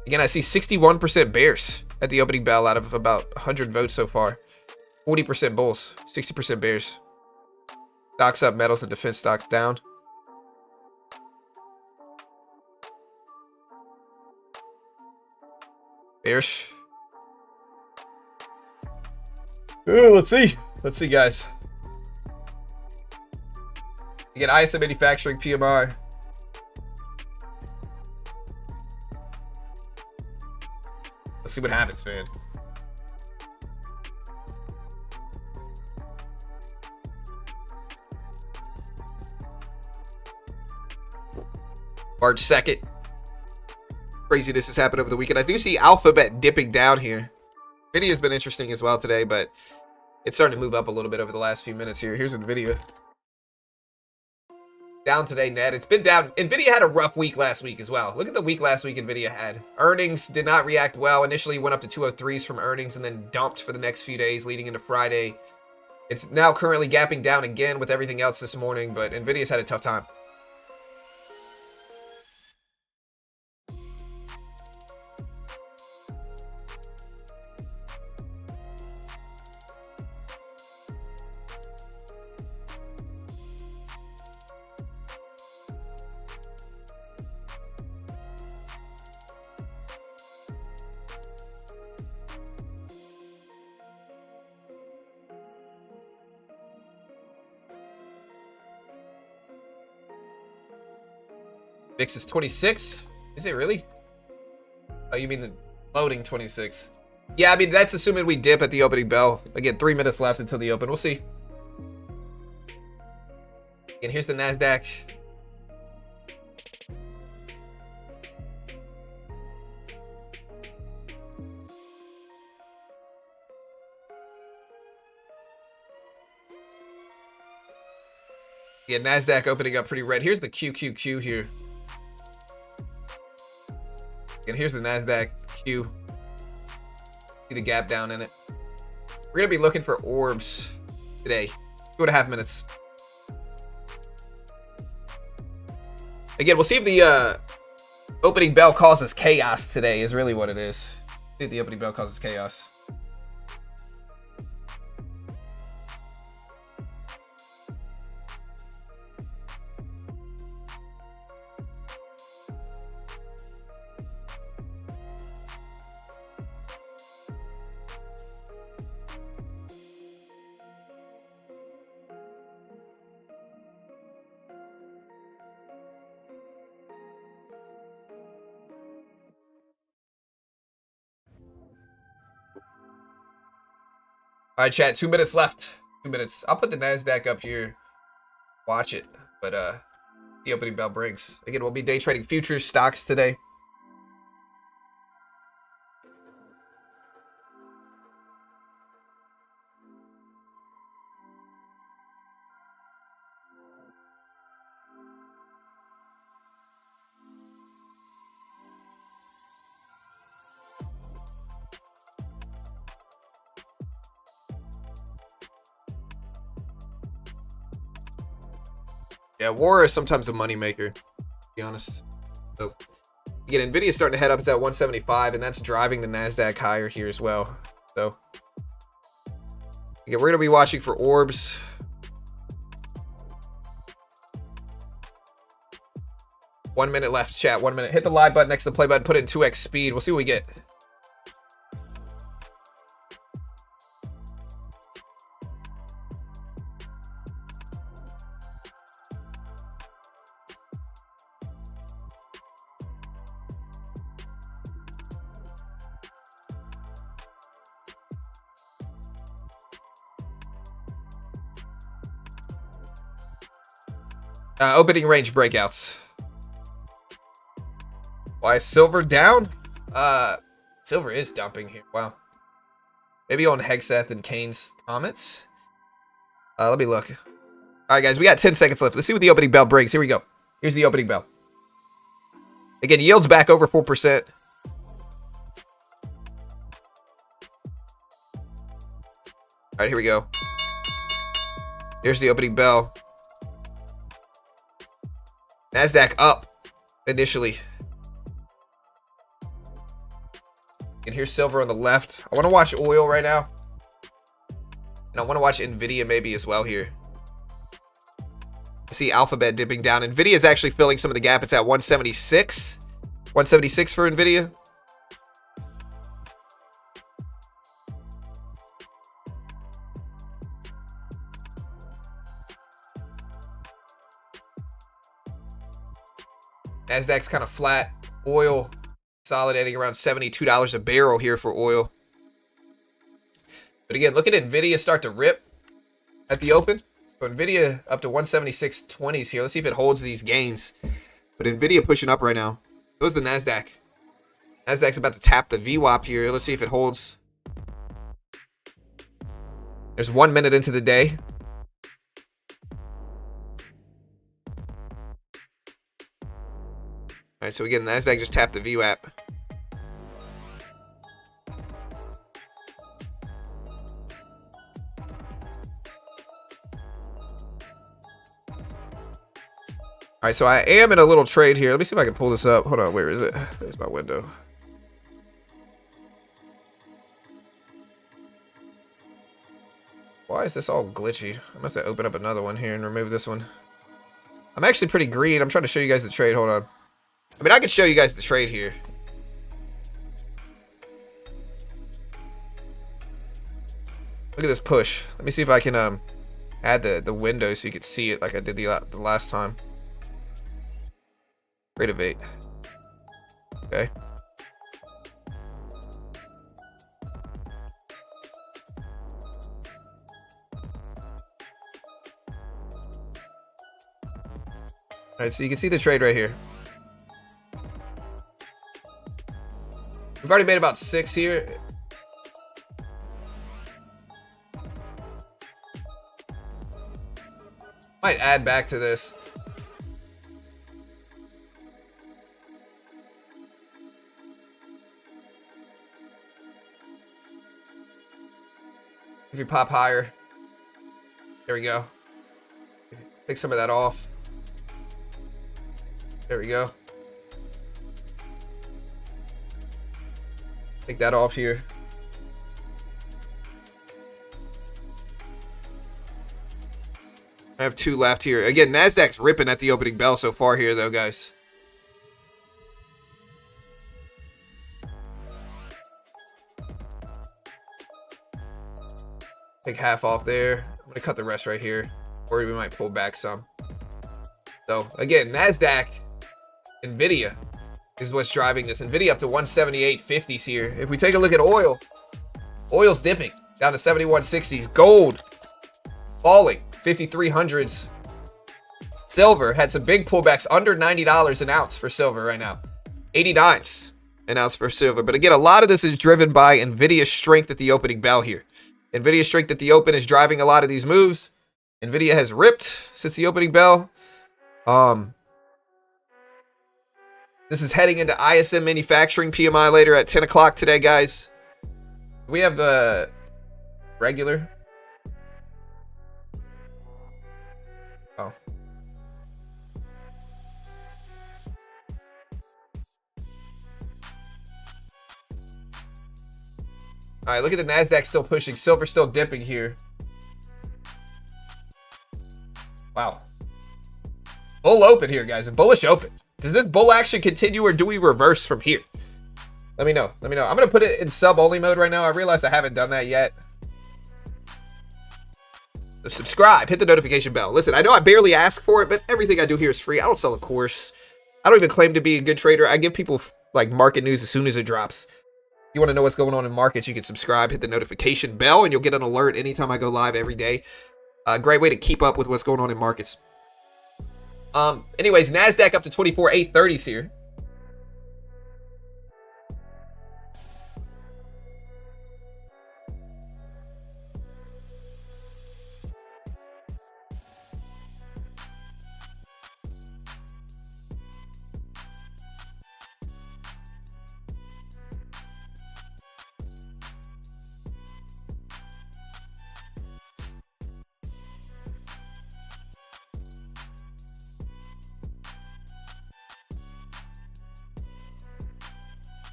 Again, I see 61% bears at the opening bell out of about 100 votes so far. 40% bulls, 60% bears. Stocks up, metals and defense stocks down. Bearish. Let's see. Let's see, guys. You get ISM manufacturing PMI. Let's see what happens, man. March 2nd. Craziness has happened over the weekend. I do see Alphabet dipping down here. Nvidia's been interesting as well today, but it's starting to move up a little bit over the last few minutes here. Here's Nvidia. Down today, net. It's been down. Nvidia had a rough week last week as well. Look at the week last week Nvidia had. Earnings did not react well. Initially went up to 203s from earnings and then dumped for the next few days leading into Friday. It's now currently gapping down again with everything else this morning, but Nvidia's had a tough time. VIX is 26. Is it really? Oh, you mean the loading 26? Yeah, I mean, that's assuming we dip at the opening bell. Again, 3 minutes left until the open. We'll see. And here's the NASDAQ. Yeah, NASDAQ opening up pretty red. Here's the QQQ here. And here's the NASDAQ Q. See the gap down in it. We're going to be looking for orbs today. 2.5 minutes. Again, we'll see if the opening bell causes chaos today is really what it is. See if the opening bell causes chaos. All right, chat. 2 minutes left. 2 minutes. I'll put the NASDAQ up here. Watch it. But the opening bell brings. Again, we'll be day trading futures, stocks today. Yeah, war is sometimes a moneymaker, to be honest. So, again, NVIDIA's starting to head up. It's at 175, and that's driving the NASDAQ higher here as well. So, again, we're going to be watching for orbs. One minute left, chat. 1 minute. Hit the live button next to the play button. Put it in 2x speed. We'll see what we get. Opening range breakouts. Why is silver down? Silver is dumping here. Wow. Maybe on Hegseth and Kane's comments. Let me look. All right, guys, we got 10 seconds left. Let's see what the opening bell brings. Here we go. Here's the opening bell. Again, yields back over 4%. All right, here we go. Here's the opening bell. NASDAQ up initially. And here's silver on the left. I want to watch oil right now. And I want to watch NVIDIA maybe as well here. I see Alphabet dipping down. NVIDIA is actually filling some of the gap. It's at 176. 176 for NVIDIA. NASDAQ's kind of flat. Oil consolidating around $72 a barrel here for oil. But again, look at NVIDIA start to rip at the open. So NVIDIA up to 176.20s here. Let's see if it holds these gains. But NVIDIA pushing up right now. So is the NASDAQ. NASDAQ's about to tap the VWAP here. Let's see if it holds. There's 1 minute into the day. All right, so again, NASDAQ just tapped the VWAP. All right, so I am in a little trade here. Let me see if I can pull this up. Hold on, where is it? There's my window. Why is this all glitchy? I'm gonna have to open up another one here and remove this one. I'm actually pretty green. I'm trying to show you guys the trade. Hold on. I mean, I can show you guys the trade here. Look at this push. Let me see if I can add the window so you can see it like I did the last time. Rate of 8. Okay. Alright, so you can see the trade right here. We've already made about 6 here. Might add back to this. If you pop higher. There we go. Take some of that off. There we go. Take that off here. I have 2 left here. Again, NASDAQ's ripping at the opening bell so far here, though, guys. Take half off there. I'm going to cut the rest right here. Or we might pull back some. So, again, NASDAQ, NVIDIA is what's driving this. NVIDIA up to 178.50s here. If we take a look at oil, oil's dipping. down to 71.60s. Gold falling 5300s. Silver had some big pullbacks under $90 an ounce for silver right now. 89s an ounce for silver. But again, a lot of this is driven by Nvidia's strength at the opening bell here. Nvidia's strength at the open is driving a lot of these moves. Nvidia has ripped since the opening bell. This is heading into ISM manufacturing PMI later at 10 o'clock today, guys. We have regular. Oh. All right, look at the NASDAQ still pushing. Silver still dipping here. Wow. Bull open here, guys. A bullish open. Does this bull action continue or do we reverse from here? Let me know. Let me know. I'm going to put it in sub-only mode right now. I realize I haven't done that yet. So subscribe. Hit the notification bell. Listen, I know I barely ask for it, but everything I do here is free. I don't sell a course. I don't even claim to be a good trader. I give people like market news as soon as it drops. If you want to know what's going on in markets, you can subscribe, hit the notification bell, and you'll get an alert anytime I go live every day. Great way to keep up with what's going on in markets. Anyways, NASDAQ up to 24,830s here.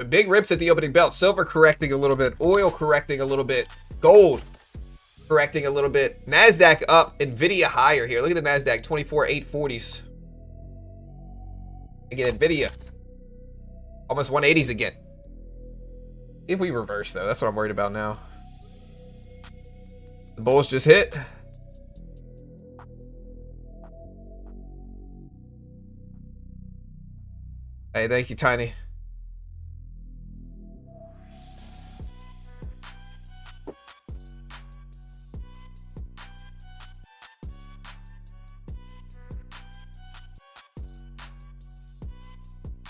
Big rips at the opening bell. Silver correcting a little bit. Oil correcting a little bit. Gold correcting a little bit. NASDAQ up. Nvidia higher here. Look at the NASDAQ. 24,840s. Again, Nvidia. Almost 180s again. If we reverse, though, that's what I'm worried about now. The bulls just hit. Hey, thank you, Tiny.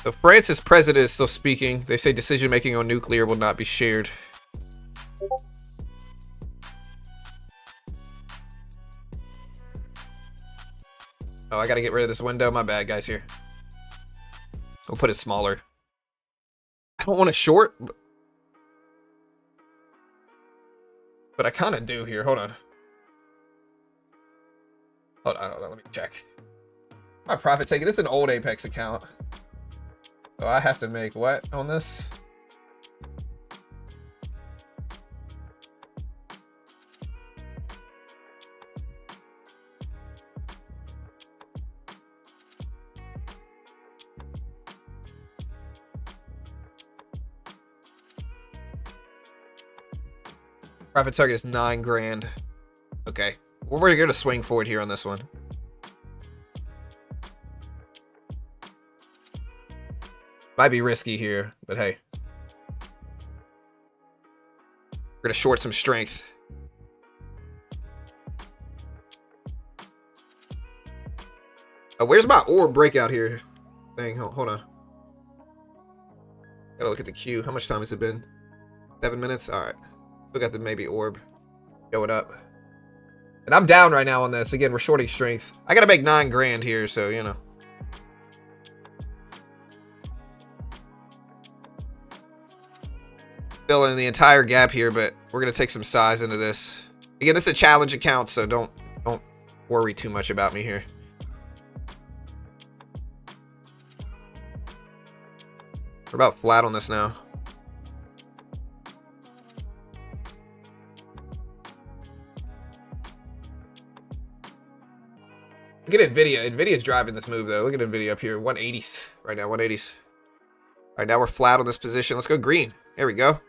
So France's president is still speaking. They say decision-making on nuclear will not be shared. Oh, I gotta get rid of this window. My bad, guys, here. We'll put it smaller. I don't want to short, but I kind of do here. Hold on. Hold on. Let me check. My profit taking. This is an old Apex account. So I have to make what on this? Profit target is 9 grand. Okay. Well, we're going to swing forward here on this one. Might be risky here, but hey. We're going to short some strength. Oh, where's my orb breakout here? Dang, hold on. Gotta look at the queue. How much time has it been? 7 minutes? Alright. Still got the maybe orb going up. And I'm down right now on this. Again, we're shorting strength. I gotta make 9 grand here, so, you know. Filling the entire gap here, but we're gonna take some size into this. Again, this is a challenge account, so don't worry too much about me here. We're about flat on this now. Look at Nvidia. Nvidia's driving this move though. Look at Nvidia up here, 180s right now, 180s. All right, now we're flat on this position. Let's go green. There we go.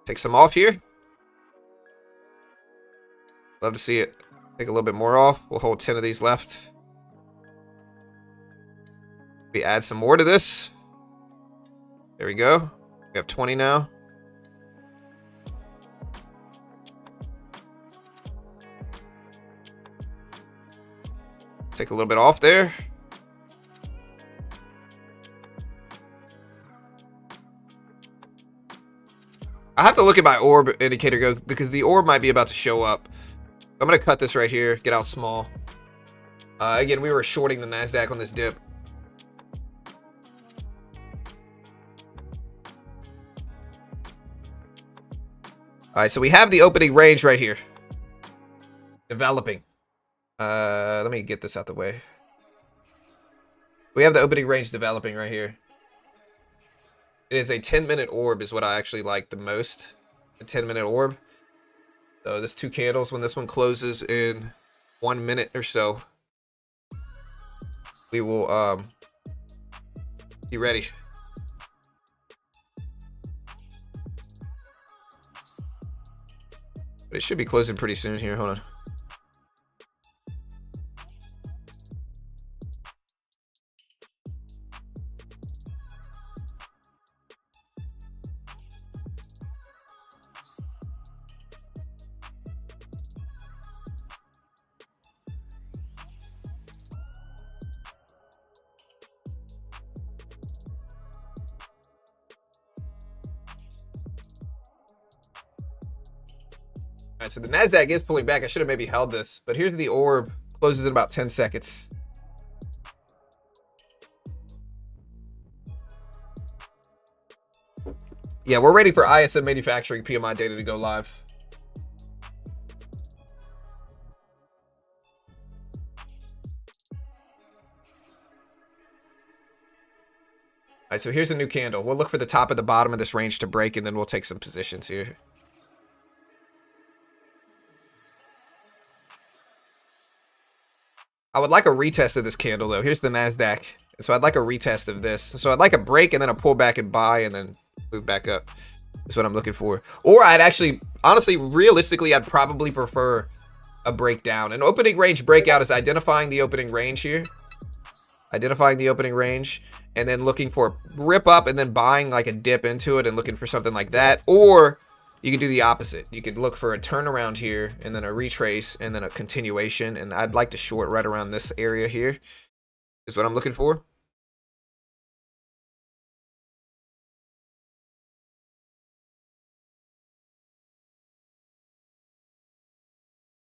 Take some off here. Love to see it. Take a little bit more off. We'll hold 10 of these left. We add some more to this. There we go. We have 20 now. Take a little bit off there. I have to look at my orb indicator go because the orb might be about to show up. I'm going to cut this right here, get out small. Again, we were shorting the NASDAQ on this dip. All right, so we have the opening range right here. Developing. Let me get this out the way. We have the opening range developing right here. It is a 10-minute orb is what I actually like the most. A 10-minute orb. So this 2 candles, when this one closes in 1 minute or so, we will be ready. But it should be closing pretty soon here. Hold on. Alright, so the NASDAQ is pulling back. I should have maybe held this. But here's the orb. Closes in about 10 seconds. Yeah, we're ready for ISM manufacturing PMI data to go live. Alright, so here's a new candle. We'll look for the top and the bottom of this range to break, and then we'll take some positions here. I would like a retest of this candle, though. Here's the NASDAQ. So I'd like a retest of this. So I'd like a break and then a pullback and buy and then move back up. That's what I'm looking for. Or I'd actually, honestly, realistically, I'd probably prefer a breakdown. An opening range breakout is identifying the opening range here. Identifying the opening range. And then looking for a rip up and then buying like a dip into it and looking for something like that. Or you could do the opposite. You could look for a turnaround here and then a retrace and then a continuation. And I'd like to short right around this area here is what I'm looking for.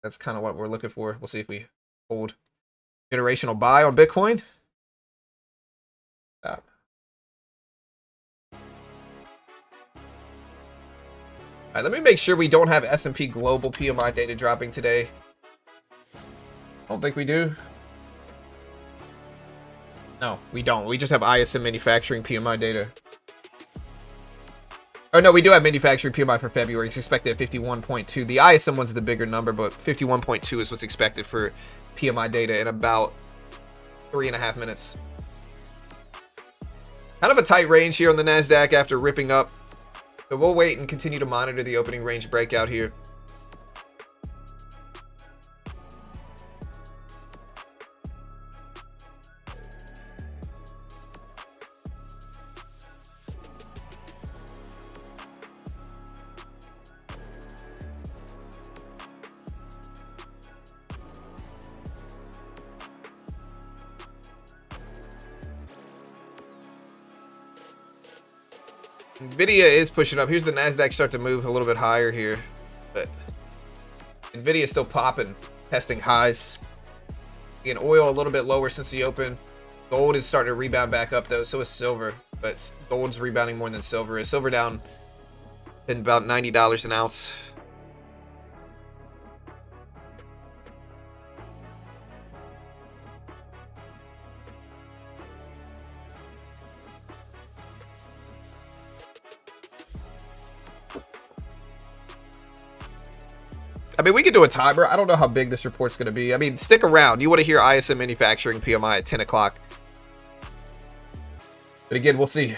That's kind of what we're looking for. We'll see if we hold generational buy on Bitcoin. Stop. All right, let me make sure we don't have S&P Global PMI data dropping today. I don't think we do. No, we don't. We just have ISM manufacturing PMI data. Oh, no, we do have manufacturing PMI for February. It's expected at 51.2. The ISM one's the bigger number, but 51.2 is what's expected for PMI data in about 3.5 minutes. Kind of a tight range here on the NASDAQ after ripping up. So we'll wait and continue to monitor the opening range breakout here. Nvidia is pushing up. Here's the NASDAQ start to move a little bit higher here. But Nvidia is still popping, testing highs. Again, oil a little bit lower since the open. Gold is starting to rebound back up though, so is silver. But gold's rebounding more than silver is. Silver down in about $90 an ounce. I mean, we could do a timer. I don't know how big this report's going to be. I mean, stick around. You want to hear ISM manufacturing PMI at 10 o'clock. But again, we'll see.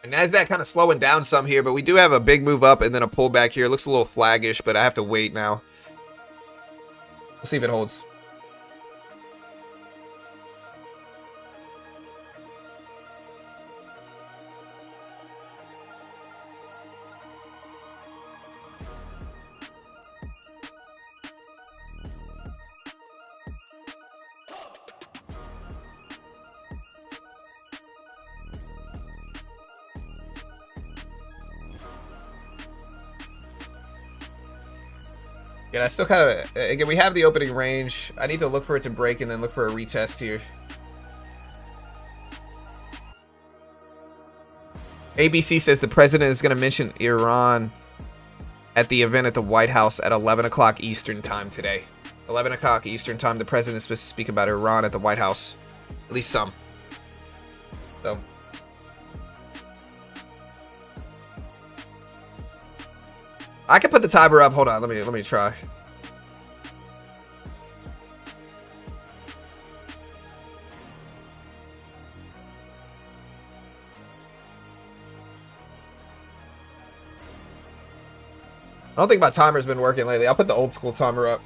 And NASDAQ kind of slowing down some here, but we do have a big move up and then a pullback here. It looks a little flaggish, but I have to wait now. We'll see if it holds. Yeah, I still kind of, again, we have the opening range. I need to look for it to break and then look for a retest here. ABC says the president is going to mention Iran at the event at the White House at 11 o'clock Eastern time today. 11 o'clock Eastern time, the president is supposed to speak about Iran at the White House. At least some. So. I can put the timer up. Hold on, let me try. I don't think my timer's been working lately. I'll put the old school timer up.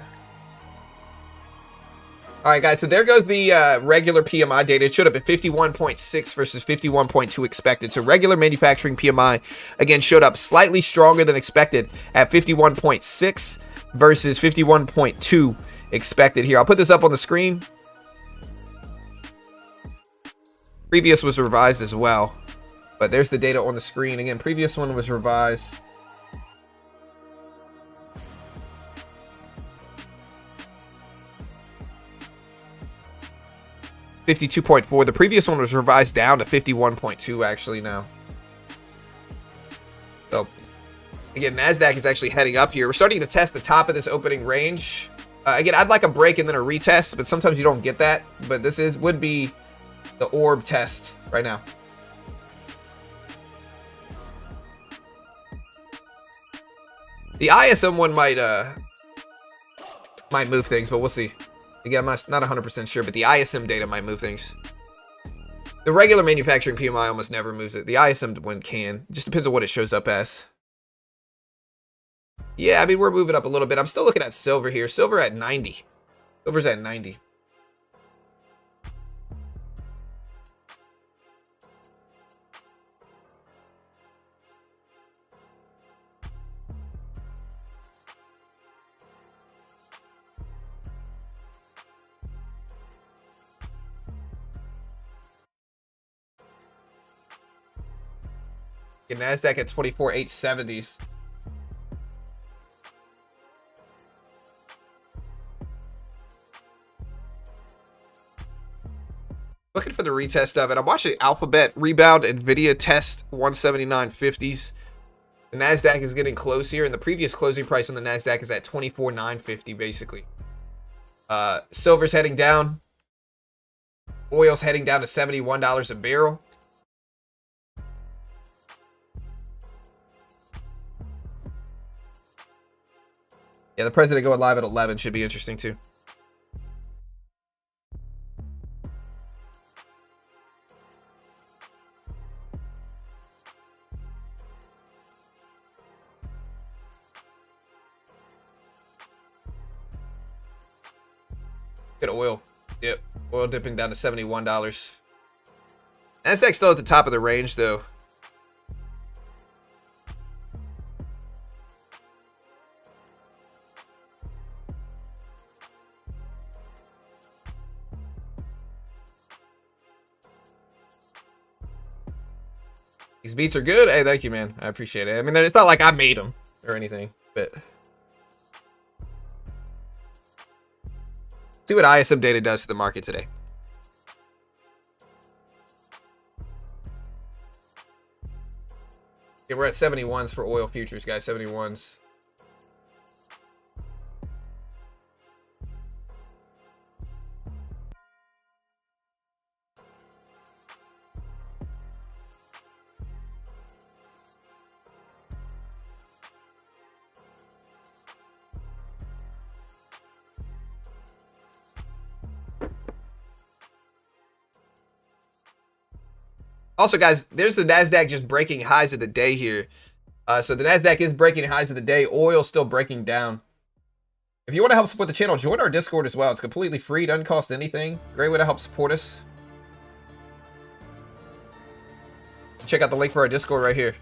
All right, guys, so there goes the regular PMI data. It showed up at 51.6 versus 51.2 expected. So regular manufacturing PMI, again, showed up slightly stronger than expected at 51.6 versus 51.2 expected here. I'll put this up on the screen. Previous was revised as well, but there's the data on the screen. Again, previous one was revised. $52.4. The previous one was revised down to 51.2 actually now. So, again, NASDAQ is actually heading up here. We're starting to test the top of this opening range. Again, I'd like a break and then a retest, but sometimes you don't get that. But this would be the orb test right now. The ISM one might move things, but we'll see. Again, I'm not 100% sure, but the ISM data might move things. The regular manufacturing PMI almost never moves it. The ISM one can. It just depends on what it shows up as. Yeah, I mean, we're moving up a little bit. I'm still looking at silver here. Silver at 90. Silver's at 90. NASDAQ at 24,870s. Looking for the retest of it. I'm watching Alphabet rebound, Nvidia test 179.50s. The NASDAQ is getting close here, and the previous closing price on the NASDAQ is at 24,950 basically. Silver's heading down. Oil's heading down to $71 a barrel. Yeah, the president going live at 11 should be interesting too. Good oil. Yep, oil dipping down to $71. NASDAQ still at the top of the range though. These beats are good. Hey, thank you, man. I appreciate it. I mean, it's not like I made them or anything, but see what ISM data does to the market today. Yeah, we're at 71s for oil futures, guys. 71s. Also, guys, there's the NASDAQ just breaking highs of the day here. So the NASDAQ is breaking highs of the day. Oil's still breaking down. If you want to help support the channel, join our Discord as well. It's completely free. Doesn't cost anything. Great way to help support us. Check out the link for our Discord right here.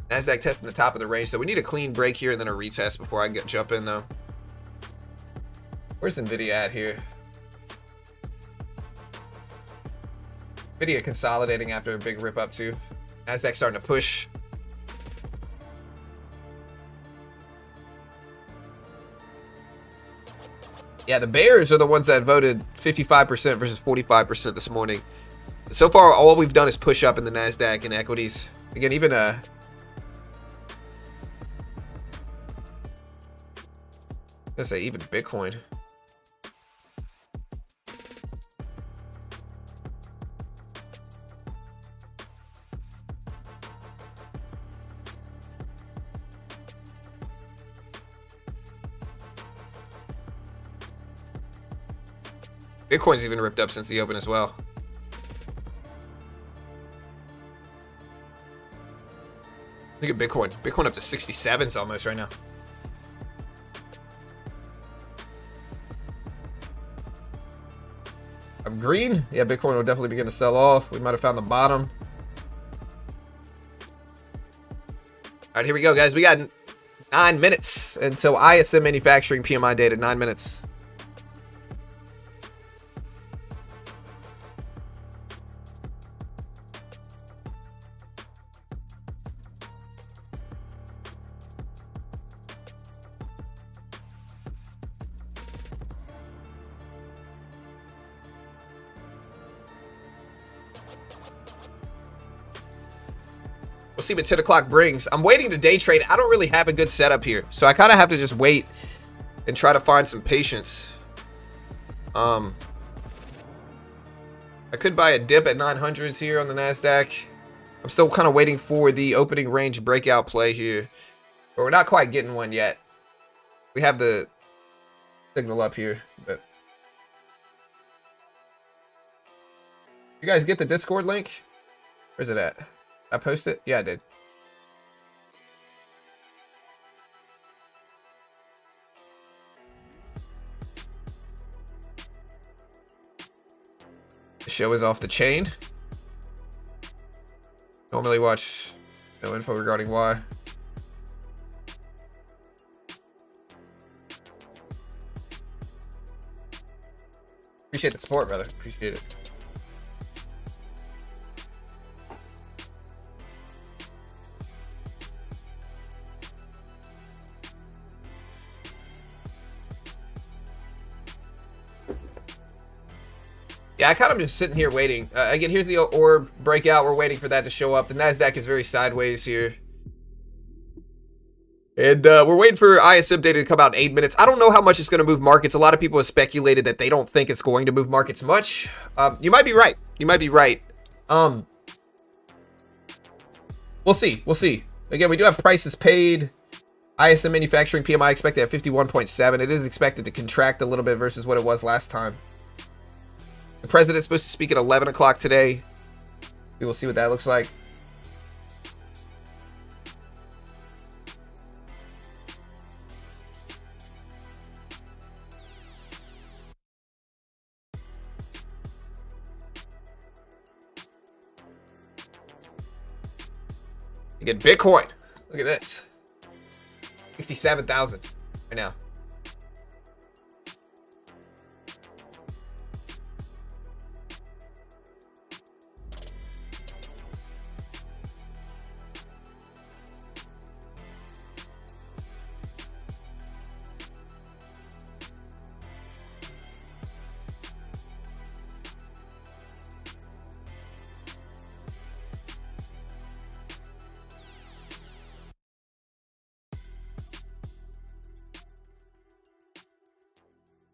NASDAQ testing the top of the range. So we need a clean break here and then a retest before I jump in, though. Where's NVIDIA at here? NVIDIA consolidating after a big rip up, too. NASDAQ starting to push. Yeah, the bears are the ones that voted 55% versus 45% this morning. So far, all we've done is push up in the NASDAQ and equities. Again, even let's say even Bitcoin. Bitcoin's even ripped up since the open as well. Look at Bitcoin. Bitcoin up to 67s almost right now. I'm green. Yeah, Bitcoin will definitely begin to sell off. We might have found the bottom. All right, here we go, guys. We got 9 minutes until ISM manufacturing PMI data. 9 minutes. We'll see what 10 o'clock brings. I'm waiting to day trade. I don't really have a good setup here, so I kind of have to just wait and try to find some patience. I could buy a dip at 900s here on the NASDAQ. I'm still kind of waiting for the opening range breakout play here, but we're not quite getting one yet. We have the signal up here, but you guys get the Discord link? Where's it at? I post it? Yeah, I did. The show is off the chain. Normally watch no info regarding why. Appreciate the support, brother. Appreciate it. Yeah, I kind of just sitting here waiting. Again, here's the orb breakout. We're waiting for that to show up. The NASDAQ is very sideways here. And we're waiting for ISM data to come out in 8 minutes. I don't know how much it's going to move markets. A lot of people have speculated that they don't think it's going to move markets much. You might be right. You might be right. We'll see. We'll see. Again, we do have prices paid. ISM manufacturing PMI expected at 51.7. It is expected to contract a little bit versus what it was last time. The president's supposed to speak at 11 o'clock today. We will see what that looks like. Again, Bitcoin. Look at this. 67,000 right now.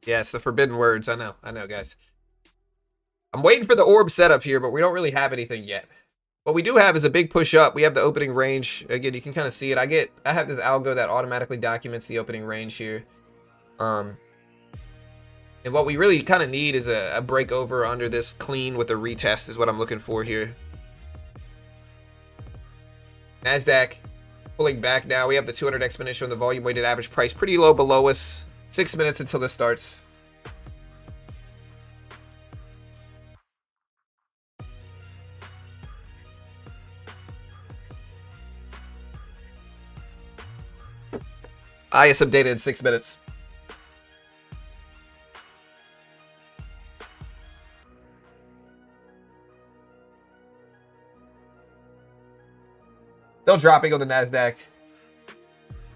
Yes, the forbidden words. I know, guys. I'm waiting for the orb setup here, but we don't really have anything yet. What we do have is a big push up. We have the opening range. Again, you can kind of see it. I have this algo that automatically documents the opening range here. And what we really kind of need is a break over under this clean with a retest is what I'm looking for here. NASDAQ pulling back now. We have the 200 exponential and the volume weighted average price pretty low below us. 6 minutes until this starts. ISM data in 6 minutes. Still dropping on the NASDAQ.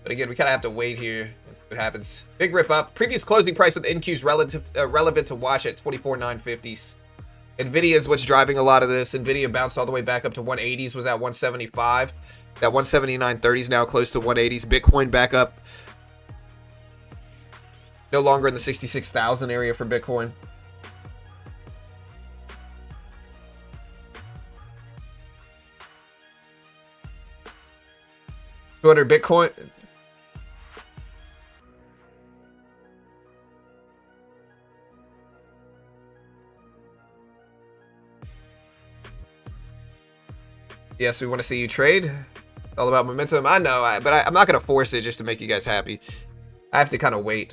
But again, we kind of have to wait here and see what happens. Big rip up. Previous closing price of the NQs relevant to watch at 24,950s. NVIDIA is what's driving a lot of this. NVIDIA bounced all the way back up to 180s, was at 175. That 179.30s now close to 180s. Bitcoin back up. No longer in the 66,000 area for Bitcoin. Bitcoin. Yes, we want to see you trade. It's all about momentum. I know, but I'm not going to force it just to make you guys happy. I have to kind of wait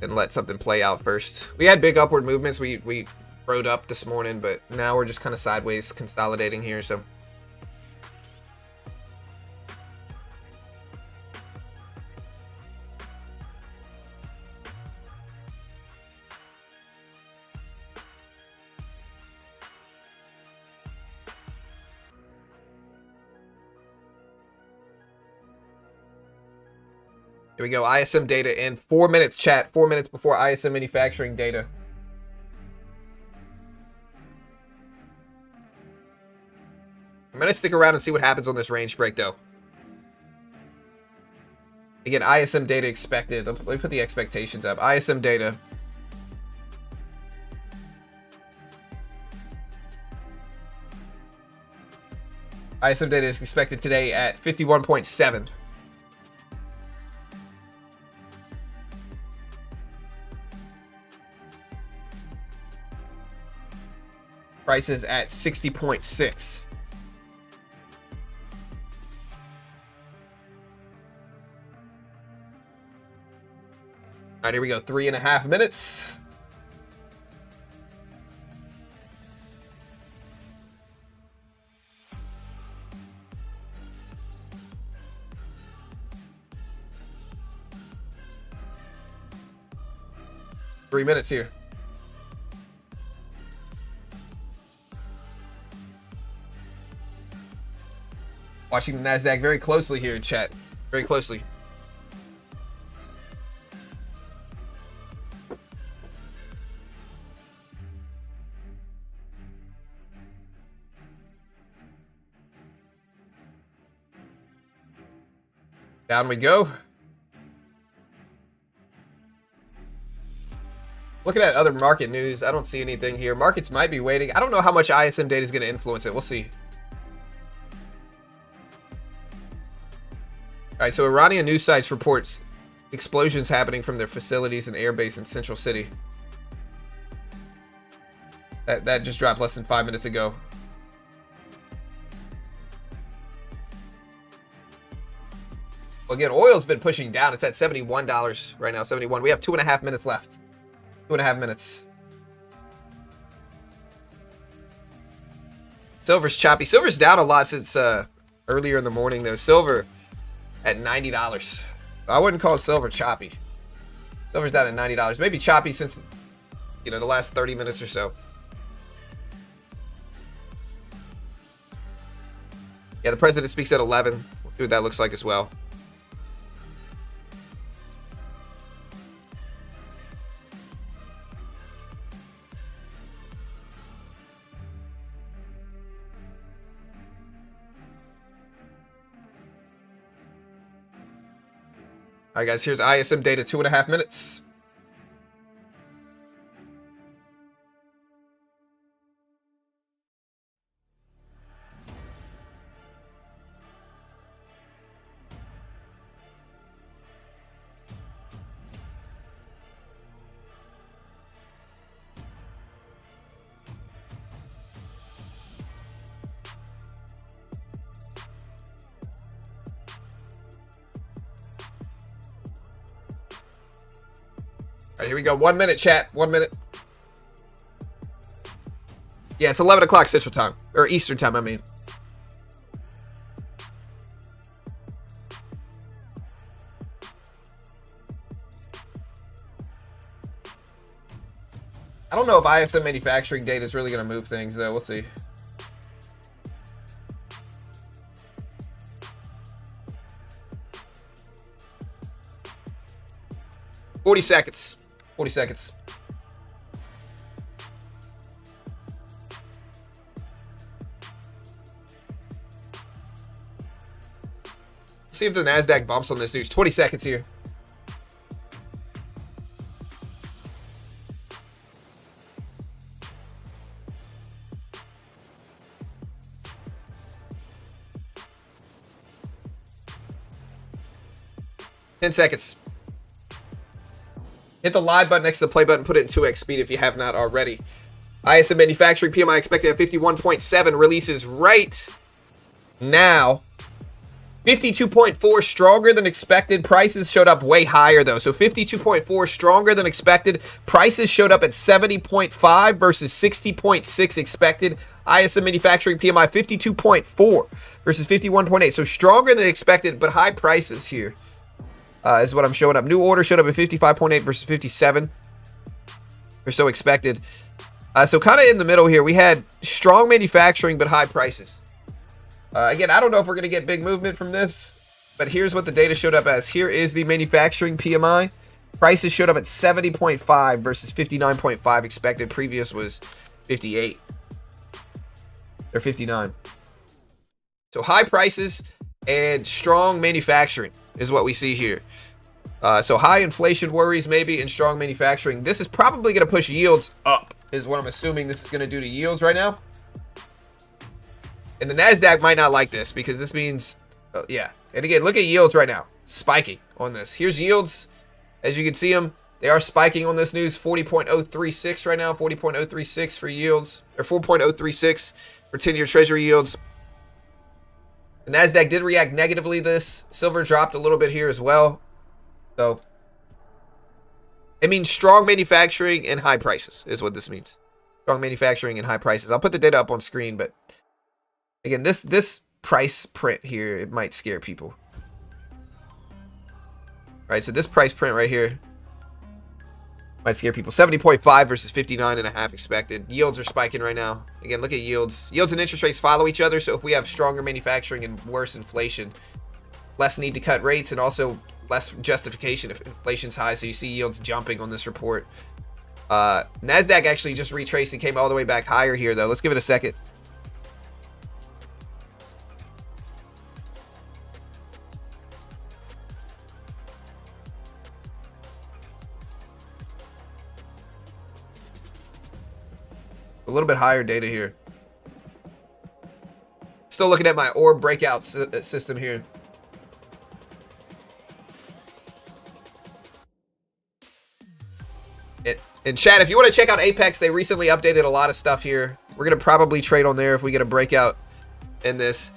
and let something play out first. We had big upward movements. We rode up this morning, but now we're just kind of sideways consolidating here. So here we go. ISM data in 4 minutes, chat. 4 minutes before ISM manufacturing data. I'm going to stick around and see what happens on this range break, though. Again, ISM data expected. Let me put the expectations up. ISM data. ISM data is expected today at 51.7. Prices at 60.6. All right, here we go. 3.5 minutes. Three minutes here. Watching the NASDAQ very closely here, chat. Very closely. Down we go. Looking at other market news, I don't see anything here. Markets might be waiting. I don't know how much ISM data is going to influence it. We'll see. All right, so Iranian news sites reports explosions happening from their facilities and airbase in Central City. That just dropped less than 5 minutes ago. Well, again, oil's been pushing down. It's at $71 right now, 71. We have 2.5 minutes left. 2.5 minutes. Silver's choppy. Silver's down a lot since earlier in the morning, though. Silver at $90. I wouldn't call silver choppy. Silver's down at $90. Maybe choppy since, you know, the last 30 minutes or so. Yeah, the president speaks at 11. We'll see what that looks like as well. All right, guys, here's ISM data, 2.5 minutes. All right, here we go. 1 minute, chat. 1 minute. Yeah, it's 11 o'clock Central Time. Or Eastern Time, I mean. I don't know if ISM manufacturing data is really going to move things, though. We'll see. $40 seconds. 40 seconds. See if the NASDAQ bumps on this news. 20 seconds here. $10 seconds. Hit the live button next to the play button. Put it in 2x speed if you have not already. ISM manufacturing PMI expected at 51.7. Releases right now. 52.4 stronger than expected. Prices showed up way higher though. So 52.4 stronger than expected. Prices showed up at 70.5 versus 60.6 expected. ISM manufacturing PMI 52.4 versus 51.8. So stronger than expected, but high prices here. Is what I'm showing up. New order showed up at 55.8 versus 57 or so expected. So kind of in the middle here. We had strong manufacturing but high prices. Again, I don't know if we're going to get big movement from this, but here's what the data showed up as. Here is the manufacturing PMI. Prices showed up at 70.5 versus 59.5 expected. Previous was 58 or 59. So high prices and strong manufacturing is what we see here. So high inflation worries maybe and strong manufacturing. This is probably going to push yields up is what I'm assuming this is going to do to yields right now. And the NASDAQ might not like this because this means, yeah. And again, look at yields right now. Spiking on this. Here's yields. As you can see them, they are spiking on this news. 40.036 right now. 40.036 for yields. Or 4.036 for 10-year treasury yields. The NASDAQ did react negatively to this. Silver dropped a little bit here as well. So, it means strong manufacturing and high prices is what this means. Strong manufacturing and high prices. I'll put the data up on screen, but again, this price print here, it might scare people. All right, so this price print right here might scare people. 70.5 versus 59.5 expected. Yields are spiking right now. Again, look at yields. Yields and interest rates follow each other. So if we have stronger manufacturing and worse inflation, less need to cut rates and also less justification if inflation's high. So you see yields jumping on this report. NASDAQ actually just retraced and came all the way back higher here, though. Let's give it a second. A little bit higher data here. Still looking at my orb breakout system here. And chat, if you want to check out Apex, they recently updated a lot of stuff here. We're going to probably trade on there if we get a breakout in this.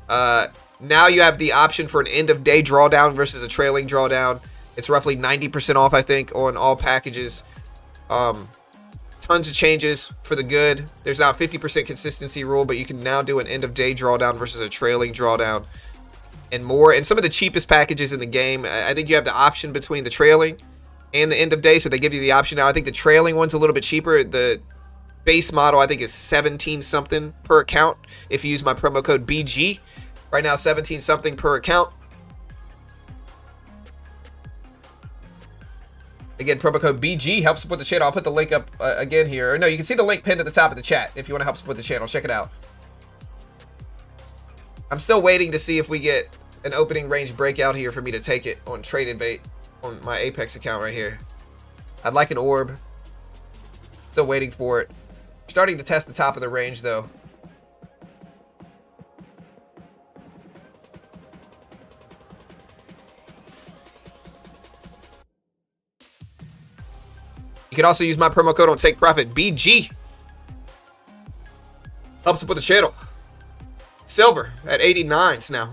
Now you have the option for an end of day drawdown versus a trailing drawdown. It's roughly 90% off, I think, on all packages. Tons of changes for the good. There's now a 50% consistency rule, but you can now do an end of day drawdown versus a trailing drawdown and more. And some of the cheapest packages in the game, I think you have the option between the trailing and the end of day, so they give you the option now. I think the trailing one's a little bit cheaper. The base model, I think, is 17 something per account if you use my promo code BG. Right now, 17 something per account. Again, promo code BG helps support the channel. I'll put the link up again here. Or no, you can see the link pinned at the top of the chat if you want to help support the channel. Check it out. I'm still waiting to see if we get an opening range breakout here for me to take it on Traded Bait on my Apex account right here. I'd like an orb. Still waiting for it. Starting to test the top of the range though. You can also use my promo code on Take Profit BG. Helps support the channel. Silver at 89s now.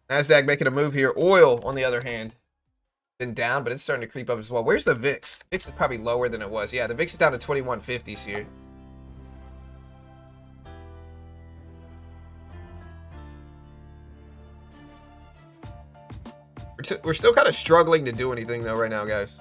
NASDAQ making a move here. Oil, on the other hand, been down, but it's starting to creep up as well. Where's the VIX? VIX is probably lower than it was. Yeah, the VIX is down to 2150s here. We're still kind of struggling to do anything, though, right now, guys.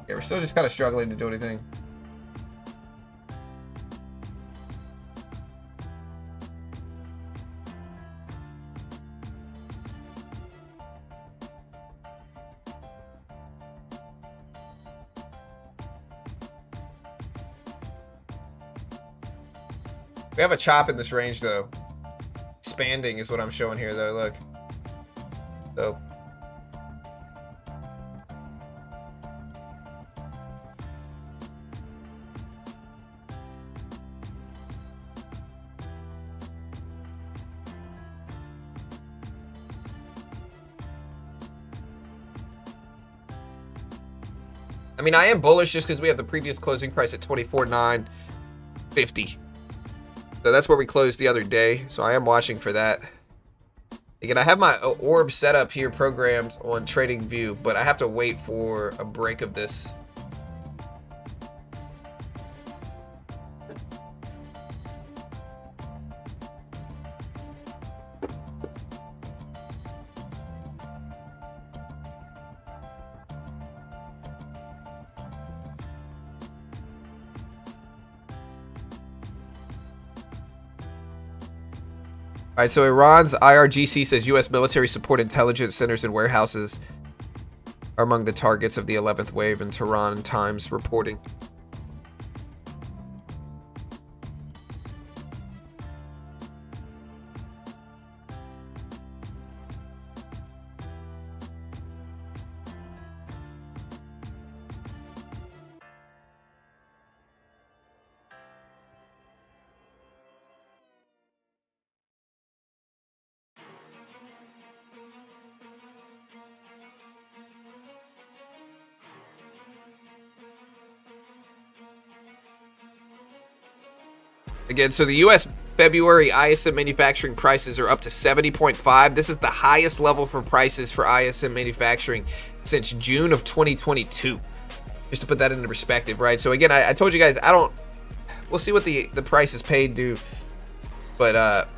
Yeah, we're still just kind of struggling to do anything. We have a chop in this range, though. Expanding is what I'm showing here, though. Look. So. I mean, I am bullish just because we have the previous closing price at 24,950. So that's where we closed the other day. So I am watching for that. Again, I have my orb set up here programmed on TradingView, but I have to wait for a break of this. All right, so Iran's IRGC says U.S. military support intelligence centers and warehouses are among the targets of the 11th wave in Tehran Times reporting. Again, so the U.S. February ISM manufacturing prices are up to 70.5. This is the highest level for prices for ISM manufacturing since June of 2022. Just to put that into perspective, right? So again, I told you guys, we'll see what the prices paid do, but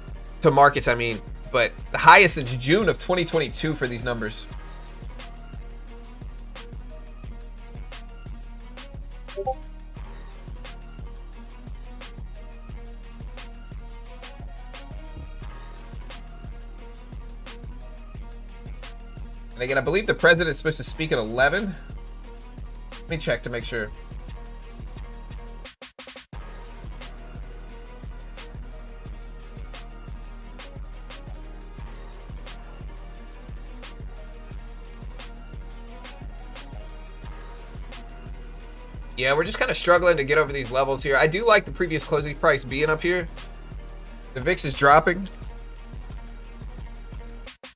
to markets, I mean, but the highest since June of 2022 for these numbers. And again, I believe the president is supposed to speak at 11. Let me check to make sure. Yeah, we're just kind of struggling to get over these levels here. I do like the previous closing price being up here. The VIX is dropping.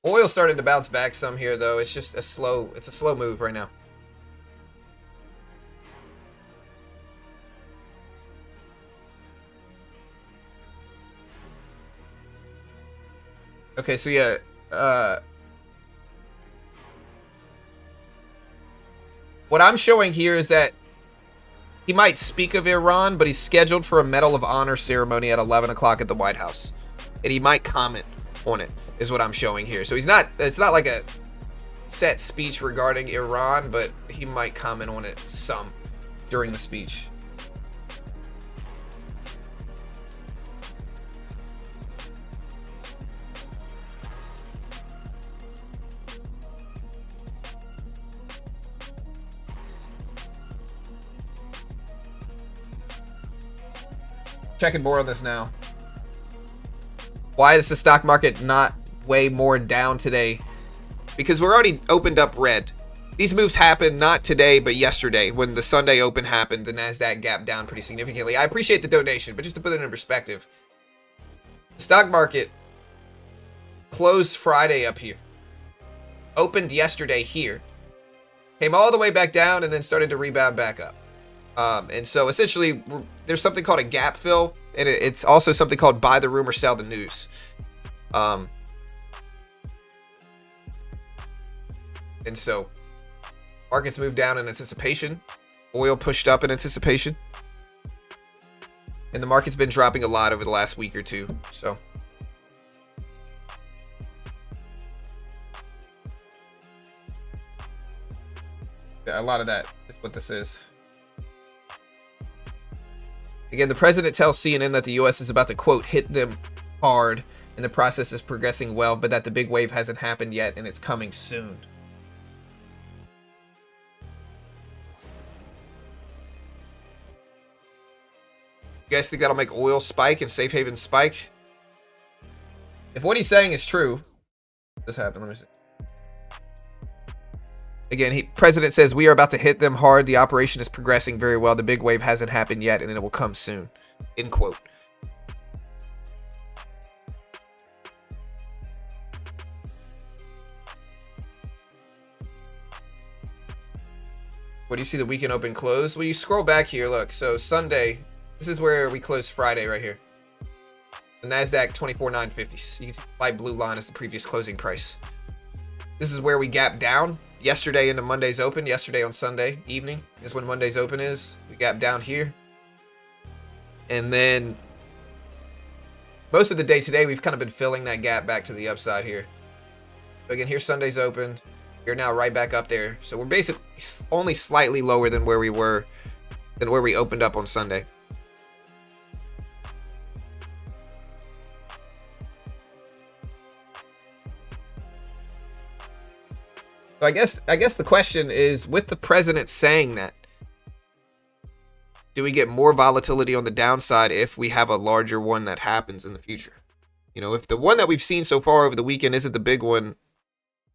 Oil started to bounce back some here, though. It's just a slow move right now. Okay, so yeah, what I'm showing here is that he might speak of Iran, but he's scheduled for a Medal of Honor ceremony at 11 o'clock at the White House. And he might comment on it, is what I'm showing here. So it's not like a set speech regarding Iran, but he might comment on it some during the speech. Checking more on this now. Why is the stock market not way more down today? Because we're already opened up red. These moves happened not today, but yesterday when the Sunday open happened. The NASDAQ gapped down pretty significantly. I appreciate the donation, but just to put it in perspective, the stock market closed Friday up here, opened yesterday here, came all the way back down, and then started to rebound back up. And so essentially, there's something called a gap fill, and it's also something called buy the rumor, sell the news. And so markets moved down in anticipation. Oil pushed up in anticipation. And the market's been dropping a lot over the last week or two. So yeah, a lot of that is what this is. Again, the president tells CNN that the U.S. is about to, quote, hit them hard, and the process is progressing well, but that the big wave hasn't happened yet, and it's coming soon. You guys think that'll make oil spike and safe haven spike? If what he's saying is true, this happened. Let me see. Again, president says we are about to hit them hard. The operation is progressing very well. The big wave hasn't happened yet, and it will come soon. End quote. What do you see the weekend open close? Well, you scroll back here. Look, so Sunday. This is where we closed Friday right here. The NASDAQ 24,950. You can see the light blue line is the previous closing price. This is where we gapped down yesterday into Monday's open. Yesterday on Sunday evening is when Monday's open is. We gapped down here. And then most of the day today, we've kind of been filling that gap back to the upside here. So again, here's Sunday's open. We're now right back up there. So we're basically only slightly lower than where we were, than where we opened up on Sunday. So I guess the question is, with the president saying that, do we get more volatility on the downside if we have a larger one that happens in the future? You know, if the one that we've seen so far over the weekend isn't the big one,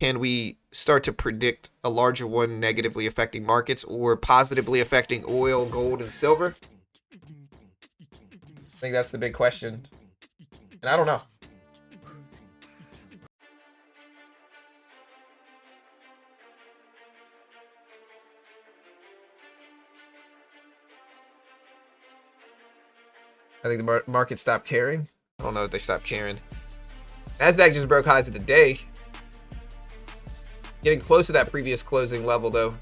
can we start to predict a larger one negatively affecting markets or positively affecting oil, gold, and silver? I think that's the big question. And I don't know. I think the market stopped caring. I don't know if they stopped caring. NASDAQ just broke highs of the day. Getting close to that previous closing level, though.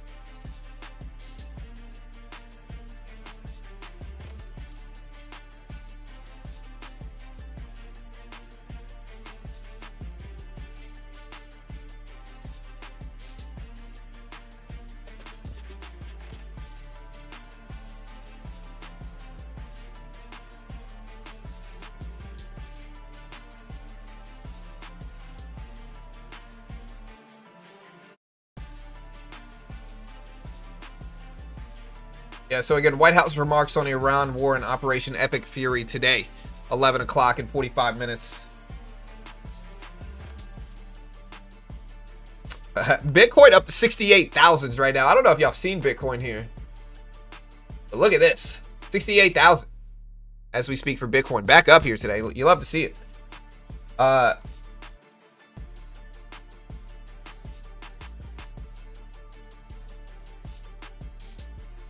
Yeah, so again, White House remarks on Iran war and Operation Epic Fury today, 11 o'clock and 45 minutes. Bitcoin up to 68,000s right now. I don't know if y'all have seen Bitcoin here. But look at this, 68,000 as we speak for Bitcoin. Back up here today. You love to see it.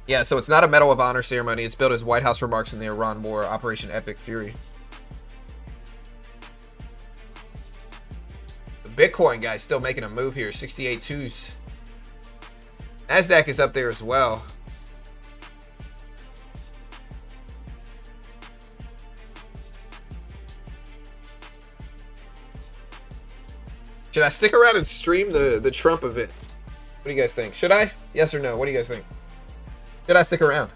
Yeah, so it's not a Medal of Honor ceremony. It's billed as White House remarks in the Iran war, Operation Epic Fury. The Bitcoin guy's still making a move here, 68.2s. NASDAQ is up there as well. Should I stick around and stream the Trump event? What do you guys think? Should I? Yes or no? What do you guys think? Should I stick around?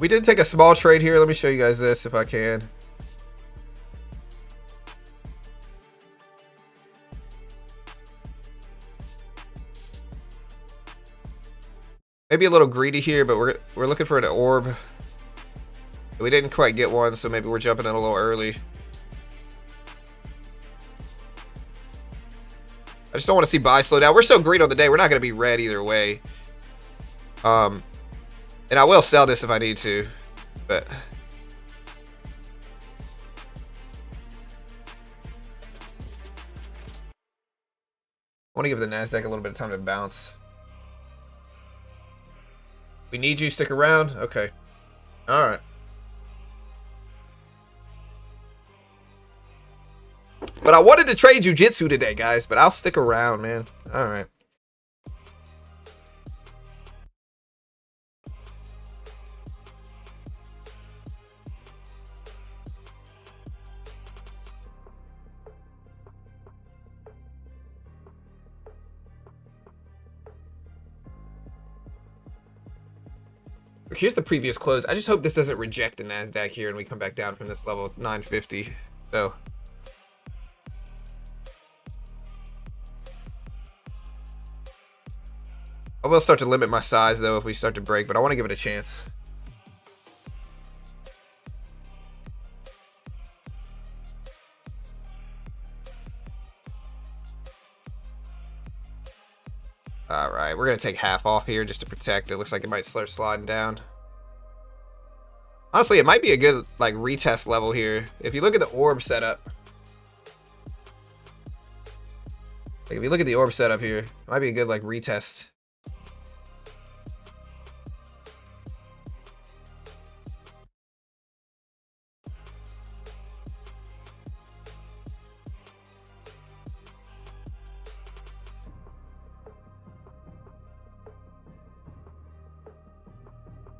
We did take a small trade here. Let me show you guys this if I can. Maybe a little greedy here, but we're looking for an orb. We didn't quite get one, so maybe we're jumping in a little early. I just don't want to see buy slow down. We're so green on the day, we're not going to be red either way. And I will sell this if I need to, but I want to give the NASDAQ a little bit of time to bounce. We need you. Stick around. Okay. All right. But I wanted to trade jujitsu today, guys. But I'll stick around, man. All right. Here's the previous close. I just hope this doesn't reject the NASDAQ here and we come back down from this level of 950. So I will start to limit my size though if we start to break, but I want to give it a chance. All right, we're gonna take half off here just to protect. It looks like it might start sliding down. Honestly, it might be a good like retest level here. If you look at the orb setup, like if you look at the orb setup here, it might be a good like retest.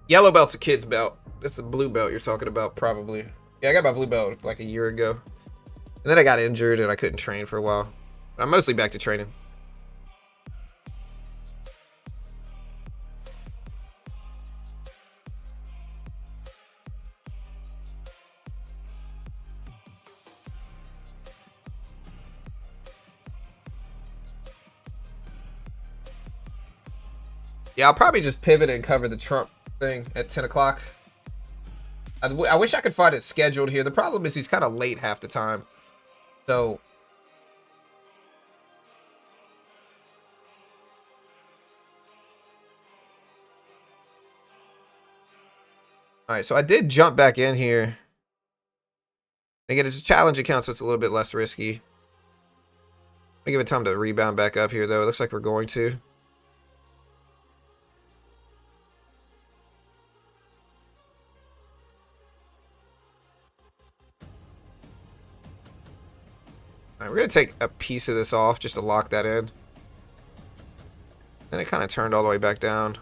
Yellow belt's a kid's belt. That's the blue belt you're talking about, probably. Yeah, I got my blue belt like a year ago. And then I got injured and I couldn't train for a while. I'm mostly back to training. Yeah, I'll probably just pivot and cover the Trump thing at 10 o'clock. I wish I could find it scheduled here. The problem is he's kind of late half the time. So all right, so I did jump back in here. Again, it's a challenge account, so it's a little bit less risky. I give it time to rebound back up here, though. It looks like we're going to. All right, we're going to take a piece of this off just to lock that in. And it kind of turned all the way back down.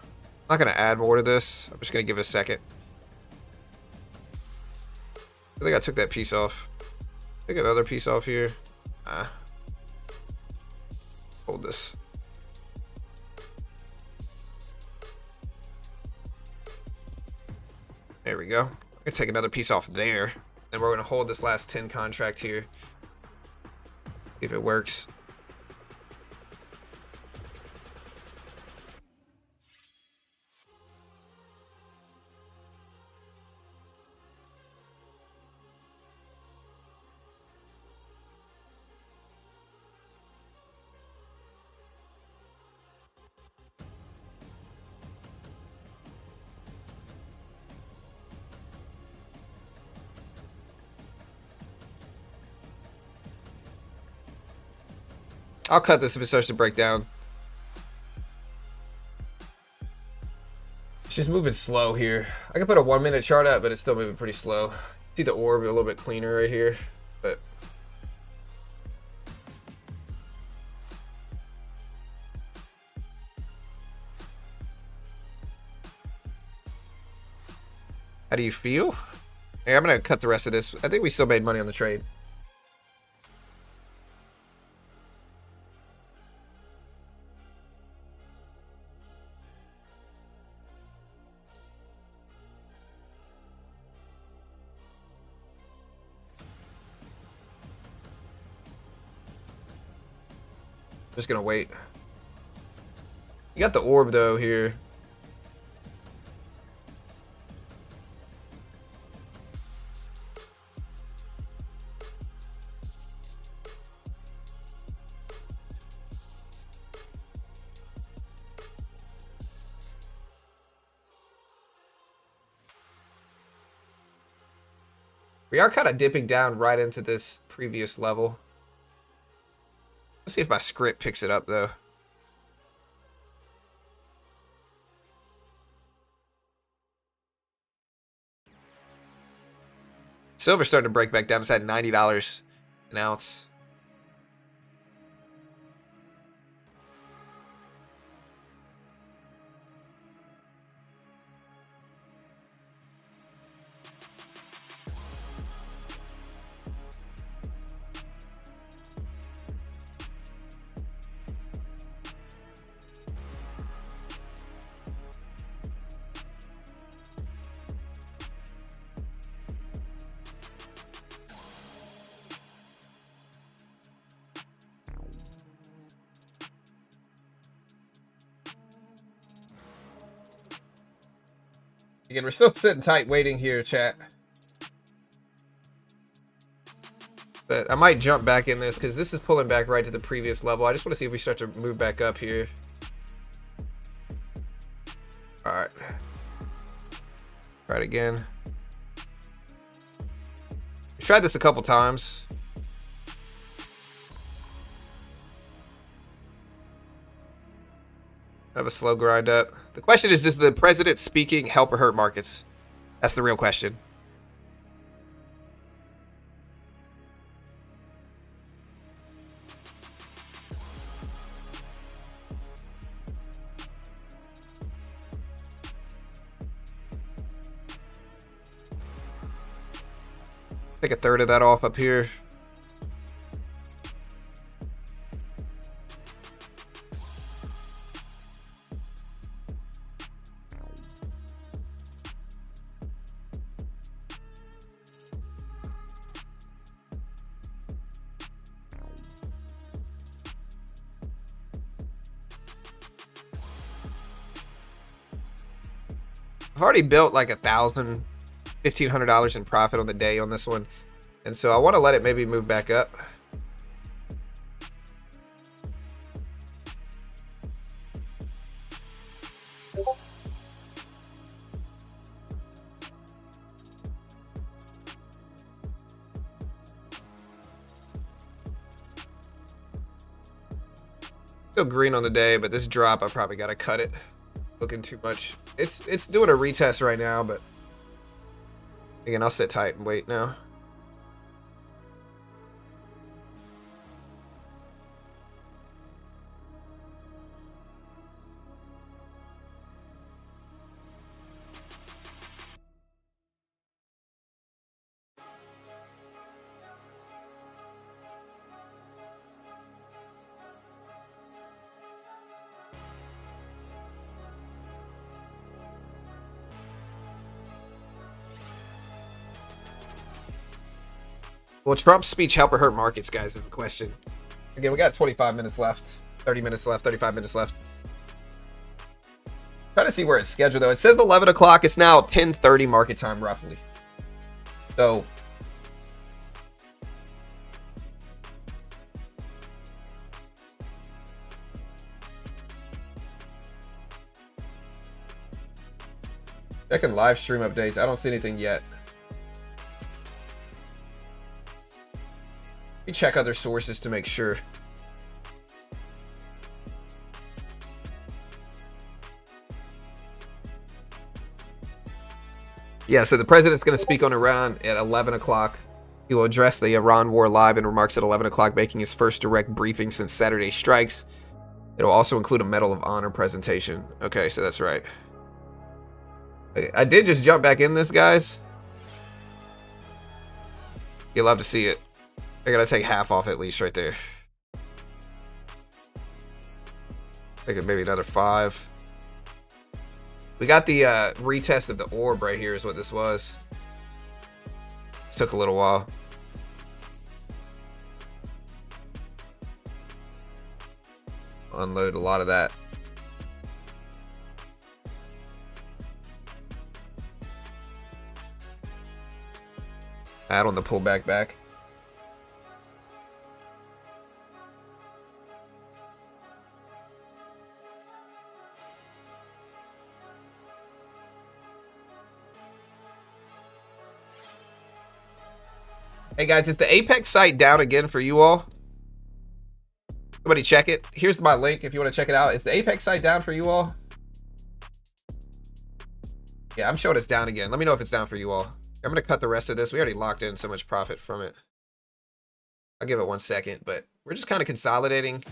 I'm not going to add more to this. I'm just going to give it a second. I think I took that piece off. Take another piece off here. Hold this. There we go. I'm gonna take another piece off there. And we're gonna hold this last 10 contract here. See if it works. I'll cut this if it starts to break down. It's just moving slow here. I can put a 1 minute chart up, but it's still moving pretty slow. See the orb a little bit cleaner right here, but how do you feel? Hey, I'm gonna cut the rest of this. I think we still made money on the trade. Just gonna wait. You got the orb though here. We are kind of dipping down right into this previous level. Let's see if my script picks it up, though. Silver's starting to break back down. It's at $90 an ounce. Again, we're still sitting tight waiting here, chat. But I might jump back in this because this is pulling back right to the previous level. I just want to see if we start to move back up here. Alright. Try it again. We tried this a couple times. Have a slow grind up. The question is, does the president speaking help or hurt markets? That's the real question. Take a third of that off up here. I've already built like $1,000, $1,500 in profit on the day on this one. And so I want to let it maybe move back up. Still green on the day, but this drop, I probably got to cut it. Looking too much. It's doing a retest right now, but again, I'll sit tight and wait now. Will Trump's speech help or hurt markets, guys, is the question. Again, we got 25 minutes left. 30 minutes left. 35 minutes left. Trying to see where it's scheduled, though. It says 11 o'clock. It's now 10:30 market time, roughly. So checking live stream updates. I don't see anything yet. Let me check other sources to make sure. Yeah, so the president's going to speak on Iran at 11 o'clock. He will address the Iran war live in remarks at 11 o'clock, making his first direct briefing since Saturday's strikes. It'll also include a Medal of Honor presentation. Okay, so that's right. I did just jump back in this, guys. You'll love to see it. I gotta take half off at least right there. Take it maybe another 5. We got the retest of the orb right here is what this was. Took a little while. Unload a lot of that. Add on the pullback back. Hey guys, is the Apex site down again for you all? Somebody check it. Here's my link if you want to check it out. Is the Apex site down for you all? Yeah, I'm showing it's down again. Let me know if it's down for you all. I'm going to cut the rest of this. We already locked in so much profit from it. I'll give it 1 second, but we're just kind of consolidating.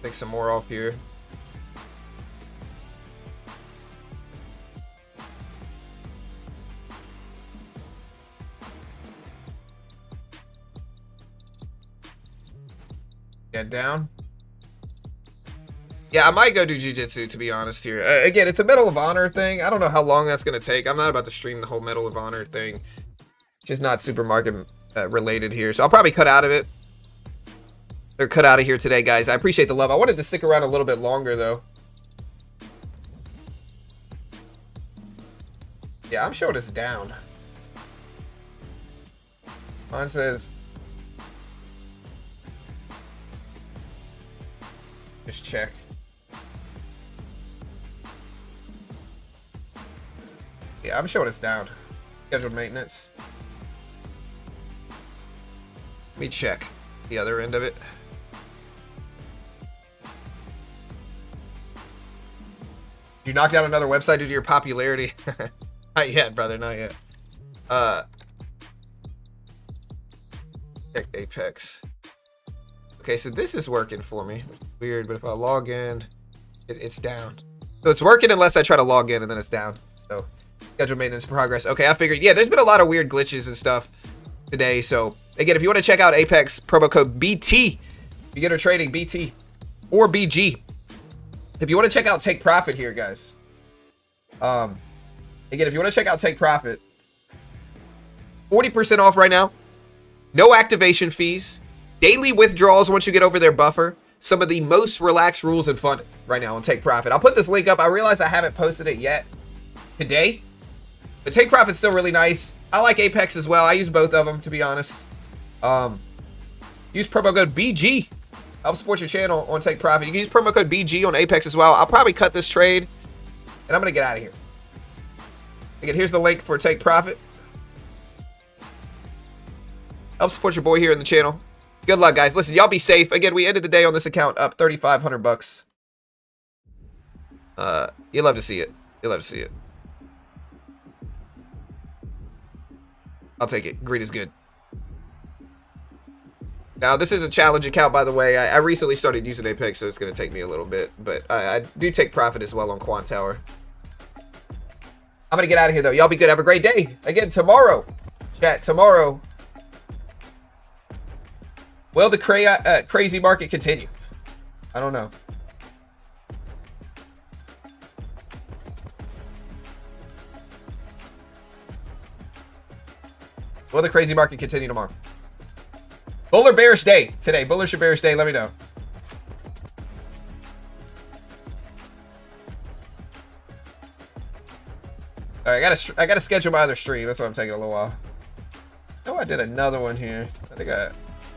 Take some more off here. Get down. Yeah, I might go do jiu-jitsu, to be honest here. Again, it's a Medal of Honor thing. I don't know how long that's going to take. I'm not about to stream the whole Medal of Honor thing. Just not supermarket related here. So I'll probably cut out of it. Or cut out of here today, guys. I appreciate the love. I wanted to stick around a little bit longer, though. Yeah, I'm showing it's down. Mine says... Just check. Yeah, I'm showing it's down. Scheduled maintenance. Let me check the other end of it. You knocked out another website due to your popularity? Not yet, brother, not yet. Check Apex. Okay, so this is working for me. Weird, but if I log in, it's down. So it's working unless I try to log in and then it's down. So schedule maintenance progress. Okay, I figured, yeah, there's been a lot of weird glitches and stuff today. So again, if you want to check out Apex, promo code BT, beginner trading BT or BG. If you want to check out Take Profit here, guys. Again, if you want to check out Take Profit, 40% off right now. No activation fees. Daily withdrawals once you get over their buffer. Some of the most relaxed rules and fun right now on Take Profit. I'll put this link up. I realize I haven't posted it yet today. But Take Profit's still really nice. I like Apex as well. I use both of them, to be honest. Use promo code BG. Help support your channel on Take Profit. You can use promo code BG on Apex as well. I'll probably cut this trade, and I'm going to get out of here. Again, here's the link for Take Profit. Help support your boy here in the channel. Good luck, guys. Listen, y'all be safe. Again, we ended the day on this account up 3,500 bucks. You love to see it. You love to see it. I'll take it. Greed is good. Now, this is a challenge account, by the way. I recently started using Apex, so it's going to take me a little bit. But I do take profit as well on Quant Tower. I'm going to get out of here, though. Y'all be good. Have a great day. Again, tomorrow. Chat, tomorrow. Will the crazy market continue? I don't know. Will the crazy market continue tomorrow? Bull or bearish day today? Bullish or bearish day? Let me know. All right, I gotta schedule my other stream. That's why I'm taking a little while. Oh, I did another one here. I think I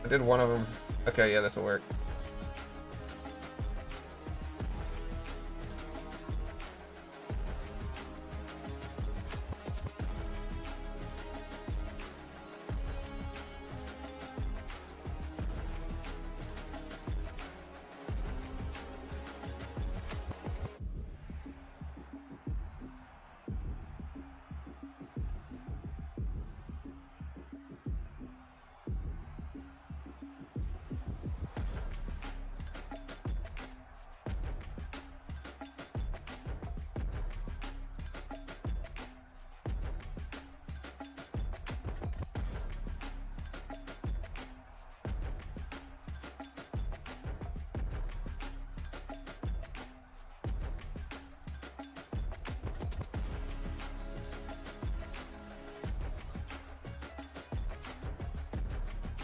did one of them. Okay, yeah, this will work.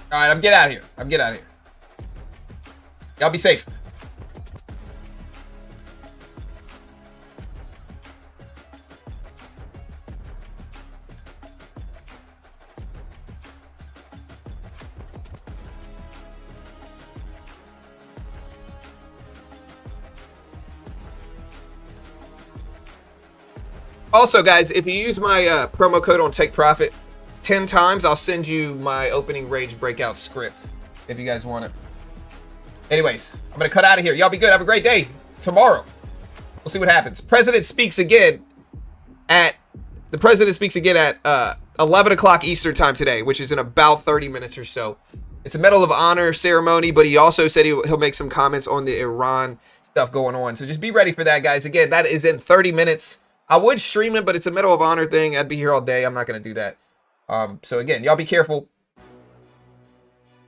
All right, I'm getting out of here. I'm getting out of here. Y'all be safe. Also, guys, if you use my promo code on Take Profit 10 times, I'll send you my opening Rage Breakout script if you guys want it. Anyways, I'm going to cut out of here. Y'all be good. Have a great day. Tomorrow, we'll see what happens. The president speaks again at 11 o'clock Eastern time today, which is in about 30 minutes or so. It's a Medal of Honor ceremony, but he also said he'll make some comments on the Iran stuff going on. So just be ready for that, guys. Again, that is in 30 minutes. I would stream it, but it's a Medal of Honor thing. I'd be here all day. I'm not going to do that. So again, y'all be careful.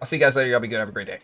I'll see you guys later. Y'all be good. Have a great day.